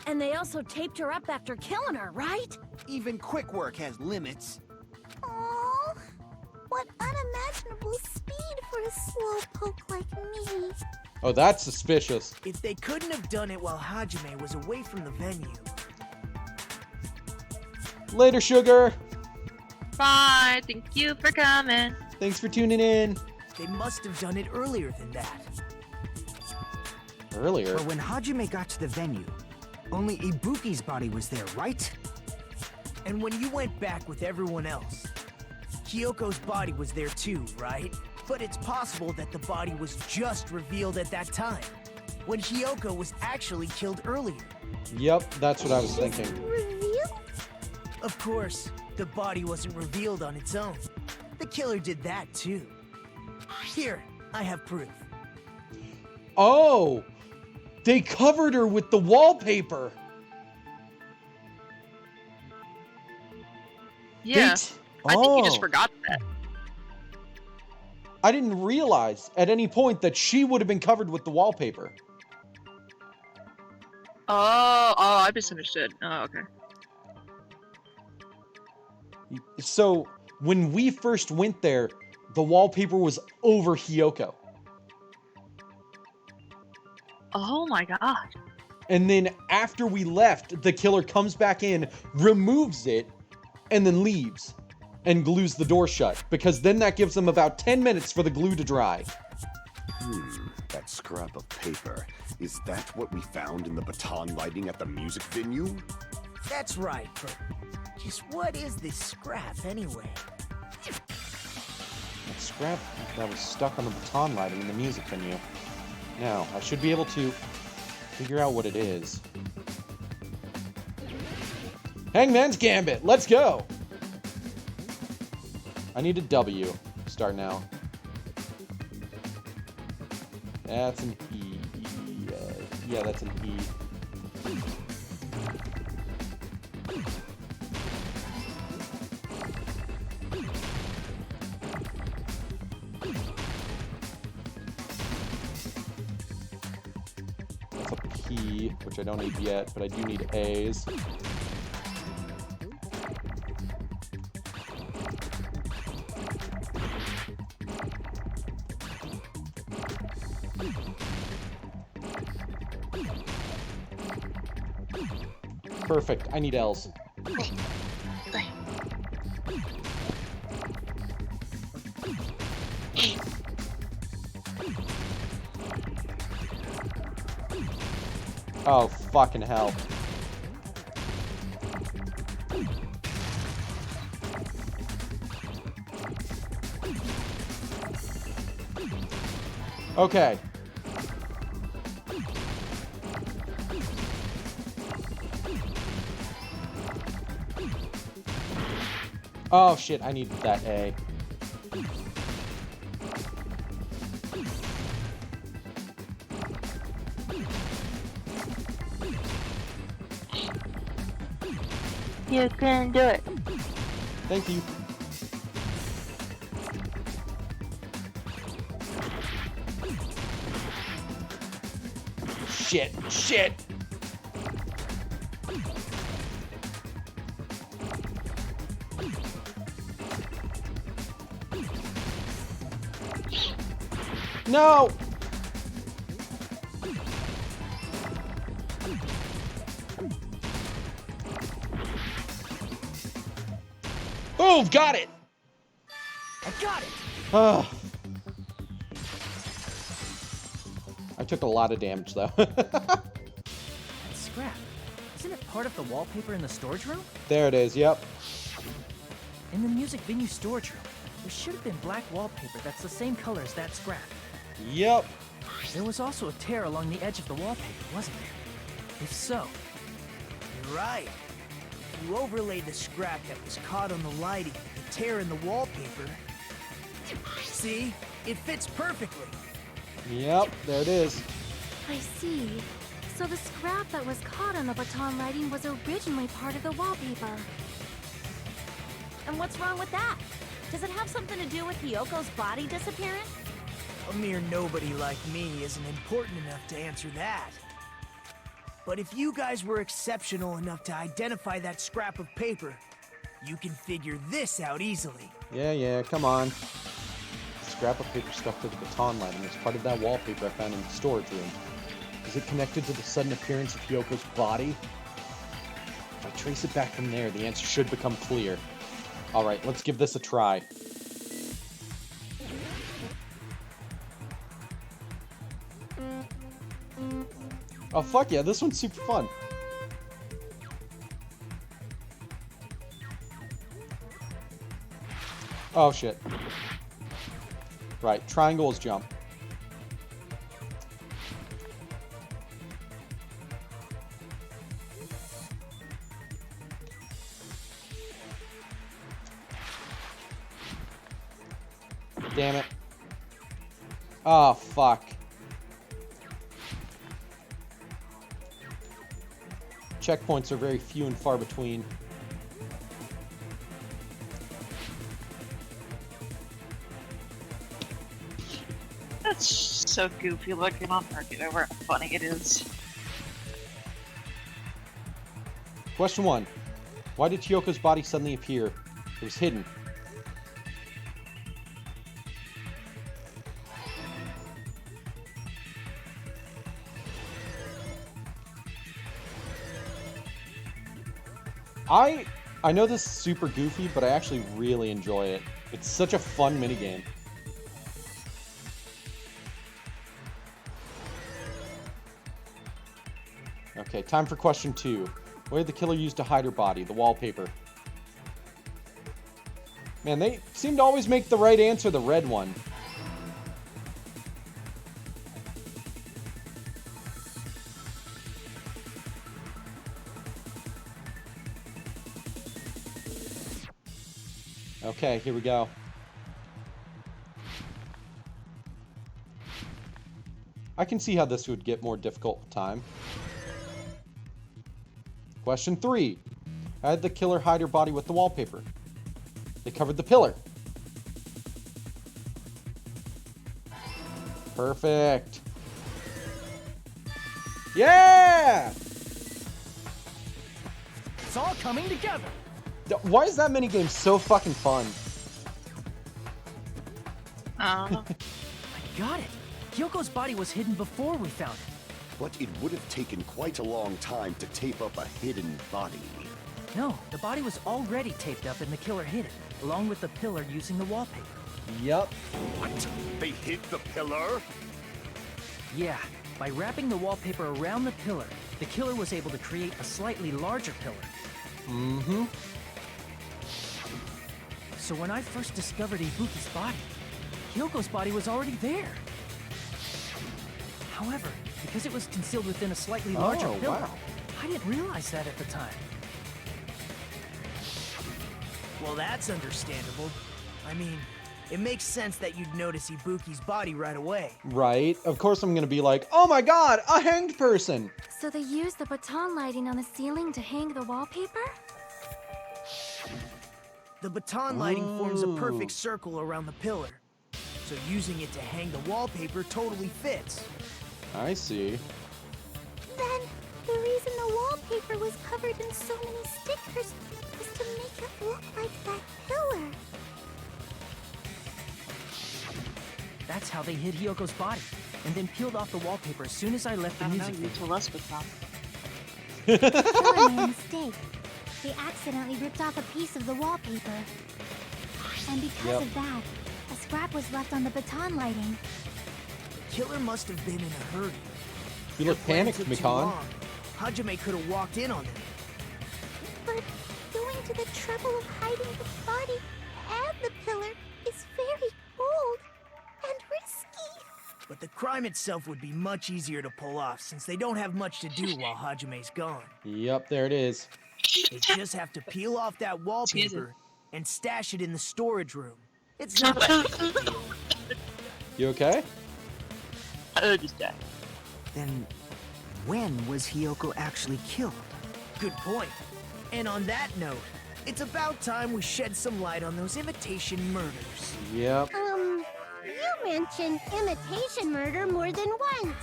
And they also taped her up after killing her, right? Even quick work has limits. Oh, what unimaginable speed for a slowpoke like me. Oh, that's suspicious. If they couldn't have done it while Hajime was away from the venue. Later, sugar. Bye. Thank you for coming. Thanks for tuning in. They must have done it earlier than that. Earlier? But when Hajime got to the venue, only Ibuki's body was there, right? And when you went back with everyone else, Hiyoko's body was there too, right? But it's possible that the body was just revealed at that time, when Hiyoko was actually killed earlier. Yep, that's what I was thinking. Revealed? Of course, the body wasn't revealed on its own. The killer did that too. Here, I have proof. Oh! They covered her with the wallpaper! Yeah. I think you just Oh. forgot that. I didn't realize at any point that she would have been covered with the wallpaper. Oh, I misunderstood. Oh, okay. So, when we first went there, the wallpaper was over Hiyoko. Oh my god. And then after we left, the killer comes back in, removes it, and then leaves. And glues the door shut. Because then that gives them about 10 minutes for the glue to dry. That scrap of paper. Is that what we found in the baton lighting at the music venue? That's right, but just what is this scrap anyway? That scrap that was stuck on the baton lighting in the music venue. Now, I should be able to figure out what it is. Hangman's Gambit, let's go! I need a W. Start now. That's an E. Yeah, that's an E. That's a P, which I don't need yet, but I do need A's. Perfect. I need L's. Oh, fucking hell. Okay. Oh shit, I need that A. You can do it. Thank you. Shit, shit. No! Boom! Got it! I got it! Oh. I took a lot of damage, though. Scrap. Isn't it part of the wallpaper in the storage room? There it is, yep. In the music venue storage room, there should have been black wallpaper that's the same color as that scrap. Yep. There was also a tear along the edge of the wallpaper, wasn't there? If so... You're right. If you overlay the scrap that was caught on the lighting, the tear in the wallpaper... See? It fits perfectly. Yep, there it is. I see. So the scrap that was caught on the baton lighting was originally part of the wallpaper. And what's wrong with that? Does it have something to do with Hyoko's body disappearance? A mere nobody like me isn't important enough to answer that. But if you guys were exceptional enough to identify that scrap of paper, you can figure this out easily. Yeah, come on. The scrap of paper stuck to the baton lighting is part of that wallpaper I found in the storage room. Is it connected to the sudden appearance of Hyoko's body? If I trace it back from there, the answer should become clear. Alright, let's give this a try. Oh fuck yeah, this one's super fun. Oh shit. Right, triangle is jump. Damn it. Oh fuck. Checkpoints are very few and far between. That's so goofy looking on Market over how funny it is. Question 1. Why did Hyoko's body suddenly appear? It was hidden. I know this is super goofy, but I actually really enjoy it. It's such a fun minigame. Okay, time for question 2. What did the killer use to hide her body? The wallpaper. Man, they seem to always make the right answer the red one. Okay, here we go. I can see how this would get more difficult with time. Question 3. How did the killer hide her body with the wallpaper? They covered the pillar. Perfect. Yeah! It's all coming together. Why is that minigame so fucking fun? I got it. Hyoko's body was hidden before we found it. But it would have taken quite a long time to tape up a hidden body. No, the body was already taped up and the killer hid it, along with the pillar using the wallpaper. Yep. What? They hid the pillar? Yeah, by wrapping the wallpaper around the pillar, the killer was able to create a slightly larger pillar. Mm-hmm. So when I first discovered Ibuki's body, Hyoko's body was already there. However, because it was concealed within a slightly larger pillar, wow. I didn't realize that at the time. Well, that's understandable. I mean, it makes sense that you'd notice Ibuki's body right away. Right. Of course I'm gonna be like, oh my god, a hanged person! So they used the baton lighting on the ceiling to hang the wallpaper? The baton lighting forms a Ooh. perfect circle around the pillar. So using it to hang the wallpaper totally fits. I see. Then, the reason the wallpaper was covered in so many stickers was to make it look like that pillar. That's how they hid Hyoko's body, and then peeled off the wallpaper as soon as I left the music video. told us with them. The killer made a mistake. They accidentally ripped off a piece of the wallpaper. And because of that, a scrap was left on the baton lighting. The killer must have been in a hurry. You look Their plan panicked, took too Mikan. long. Hajime could have walked in on them. But going to the trouble of hiding the body and the pillar is very bold and risky. But the crime itself would be much easier to pull off since they don't have much to do while Hajime's gone. Yep, there it is. They just have to peel off that wallpaper and stash it in the storage room. It's not that big a deal. You okay? I just died. Then, when was Hyoko actually killed? Good point. And on that note, it's about time we shed some light on those imitation murders. Yep. You mentioned imitation murder more than once.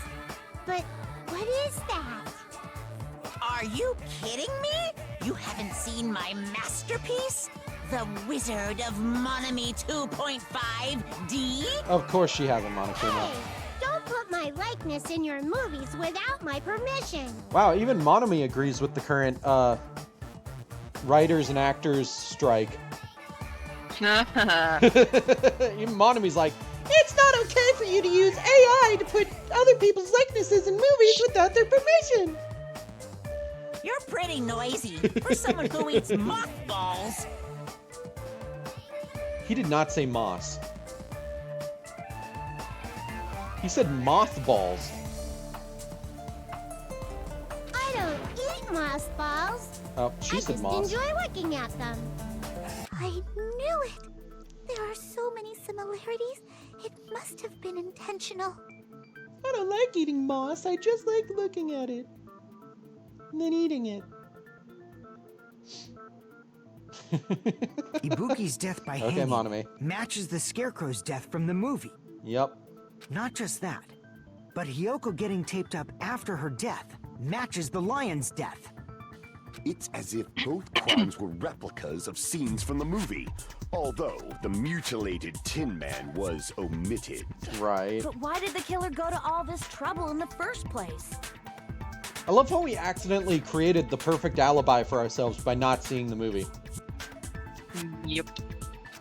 But what is that? Are you kidding me? You haven't seen my masterpiece? The Wizard of Monami 2.5D? Of course she has a Monokuma. Hey, don't put my likeness in your movies without my permission. Wow, even Monomi agrees with the current writers and actors strike. Even Monomi's like, it's not okay for you to use AI to put other people's likenesses in movies without their permission. You're pretty noisy for someone who eats mothballs. He did not say moss. He said mothballs. I don't eat mothballs. Oh, she I said just moss. enjoy looking at them. I knew it. There are so many similarities. It must have been intentional. I don't like eating moss. I just like looking at it. And then eating it. Ibuki's death by Okay, hanging Monomi. matches the Scarecrow's death from the movie. Yep. Not just that, but Hyoko getting taped up after her death matches the lion's death. It's as if both crimes were replicas of scenes from the movie, although the mutilated Tin Man was omitted. Right. But why did the killer go to all this trouble in the first place? I love how we accidentally created the perfect alibi for ourselves by not seeing the movie. Yep.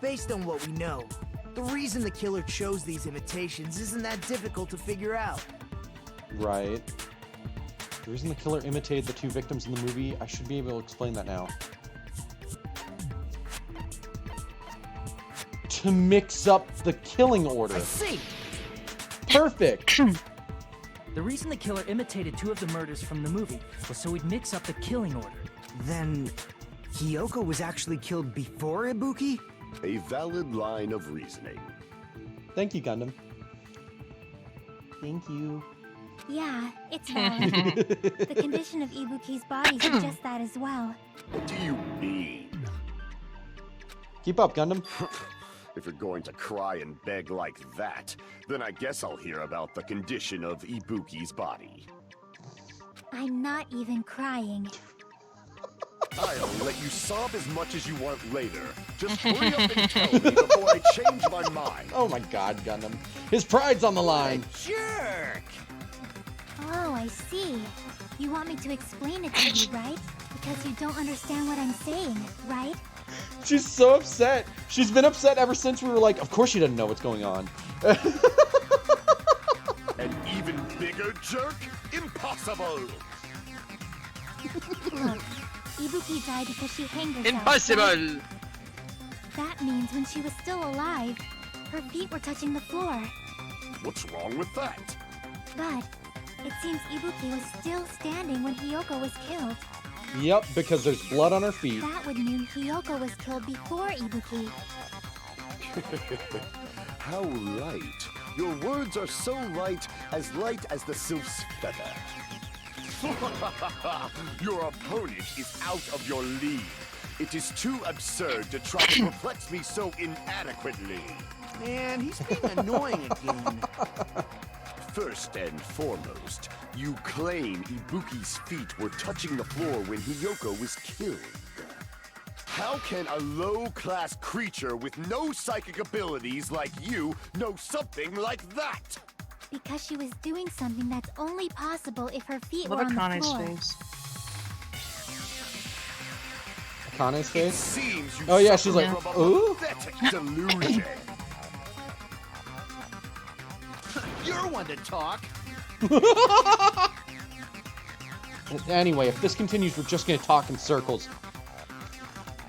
Based on what we know, the reason the killer chose these imitations isn't that difficult to figure out. Right. The reason the killer imitated the two victims in the movie, I should be able to explain that now. To mix up the killing order. I see. Perfect. The reason the killer imitated two of the murders from the movie was so he'd mix up the killing order. Then, Hyoko was actually killed before Ibuki? A valid line of reasoning. Thank you, Gundam. Thank you. Yeah, it's valid. The condition of Ibuki's body suggests that as well. What do you mean? Keep up, Gundam. If you're going to cry and beg like that, then I guess I'll hear about the condition of Ibuki's body. I'm not even crying. I'll let you sob as much as you want later. Just hurry up and tell me before I change my mind. Oh my god, Gundam. His pride's on the line. Jerk! Oh, I see. You want me to explain it to you, right? Because you don't understand what I'm saying, right? She's so upset. She's been upset ever since we were like, of course she doesn't know what's going on. An even bigger jerk? Impossible! Look, Ibuki died because she hanged herself. Impossible! Right? That means when she was still alive, her feet were touching the floor. What's wrong with that? But it seems Ibuki was still standing when Hiyoko was killed. Yep, because there's blood on her feet. That would mean Hiyoko was killed before Ibuki. How light. Your words are so light as the sylph's feather. Your opponent is out of your league. It is too absurd to try to perplex me so inadequately. Man, he's being annoying again. First and foremost, you claim Ibuki's feet were touching the floor when Hiyoko was killed. How can a low-class creature with no psychic abilities like you know something like that? Because she was doing something that's only possible if her feet Look were at on the Kane's floor. face. Kane's face? Seems you Oh yeah, she's suffer like, from a ooh? pathetic delusion. You're one to talk. Anyway, if this continues, we're just gonna talk in circles.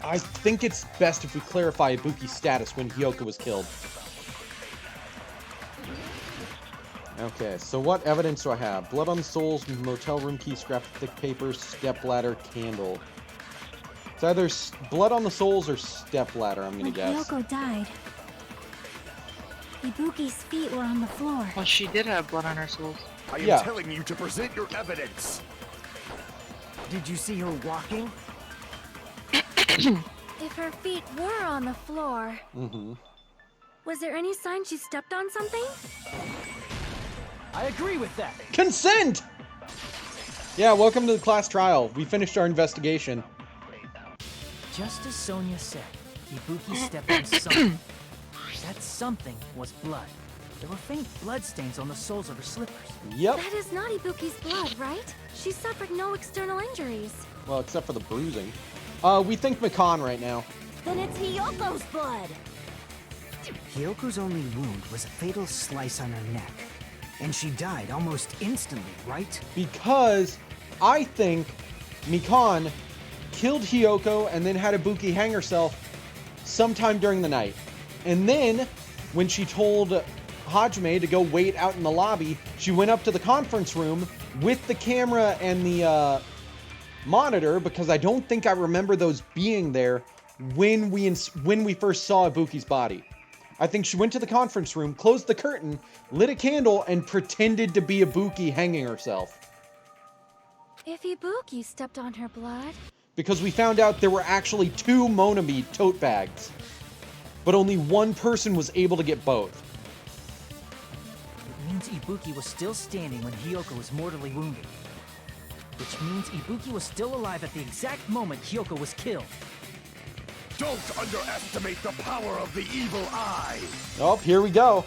I think it's best if we clarify Ibuki's status when Hiyoko was killed. Okay, so what evidence do I have? Blood on the soles, motel room key, scrap of thick paper, stepladder, candle. It's either blood on the soles or stepladder, I'm gonna When guess. Hiyoko died, Ibuki's feet were on the floor. Well, she did have blood on her soles. I am Yeah. telling you to present your evidence. Did you see her walking? If her feet were on the floor, Mm-hmm. was there any sign she stepped on something? I agree with that. Consent! Yeah, welcome to the class trial. We finished our investigation. Just as Sonia said, Ibuki stepped on something. That something was blood. There were faint blood stains on the soles of her slippers. Yep. That is not Ibuki's blood, right? She suffered no external injuries. Well, except for the bruising. We think Mikan right now. Then it's Hiyoko's blood. Hiyoko's only wound was a fatal slice on her neck. And she died almost instantly, right? Because I think Mikan killed Hiyoko and then had Ibuki hang herself sometime during the night. And then, when she told Hajime to go wait out in the lobby, she went up to the conference room with the camera and the monitor, because I don't think I remember those being there when we first saw Ibuki's body. I think she went to the conference room, closed the curtain, lit a candle, and pretended to be Ibuki hanging herself. If Ibuki stepped on her blood... Because we found out there were actually 2 Monami tote bags. But only one person was able to get both. It means Ibuki was still standing when Hiyoko was mortally wounded. Which means Ibuki was still alive at the exact moment Hiyoko was killed. Don't underestimate the power of the evil eye. Oh, here we go.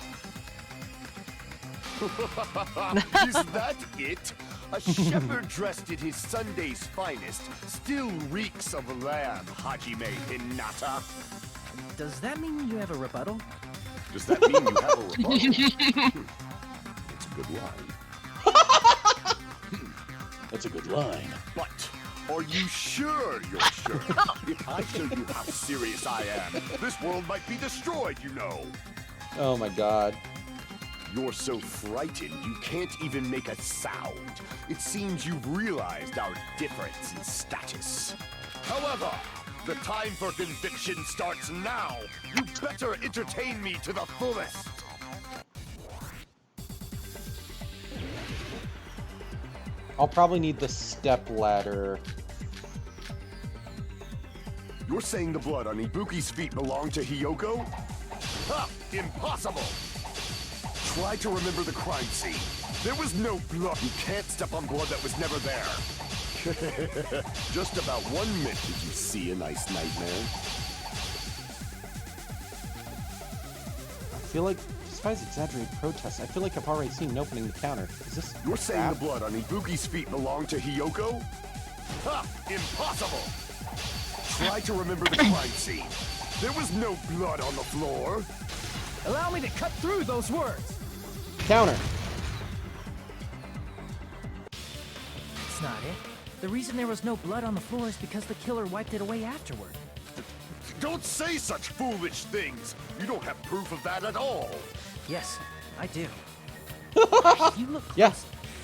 Is that it? A shepherd dressed in his Sunday's finest still reeks of lamb, Hajime Hinata. Does that mean you have a rebuttal? Does that mean you have a rebuttal? It's a good line. That's a good line. But are you sure you're sure? If I show you how serious I am, this world might be destroyed, you know. Oh my god. You're so frightened you can't even make a sound. It seems you've realized our difference in status. However, the time for conviction starts now. You better entertain me to the fullest. I'll probably need the step ladder. You're saying the blood on Ibuki's feet belonged to Hiyoko? Ha! Impossible! Try to remember the crime scene. There was no blood. You can't step on blood that was never there. Just about 1 minute did you see a nice nightmare? I feel like, despite his exaggerated protests, I feel like I've already seen him opening the counter. Is this You're saying the blood on Ibuki's feet belonged to Hiyoko? Ha! Impossible! Try to remember the crime scene. There was no blood on the floor. Allow me to cut through those words. counter? That's not it. The reason there was no blood on the floor is because the killer wiped it away afterward. Don't say such foolish things. You don't have proof of that at all. Yes, I do. You look close. Yeah,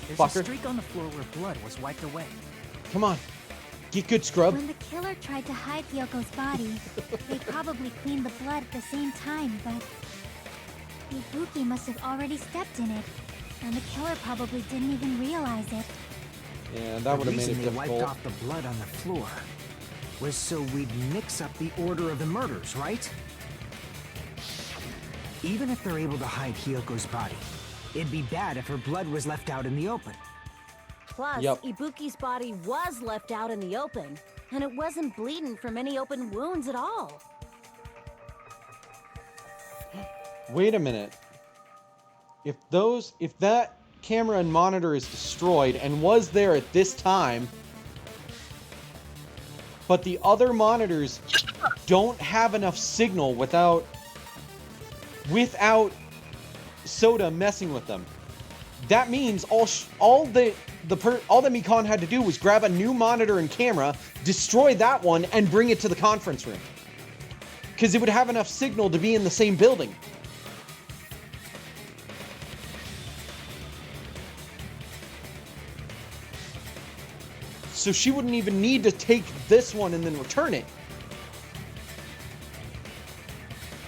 There's fucker. a streak on the floor where blood was wiped away. Come on. Get good, scrub. When the killer tried to hide Hyoko's body, they probably cleaned the blood at the same time, but Ibuki must have already stepped in it, and the killer probably didn't even realize it. Yeah, that would have made it The reason they wiped difficult. off the blood on the floor was so we'd mix up the order of the murders, right? Even if they're able to hide Hyoko's body, it'd be bad if her blood was left out in the open. Plus, Yep. Ibuki's body was left out in the open, and it wasn't bleeding from any open wounds at all. Wait a minute. If that camera and monitor is destroyed and was there at this time, but the other monitors don't have enough signal without Soda messing with them, that means all that Mikan had to do was grab a new monitor and camera, destroy that one, and bring it to the conference room. Because it would have enough signal to be in the same building. So she wouldn't even need to take this one and then return it.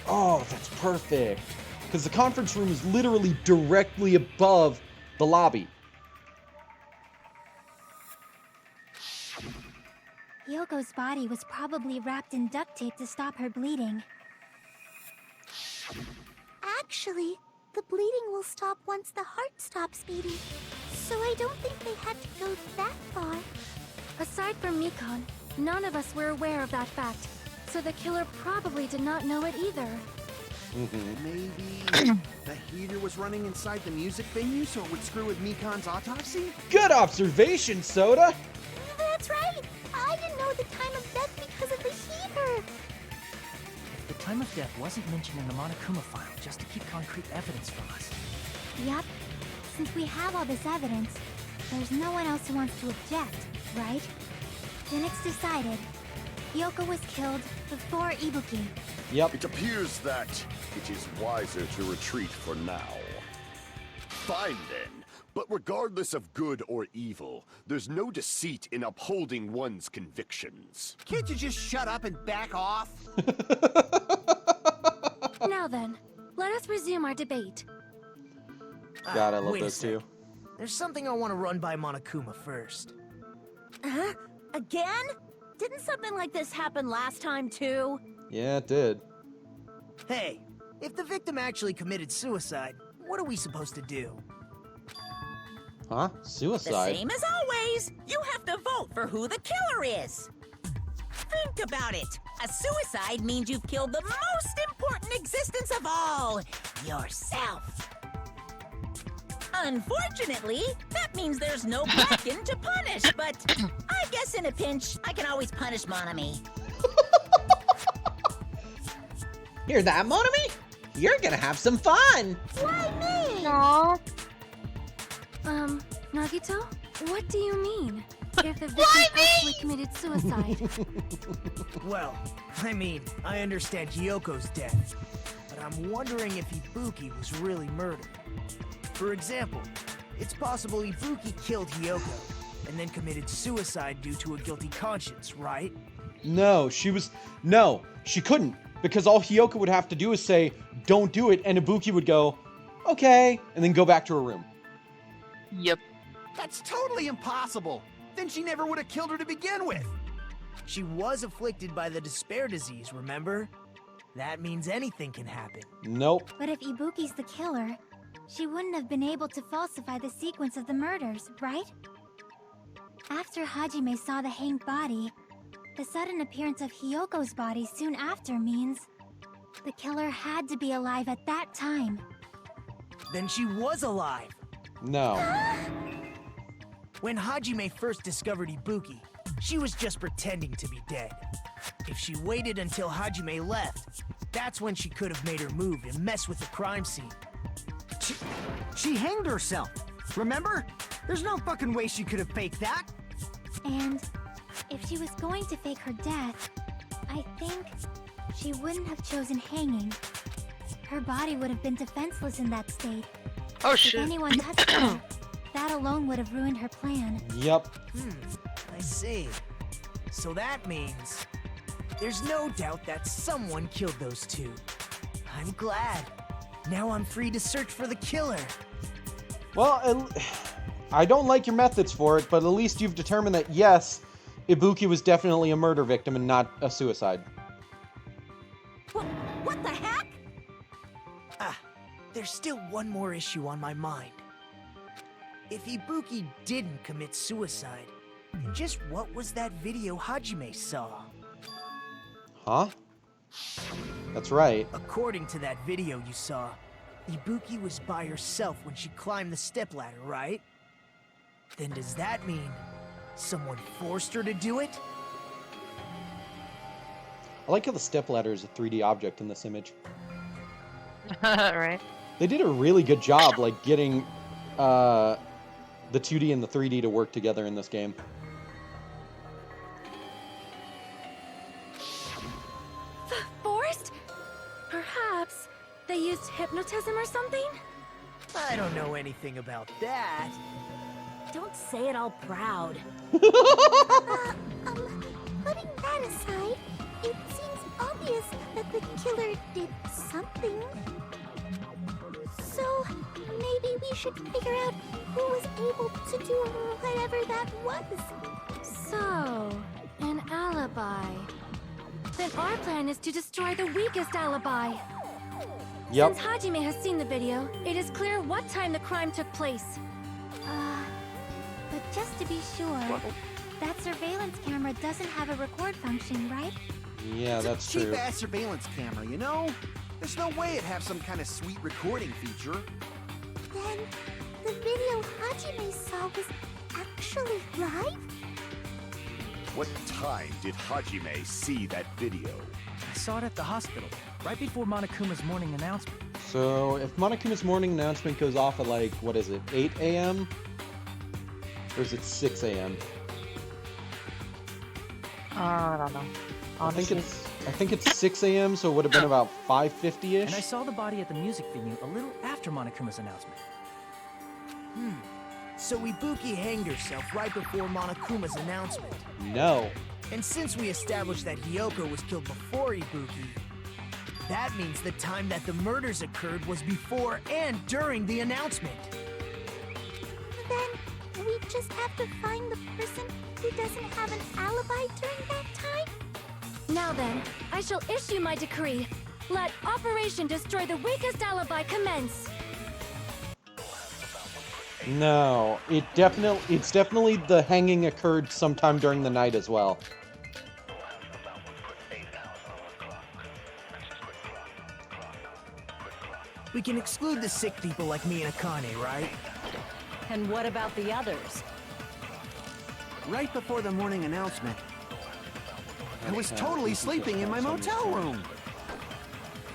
Oh, that's perfect. Because the conference room is literally directly above the lobby. Hyoko's body was probably wrapped in duct tape to stop her bleeding. Actually, the bleeding will stop once the heart stops beating. So I don't think they had to go that far. Aside from Mikan, none of us were aware of that fact, so the killer probably did not know it either. Maybe the heater was running inside the music venue so it would screw with Mikan's autopsy? Good observation, Soda! That's right! I didn't know the time of death because of the heater! The time of death wasn't mentioned in the Monokuma file just to keep concrete evidence from us. Yep. Since we have all this evidence, there's no one else who wants to object, right? Then it's decided. Hyoko was killed before Ibuki. Yep. It appears that it is wiser to retreat for now. Fine then, but regardless of good or evil, there's no deceit in upholding one's convictions. Can't you just shut up and back off? Now then, let us resume our debate. God, I love wait a those two. sec. There's something I want to run by Monokuma first. Huh? Again? Didn't something like this happen last time, too? Yeah, it did. Hey, if the victim actually committed suicide, what are we supposed to do? Huh? The Suicide? same as always. You have to vote for who the killer is. Think about it. A suicide means you've killed the most important existence of all, yourself. Unfortunately, that means there's no Bracken to punish, but I guess in a pinch, I can always punish Monami. Hear that, Monami? You're gonna have some fun! Why me? Aww. Nagito? What do you mean? If the victim actually committed suicide? Well, I mean, I understand Hyoko's death, but I'm wondering if Ibuki was really murdered. For example, it's possible Ibuki killed Hyoko and then committed suicide due to a guilty conscience, right? No, she couldn't. Because all Hyoko would have to do is say, don't do it, and Ibuki would go, okay, and then go back to her room. Yep. That's totally impossible! Then she never would have killed her to begin with! She was afflicted by the despair disease, remember? That means anything can happen. Nope. But if Ibuki's the killer, she wouldn't have been able to falsify the sequence of the murders, right? After Hajime saw the hanged body, the sudden appearance of Hyoko's body soon after means the killer had to be alive at that time. Then she was alive. No. When Hajime first discovered Ibuki, she was just pretending to be dead. If she waited until Hajime left, that's when she could have made her move and mess with the crime scene. She hanged herself, remember? There's no fucking way she could have faked that. And if she was going to fake her death, I think she wouldn't have chosen hanging. Her body would have been defenseless in that state. Oh shit. If anyone touched her, that alone would have ruined her plan. Yep. I see. So that means there's no doubt that someone killed those two. I'm glad. Now I'm free to search for the killer. Well, I don't like your methods for it, but at least you've determined that, yes, Ibuki was definitely a murder victim and not a suicide. What the heck? There's still one more issue on my mind. If Ibuki didn't commit suicide, then just what was that video Hajime saw? Huh? That's right. According to that video you saw, Ibuki was by herself when she climbed the stepladder, right? Then does that mean someone forced her to do it? I like how the stepladder is a 3D object in this image. Right. They did a really good job, like, getting the 2D and the 3D to work together in this game. Forced? Perhaps they used hypnotism or something? I don't know anything about that. Don't say it all proud. Putting that aside, it seems obvious that the killer did something. So, maybe we should figure out who was able to do whatever that was. So, an alibi. Then our plan is to destroy the weakest alibi. Yep. Since Hajime has seen the video, it is clear what time the crime took place. But just to be sure, that surveillance camera doesn't have a record function, right? Yeah, that's true. Cheap-ass surveillance camera, you know? There's no way it'd have some kind of sweet recording feature. Then, the video Hajime saw was actually live? What time did Hajime see that video? I saw it at the hospital, right before Monokuma's morning announcement. So, if Monokuma's morning announcement goes off at, like, what is it, 8 a.m.? Or is it 6 a.m.? I don't know. Honestly. I think it's 6 a.m., so it would have been about 5:50-ish. And I saw the body at the music venue a little after Monokuma's announcement. So Ibuki hanged herself right before Monokuma's announcement. No. And since we established that Hyoko was killed before Ibuki, that means the time that the murders occurred was before and during the announcement. Then, we just have to find the person who doesn't have an alibi during that time? Now then, I shall issue my decree. Let Operation Destroy the Weakest Alibi commence. No, it's definitely the hanging occurred sometime during the night as well. We can exclude the sick people like me and Akane, right? And what about the others? Right before the morning announcement, I was totally sleeping in my motel room.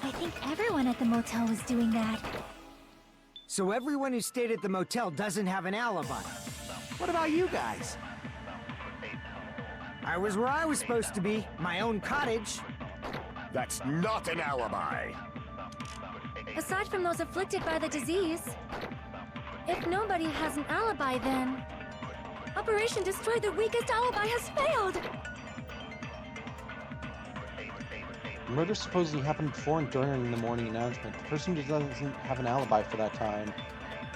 I think everyone at the motel was doing that. So everyone who stayed at the motel doesn't have an alibi. What about you guys? I was where I was supposed to be, my own cottage. That's not an alibi. Aside from those afflicted by the disease, if nobody has an alibi, then Operation Destroy the Weakest Alibi has failed. The murder supposedly happened before and during the morning announcement. The person who doesn't have an alibi for that time.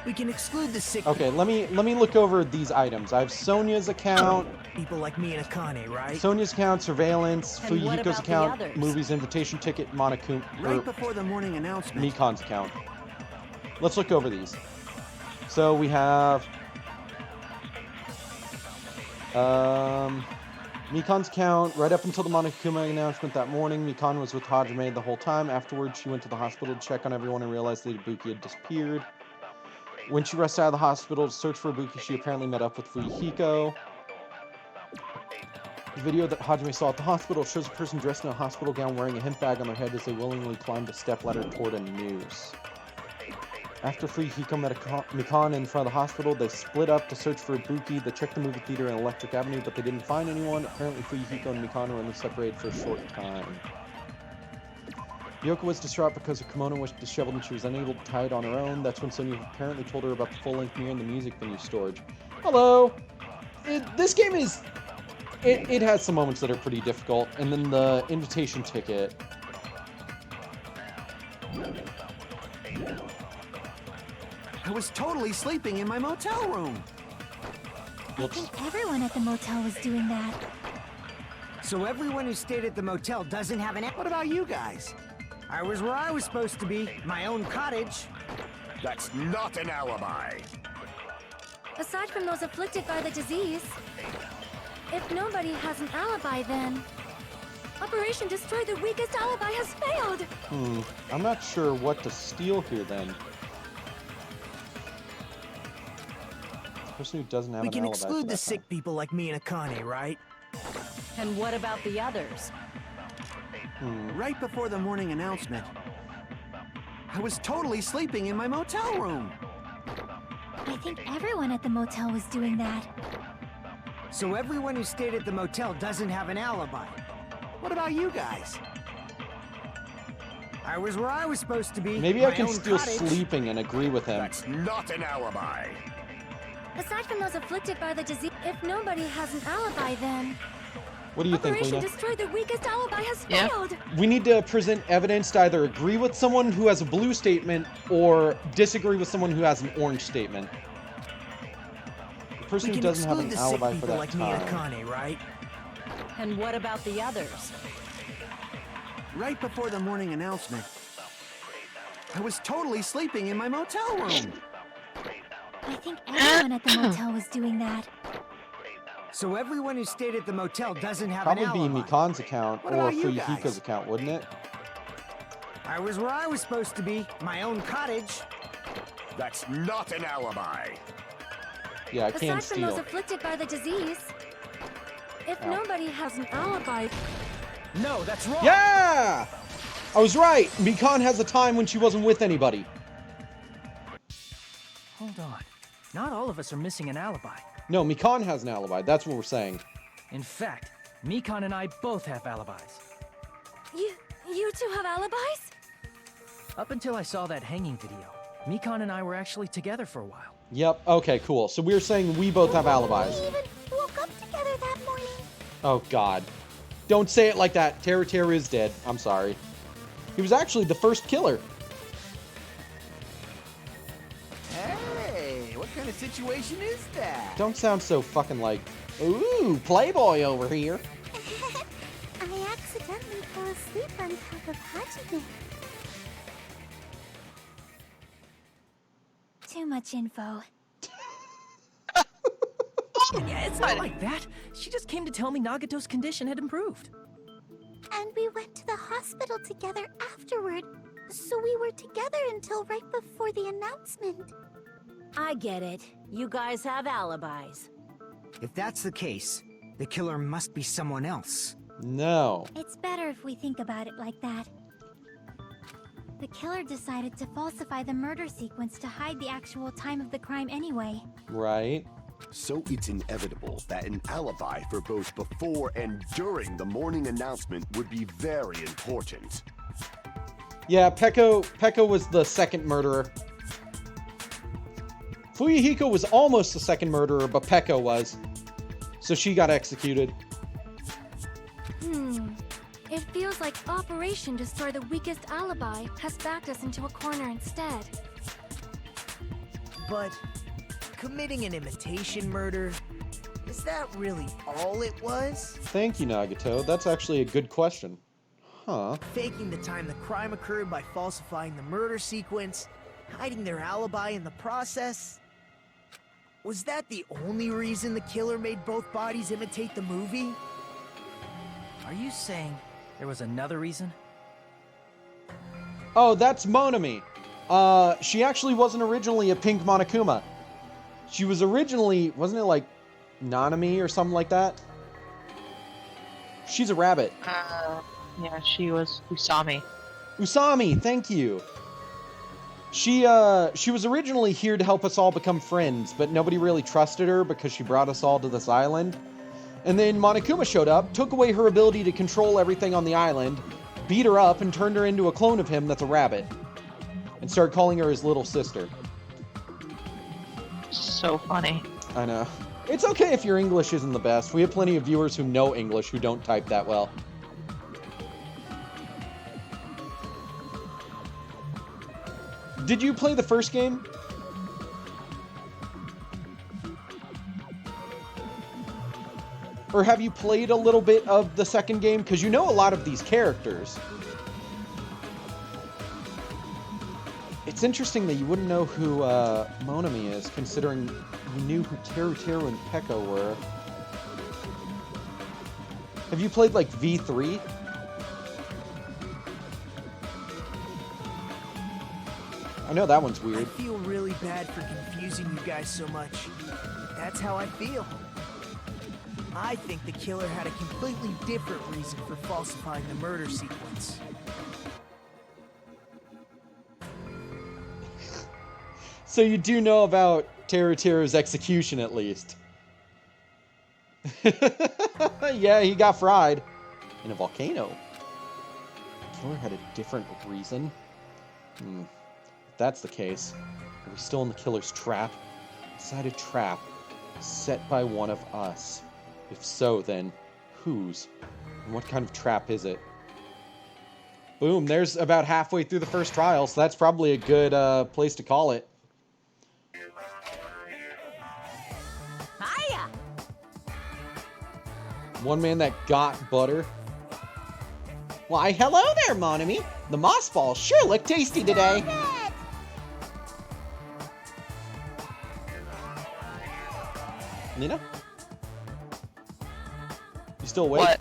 We can exclude the sick Okay, let me look over these items. I have Sonia's account. people like me and Akane, right? Sonia's account, surveillance, And what Fuyuhiko's about the account, others? movies, invitation ticket, Monokuma, Right before the morning announcement. Mikon's account. Let's look over these. So we have Mikan's account, right up until the Monokuma announcement that morning, Mikan was with Hajime the whole time. Afterwards, she went to the hospital to check on everyone and realized that Ibuki had disappeared. When she rushed out of the hospital to search for Ibuki, she apparently met up with Fuyuhiko. The video that Hajime saw at the hospital shows a person dressed in a hospital gown wearing a hemp bag on their head as they willingly climbed a stepladder toward a noose. After Fuyuhiko met Mikan in front of the hospital, they split up to search for Ibuki. They checked the movie theater in Electric Avenue, but they didn't find anyone. Apparently, Fuyuhiko and Mikan were only separated for a short time. Yoko was distraught because her kimono was disheveled and she was unable to tie it on her own. That's when Sonia apparently told her about the full-length mirror in the music venue storage. Hello! This game is... It has some moments that are pretty difficult, and then the invitation ticket... I was totally sleeping in my motel room. I think everyone at the motel was doing that. So everyone who stayed at the motel doesn't have an... What about you guys? I was where I was supposed to be, my own cottage. That's not an alibi. Aside from those afflicted by the disease, if nobody has an alibi, then Operation Destroy the Weakest Alibi has failed. I'm not sure what to steal here, then. The person who doesn't have We an can alibi exclude for the that sick people like me and Akane, right? And what about the others? Right before the morning announcement, I was totally sleeping in my motel room. I think everyone at the motel was doing that. So everyone who stayed at the motel doesn't have an alibi. What about you guys? I was where I was supposed to be. Maybe I my can own steal cottage. sleeping and agree with him. That's not an alibi. Aside from those afflicted by the disease, if nobody has an alibi, then What do you think, Operation Lena? Destroy the Weakest Alibi has Yeah. failed. We need to present evidence to either agree with someone who has a blue statement or disagree with someone who has an orange statement. The person We who can doesn't have exclude an the sick alibi for people that like me and time. Akane, right? And what about the others? Right before the morning announcement, I was totally sleeping in my motel room. I think everyone at the motel was doing that. So everyone who stayed at the motel doesn't have Probably an be alibi. Mikan's account What or about you Fuyuhiko's guys? account, wouldn't it? I was where I was supposed to be, my own cottage. That's not an alibi. Yeah, I can Aside from those steal. afflicted by the disease, if Ow. nobody has an alibi, No, that's wrong. Yeah! I was right! Mikan has a time when she wasn't with anybody. Hold on. Not all of us are missing an alibi. No, Mikan has an alibi. That's what we're saying. In fact, Mikan and I both have alibis. you two have alibis? Up until I saw that hanging video, Mikan and I were actually together for a while. Yep, okay, cool. So we're saying we both have alibis. We even woke up together that morning. Oh, God. Don't say it like that. Terra is dead. I'm sorry. He was actually the first killer. Hey, what kind of situation is that? Don't sound so fucking like, ooh, playboy over here. I accidentally fell asleep on top of Hajime. Too much info. Yeah, it's not like that. She just came to tell me Nagato's condition had improved. And we went to the hospital together afterward. So we were together until right before the announcement. I get it. You guys have alibis. If that's the case, the killer must be someone else. No. It's better if we think about it like that. The killer decided to falsify the murder sequence to hide the actual time of the crime anyway. Right. So it's inevitable that an alibi for both before and during the morning announcement would be very important. Yeah, Pekko was the second murderer. Fuyuhiko was almost the second murderer, but Pekko was. So she got executed. It feels like Operation Destroy the Weakest Alibi has backed us into a corner instead. But committing an imitation murder, is that really all it was? Thank you, Nagato. That's actually a good question. Huh. Faking the time the crime occurred by falsifying the murder sequence, hiding their alibi in the process? Was that the only reason the killer made both bodies imitate the movie? Are you saying there was another reason? Oh, that's Monami. She actually wasn't originally a pink Monokuma. She was originally, wasn't it like Nanami or something like that? She's a rabbit. Yeah, she was Usami. Usami, thank you. She was originally here to help us all become friends, but nobody really trusted her because she brought us all to this island. And then Monokuma showed up, took away her ability to control everything on the island, beat her up, and turned her into a clone of him that's a rabbit. And started calling her his little sister. So funny. I know. It's okay if your English isn't the best. We have plenty of viewers who know English who don't type that well. Did you play the first game? Or have you played a little bit of the second game? Because you know a lot of these characters. It's interesting that you wouldn't know who Monami is, considering you knew who Teru Teru and Pekko were. Have you played, like, V3? I know that one's I weird. feel really bad for confusing you guys so much. That's how I feel. I think the killer had a completely different reason for falsifying the murder sequence. So you do know about Teru Teru's execution, at least. Yeah, he got fried. In a volcano. The killer had a different reason? If that's the case, are we still in the killer's trap? Inside a trap set by one of us. If so, then whose? And what kind of trap is it? Boom, there's about halfway through the first trial, so that's probably a good place to call it. Hiya! One man that got butter. Why, hello there, Monami. The moss balls sure look tasty today. Nina? You still awake? What?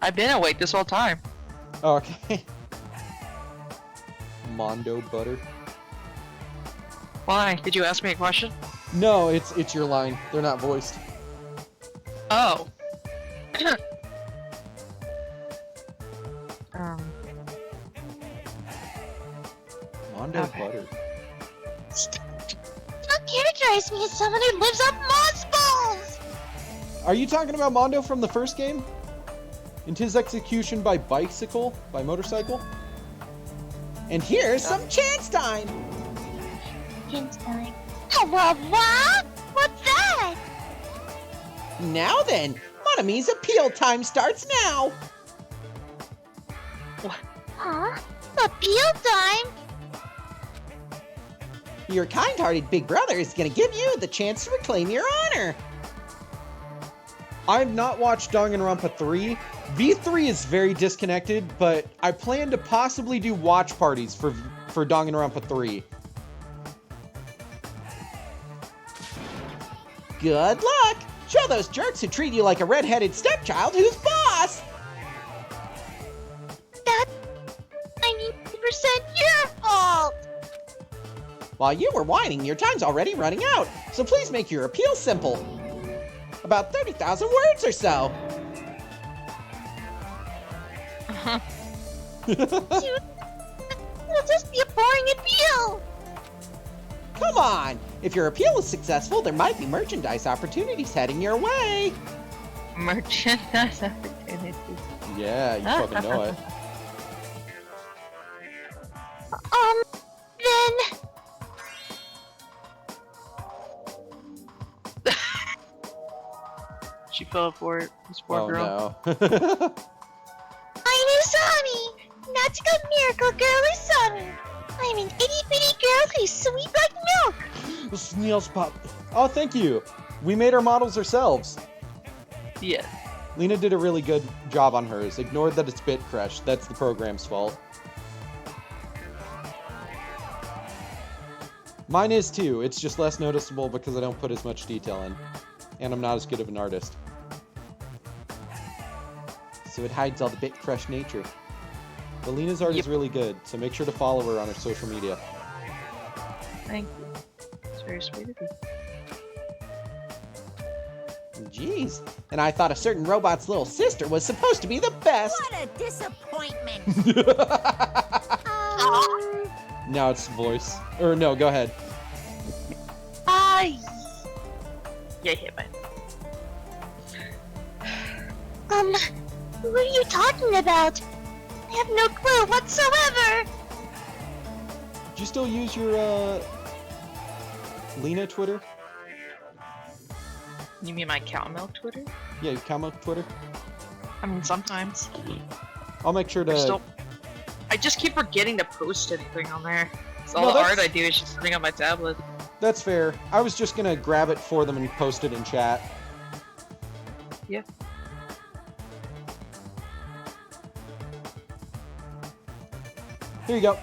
I've been awake this whole time. Oh, okay. Mondo butter. Why? Did you ask me a question? No, it's your line. They're not voiced. Oh. Mondo butter. Don't characterize me as someone who lives off moss balls! Are you talking about Mondo from the first game? And his execution by bicycle? By motorcycle? And here's some chance time. Chance time. What? What's that? Now then, Monami's appeal time starts now. Huh? Appeal time? Your kind-hearted big brother is gonna give you the chance to reclaim your honor. I've not watched Danganronpa 3. V3 is very disconnected, but I plan to possibly do watch parties for Danganronpa 3. Good luck! Show those jerks who treat you like a red-headed stepchild who's boss! That's 90% your fault! While you were whining, your time's already running out, so please make your appeal simple. About 30,000 words or so. It'll just be a boring appeal! Come on! If your appeal is successful, there might be merchandise opportunities heading your way. Merchandise opportunities. Yeah, you fucking know it. Then... She fell for it. This poor girl. No. I'm Usami! Magical miracle girl Usami! I'm an itty-bitty girl who's sweet like milk! Snails pop. Oh, thank you. We made our models ourselves. Yeah. Lena did a really good job on hers. Ignored that it's bit crushed. That's the program's fault. Mine is too. It's just less noticeable because I don't put as much detail in. And I'm not as good of an artist. So it hides all the bit crush nature. But Lena's art is really good, so make sure to follow her on her social media. Thank you. It's very sweet of you. Jeez. And I thought a certain robot's little sister was supposed to be the best. What a disappointment! Now it's voice. Or no, go ahead. Yeah, hit me. Who are you talking about? I have no clue whatsoever. Do you still use your, Lena Twitter? You mean my cow milk Twitter? Yeah, your cow milk Twitter? I mean, sometimes. I'll make sure to... I just keep forgetting to post anything on there. So No, all the that's- art I do is just sitting on my tablet. That's fair. I was just gonna grab it for them and post it in chat. Yeah. Here you go.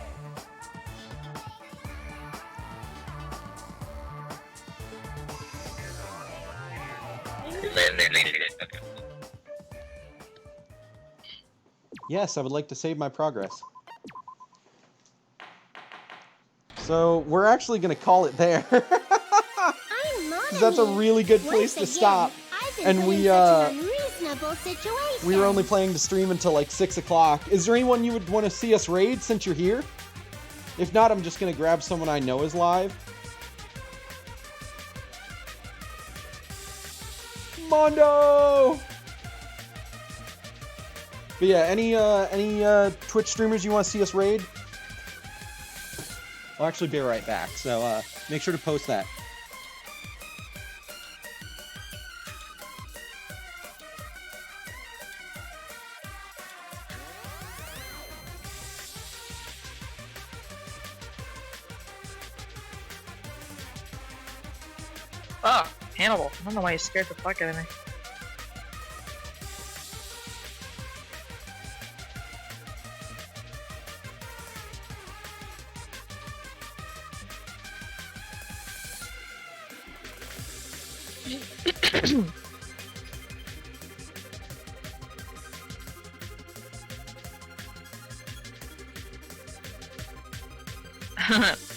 Yes, I would like to save my progress. So, we're actually going to call it there. That's a really good place to stop. And we were only planning to stream until like 6 o'clock. Is there anyone you would want to see us raid since you're here? If not, I'm just going to grab someone I know is live. Mondo! But yeah, any Twitch streamers you want to see us raid? I'll actually be right back, so make sure to post that. Oh, Hannibal. I don't know why you scared the fuck out of me.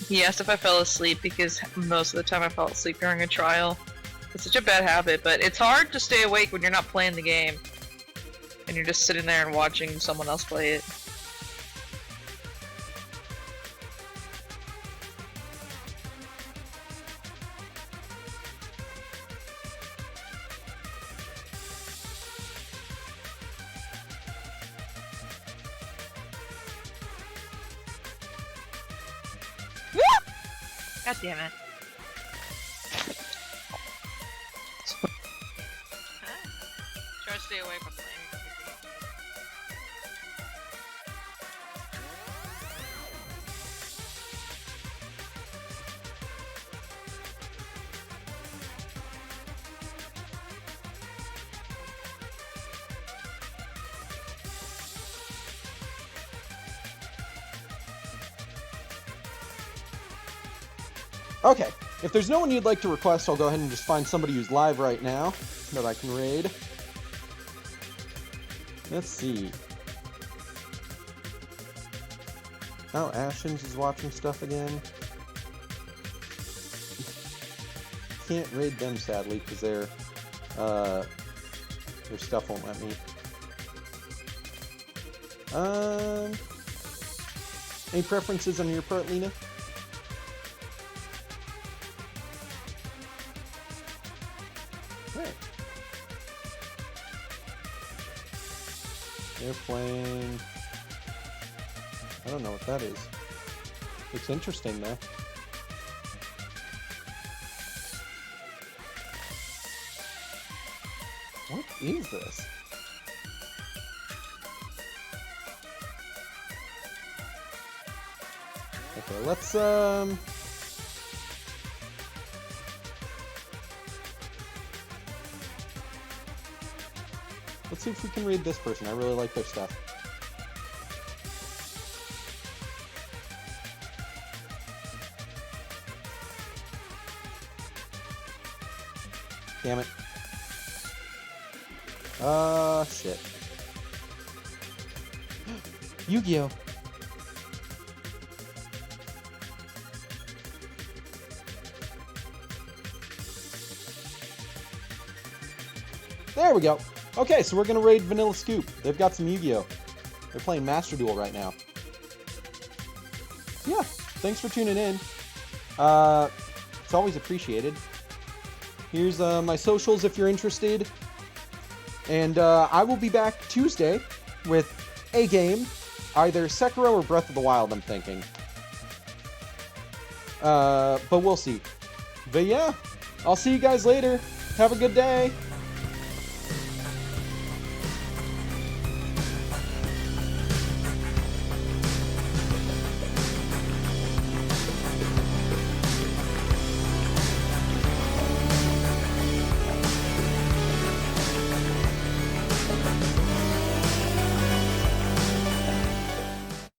He asked if I fell asleep because most of the time I fell asleep during a trial. It's such a bad habit, but it's hard to stay awake when you're not playing the game. And you're just sitting there and watching someone else play it. God damn it. Try to stay away from playing. Okay, if there's no one you'd like to request, I'll go ahead and just find somebody who's live right now that I can raid. Let's see. Oh, Ashens is watching stuff again. Can't raid them, sadly, because their stuff won't let me. Any preferences on your part, Lena? They're playing... I don't know what that is. Looks interesting, though. What is this? Okay, let's, let's see if we can read this person. I really like their stuff. Damn it. Shit. Yu-Gi-Oh! There we go. Okay, so we're gonna raid Vanilla Scoop. They've got some Yu-Gi-Oh! They're playing Master Duel right now. Yeah, thanks for tuning in. It's always appreciated. Here's my socials if you're interested. And I will be back Tuesday with a game. Either Sekiro or Breath of the Wild, I'm thinking. But we'll see. But yeah, I'll see you guys later. Have a good day.